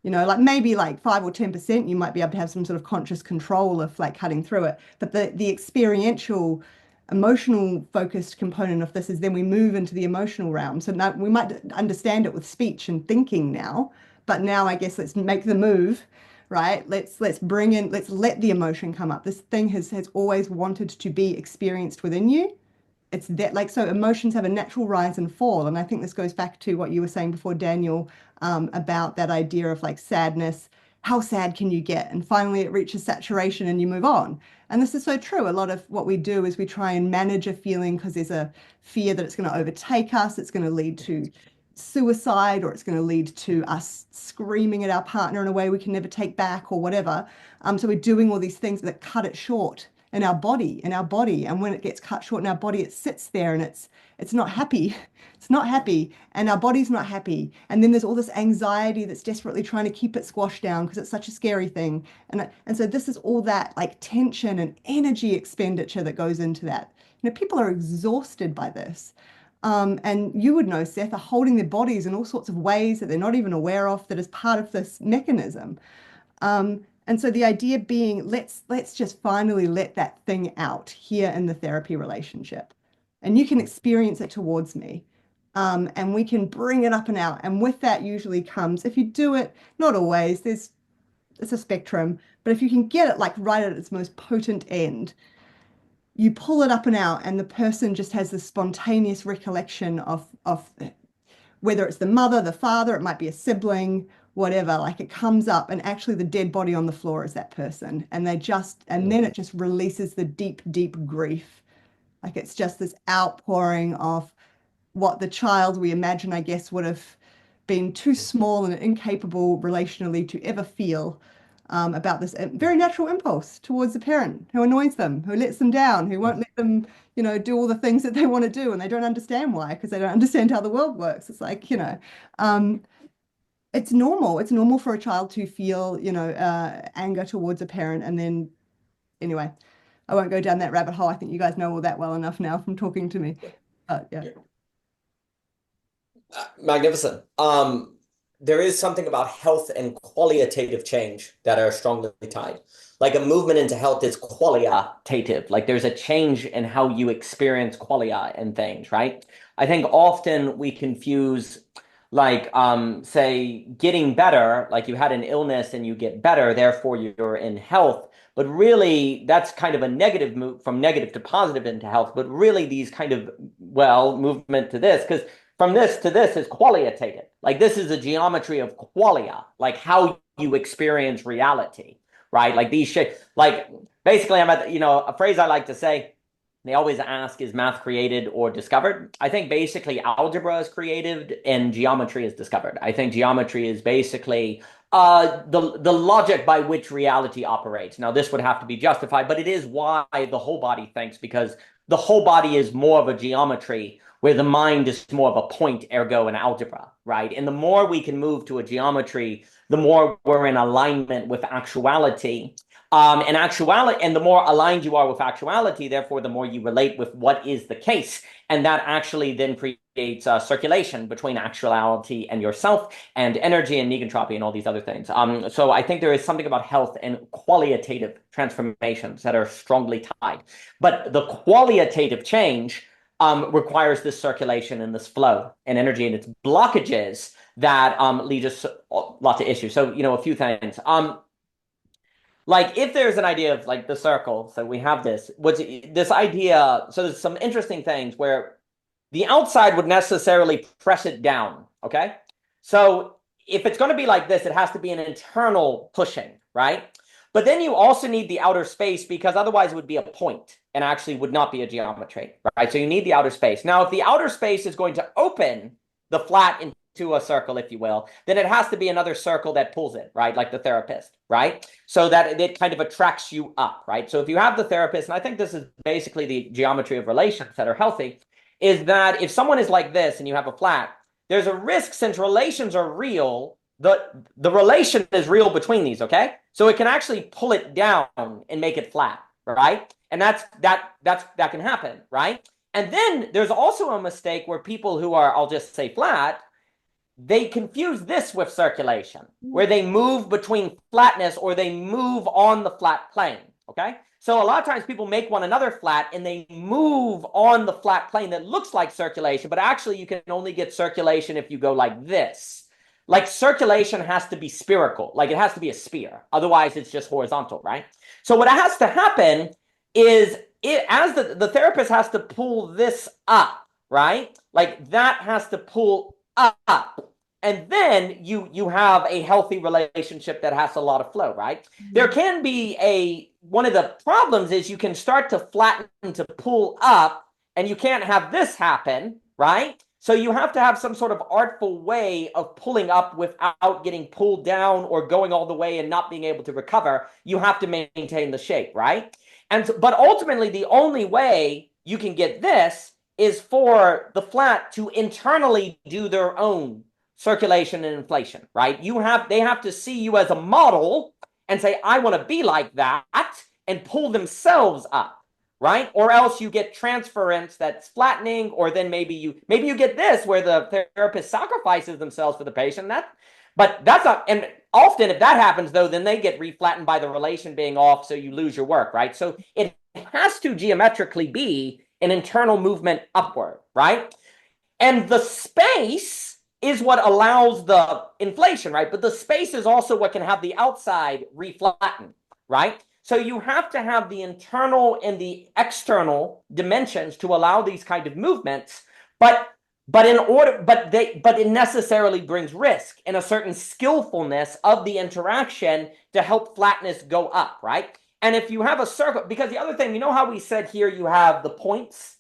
You know, like maybe like 5 or 10%, you might be able to have some sort of conscious control of like cutting through it. But the experiential, emotional focused component of this is then we move into the emotional realm. So now we might understand it with speech and thinking now, but now I guess let's make the move, right? Let's bring in, let's let the emotion come up. This thing has always wanted to be experienced within you. It's that, like, so emotions have a natural rise and fall. And I think this goes back to what you were saying before, Daniel, about that idea of like sadness. How sad can you get? And finally it reaches saturation and you move on. And this is so true. A lot of what we do is we try and manage a feeling because there's a fear that it's going to overtake us. It's going to lead to suicide, or it's going to lead to us screaming at our partner in a way we can never take back or whatever. So we're doing all these things that cut it short in our body. And when it gets cut short in our body, it sits there and it's not happy. It's not happy, and our body's not happy. And then there's all this anxiety that's desperately trying to keep it squashed down because it's such a scary thing. And so this is all that like tension and energy expenditure that goes into that. You know, people are exhausted by this. And you would know, Seth, are holding their bodies in all sorts of ways that they're not even aware of that is part of this mechanism. And so the idea being, let's just finally let that thing out here in the therapy relationship. And you can experience it towards me. And we can bring it up and out. And with that usually comes, if you do it, not always, it's a spectrum, but if you can get it like right at its most potent end, you pull it up and out, and the person just has this spontaneous recollection of whether it's the mother, the father, it might be a sibling, whatever, like it comes up and actually the dead body on the floor is that person. And then it just releases the deep, deep grief. Like it's just this outpouring of what the child, we imagine, I guess, would have been too small and incapable relationally to ever feel, about this very natural impulse towards the parent who annoys them, who lets them down, who won't let them, you know, do all the things that they want to do, and they don't understand why, because they don't understand how the world works. It's like, you know, it's normal. It's normal for a child to feel, you know, anger towards a parent. And then, anyway, I won't go down that rabbit hole. I think you guys know all that well enough now from talking to me. Yeah. Magnificent. there is something about health and qualitative change that are strongly tied. Like a movement into health is qualitative. Like there's a change in how you experience qualia and things, right? I think often we confuse like say getting better, like you had an illness and you get better, therefore you're in health. But really, that's kind of a negative move from negative to positive into health. But really, these kind of, well, movement to this, because from this to this is qualitative. Like this is a geometry of qualia, like how you experience reality, right? Like these shit, like basically, I'm at, a phrase I like to say, they always ask, is math created or discovered? I think basically algebra is created and geometry is discovered. I think geometry is basically the logic by which reality operates. Now, this would have to be justified, but it is why the whole body thinks, because the whole body is more of a geometry where the mind is more of a point, ergo an algebra, right? And the more we can move to a geometry, the more we're in alignment with actuality. And the more aligned you are with actuality, therefore, the more you relate with what is the case. And that actually then creates circulation between actuality and yourself and energy and negentropy and all these other things. So I think there is something about health and qualitative transformations that are strongly tied. But the qualitative change requires this circulation and this flow and energy, and it's blockages that lead us lots of issues. So, a few things. Like if there's an idea of like the circle, so we have this idea, so there's some interesting things where the outside would necessarily press it down, okay? So if it's going to be like this, it has to be an internal pushing, right? But then you also need the outer space because otherwise it would be a point and actually would not be a geometry, right? So you need the outer space. Now, if the outer space is going to open the flat into a circle, if you will, then it has to be another circle that pulls it, right? Like the therapist, right? So that it kind of attracts you up, right? So if you have the therapist, and I think this is basically the geometry of relations that are healthy, is that if someone is like this and you have a flat, there's a risk since relations are real, the relation is real between these, okay? So it can actually pull it down and make it flat, right? And that can happen, right? And then there's also a mistake where people who are, I'll just say flat, they confuse this with circulation, where they move between flatness or they move on the flat plane, okay? So a lot of times people make one another flat and they move on the flat plane that looks like circulation, but actually you can only get circulation if you go like this. Like circulation has to be spherical, like it has to be a sphere. Otherwise it's just horizontal, right? So what has to happen is as the therapist has to pull this up, right? Like that has to pull up. And then you have a healthy relationship that has a lot of flow, right? Mm-hmm. There can be one of the problems is you can start to flatten to pull up and you can't have this happen, right? So you have to have some sort of artful way of pulling up without getting pulled down or going all the way and not being able to recover. You have to maintain the shape, right? But ultimately, the only way you can get this is for the flat to internally do their own circulation and inflation, right? They have to see you as a model and say, I want to be like that, and pull themselves up, right? Or else you get transference that's flattening, or then maybe you get this where the therapist sacrifices themselves for the patient. But that's not, and often if that happens though, then they get reflattened by the relation being off, so you lose your work, right? So it has to geometrically be an internal movement upward, right? And the space is what allows the inflation, right? But the space is also what can have the outside reflatten, right? So you have to have the internal and the external dimensions to allow these kind of movements, but it necessarily brings risk and a certain skillfulness of the interaction to help flatness go up, right? And if you have a circle, because the other thing, you know how we said here you have the points?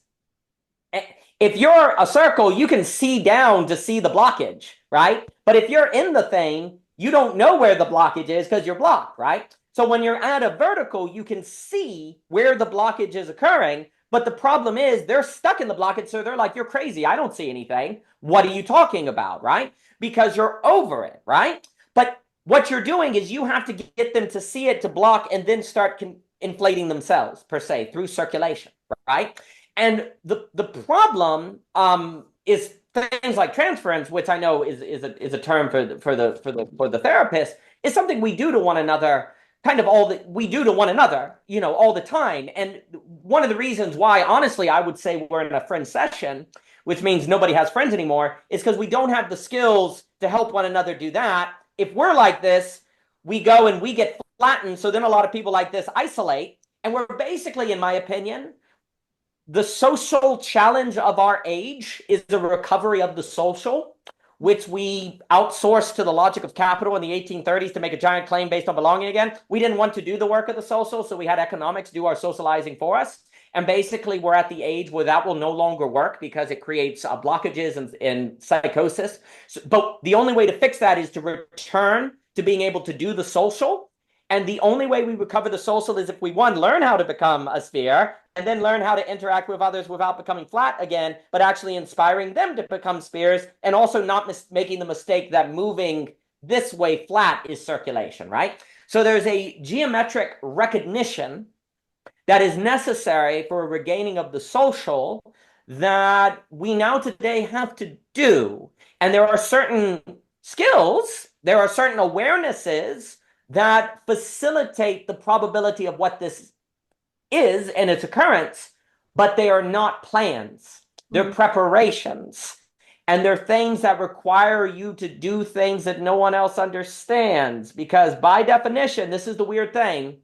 If you're a circle, you can see down to see the blockage, right? But if you're in the thing, you don't know where the blockage is because you're blocked, right? So when you're at a vertical, you can see where the blockage is occurring. But the problem is they're stuck in the blockage. So they're like, you're crazy. I don't see anything. What are you talking about, right? Because you're over it, right? But what you're doing is you have to get them to see it, to block, and then start inflating themselves, per se, through circulation, right? And the problem is things like transference, which I know is a term for the therapist, is something we do to one another, kind of all that we do to one another, you know, all the time. And one of the reasons why, honestly, I would say we're in a friend session, which means nobody has friends anymore, is because we don't have the skills to help one another do that. If we're like this, we go and we get flattened. So then a lot of people like this isolate. And we're basically, in my opinion, the social challenge of our age is the recovery of the social, which we outsourced to the logic of capital in the 1830s to make a giant claim based on belonging again. We didn't want to do the work of the social, so we had economics do our socializing for us. And basically, we're at the age where that will no longer work because it creates blockages and psychosis. But the only way to fix that is to return to being able to do the social. And the only way we recover the social is if we, one, learn how to become a sphere, and then learn how to interact with others without becoming flat again, but actually inspiring them to become spheres, and also not making the mistake that moving this way flat is circulation, right? So there's a geometric recognition that is necessary for a regaining of the social that we now today have to do. And there are certain skills, there are certain awarenesses that facilitate the probability of what this is and its occurrence, but they are not plans. They're preparations. And they're things that require you to do things that no one else understands. Because by definition, this is the weird thing,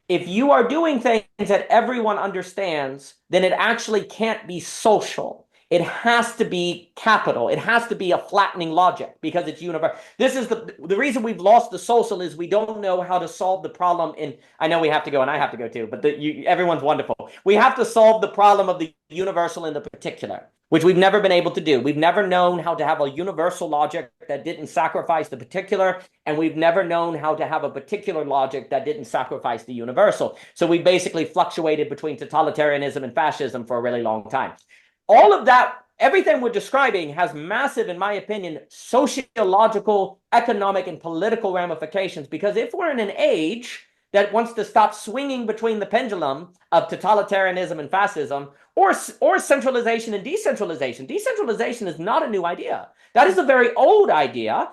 if you are doing things that everyone understands, then it actually can't be social. It has to be capital. It has to be a flattening logic because it's universal. This is the reason we've lost the social is we don't know how to solve the problem in, I know we have to go and I have to go too, but everyone's wonderful. We have to solve the problem of the universal and the particular, which we've never been able to do. We've never known how to have a universal logic that didn't sacrifice the particular, and we've never known how to have a particular logic that didn't sacrifice the universal. So we basically fluctuated between totalitarianism and fascism for a really long time. All of that, everything we're describing has massive, in my opinion, sociological, economic, and political ramifications, because if we're in an age that wants to stop swinging between the pendulum of totalitarianism and fascism, or centralization and decentralization. Decentralization is not a new idea. That is a very old idea.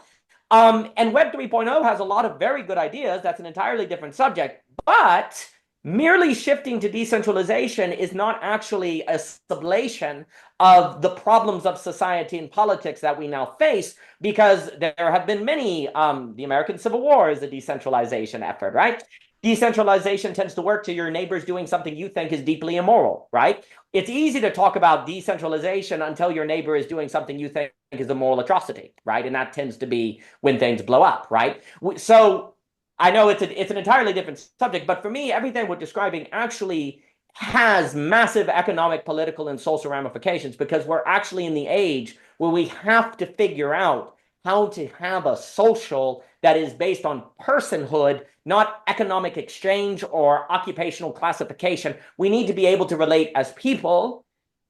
And Web 3.0 has a lot of very good ideas. That's an entirely different subject. But merely shifting to decentralization is not actually a sublation of the problems of society and politics that we now face, because there have been many, the American Civil War is a decentralization effort, right? Decentralization tends to work to your neighbors doing something you think is deeply immoral, right? It's easy to talk about decentralization until your neighbor is doing something you think is a moral atrocity, right? And that tends to be when things blow up, right? So I know it's an entirely different subject, but for me, everything we're describing actually has massive economic, political, and social ramifications, because we're actually in the age where we have to figure out how to have a social that is based on personhood, not economic exchange or occupational classification. We need to be able to relate as people,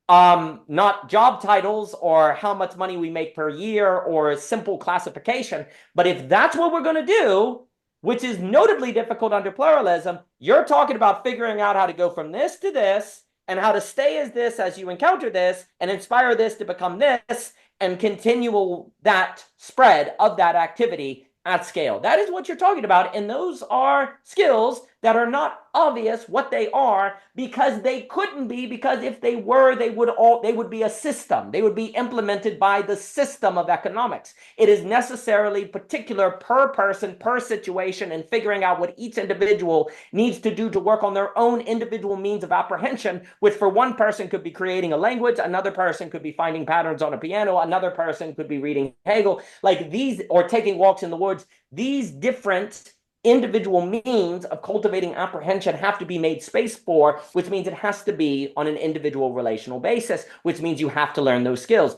not job titles or how much money we make per year or a simple classification. But if that's what we're going to do, which is notably difficult under pluralism, you're talking about figuring out how to go from this to this and how to stay as this as you encounter this and inspire this to become this and continue that spread of that activity at scale. That is what you're talking about. And those are skills that are not obvious what they are, because they couldn't be, because if they were, they would be a system. They would be implemented by the system of economics. It is necessarily particular per person, per situation, and figuring out what each individual needs to do to work on their own individual means of apprehension, which for one person could be creating a language, another person could be finding patterns on a piano, another person could be reading Hegel, like these, or taking walks in the woods. These different individual means of cultivating apprehension have to be made space for, which means it has to be on an individual relational basis, which means you have to learn those skills.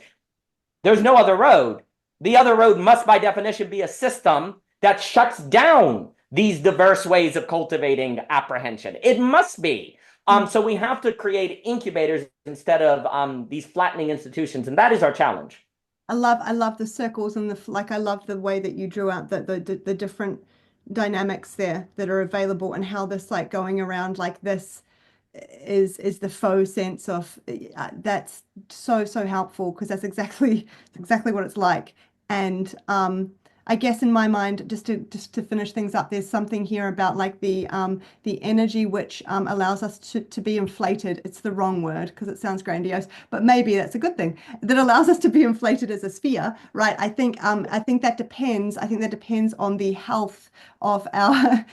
There's no other road. The other road must, by definition, be a system that shuts down these diverse ways of cultivating apprehension. It must be. So we have to create incubators instead of these flattening institutions, and that is our challenge. I love the circles and I love the way that you drew out the different dynamics there that are available, and how this, like, going around like this is the faux sense of that's so helpful, because that's exactly what it's like. And I guess in my mind, just to finish things up, there's something here about like the energy which allows us to be inflated. It's the wrong word because it sounds grandiose, but maybe that's a good thing, that allows us to be inflated as a sphere, right? I think that depends. I think that depends on the health of our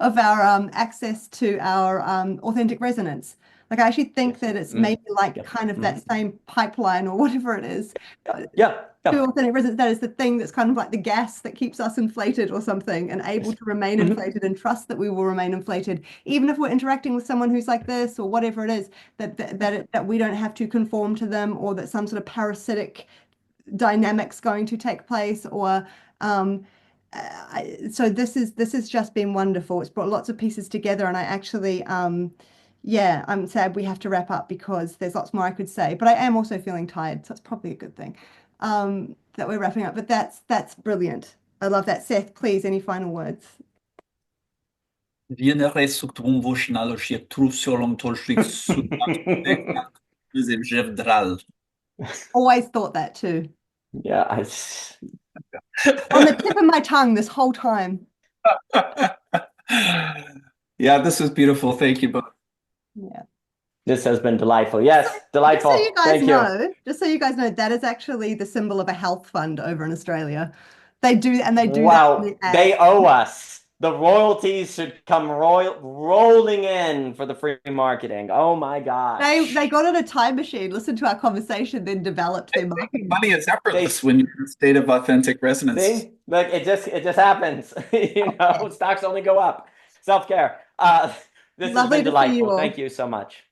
of our access to our authentic resonance. Like, I actually think that it's maybe like kind of that same pipeline or whatever it is. To authentic resonance, that is the thing that's kind of like the gas that keeps us inflated or something, and able to remain inflated and trust that we will remain inflated, even if we're interacting with someone who's like this or whatever it is, that we don't have to conform to them, or that some sort of parasitic dynamic's going to take place, or so this has just been wonderful. It's brought lots of pieces together, and I actually yeah, I'm sad we have to wrap up because there's lots more I could say, but I am also feeling tired, so it's probably a good thing that we're wrapping up. But that's brilliant. I love that. Seth, please, any final words? Always thought that too. Yeah, on the tip of my tongue this whole time. Yeah, this was beautiful. Thank you both. Yeah. This has been delightful. Yes, delightful. Just so you guys know, that is actually the symbol of a health fund over in Australia. They do Wow, that. they owe us. The royalties should come rolling in for the free marketing. Oh my gosh. They got on a time machine, listened to our conversation, then developed their marketing. Money is effortless when you're in a state of authentic resonance. See? Like it just happens. Stocks only go up. Self-care. This has been delightful. Thank you so much.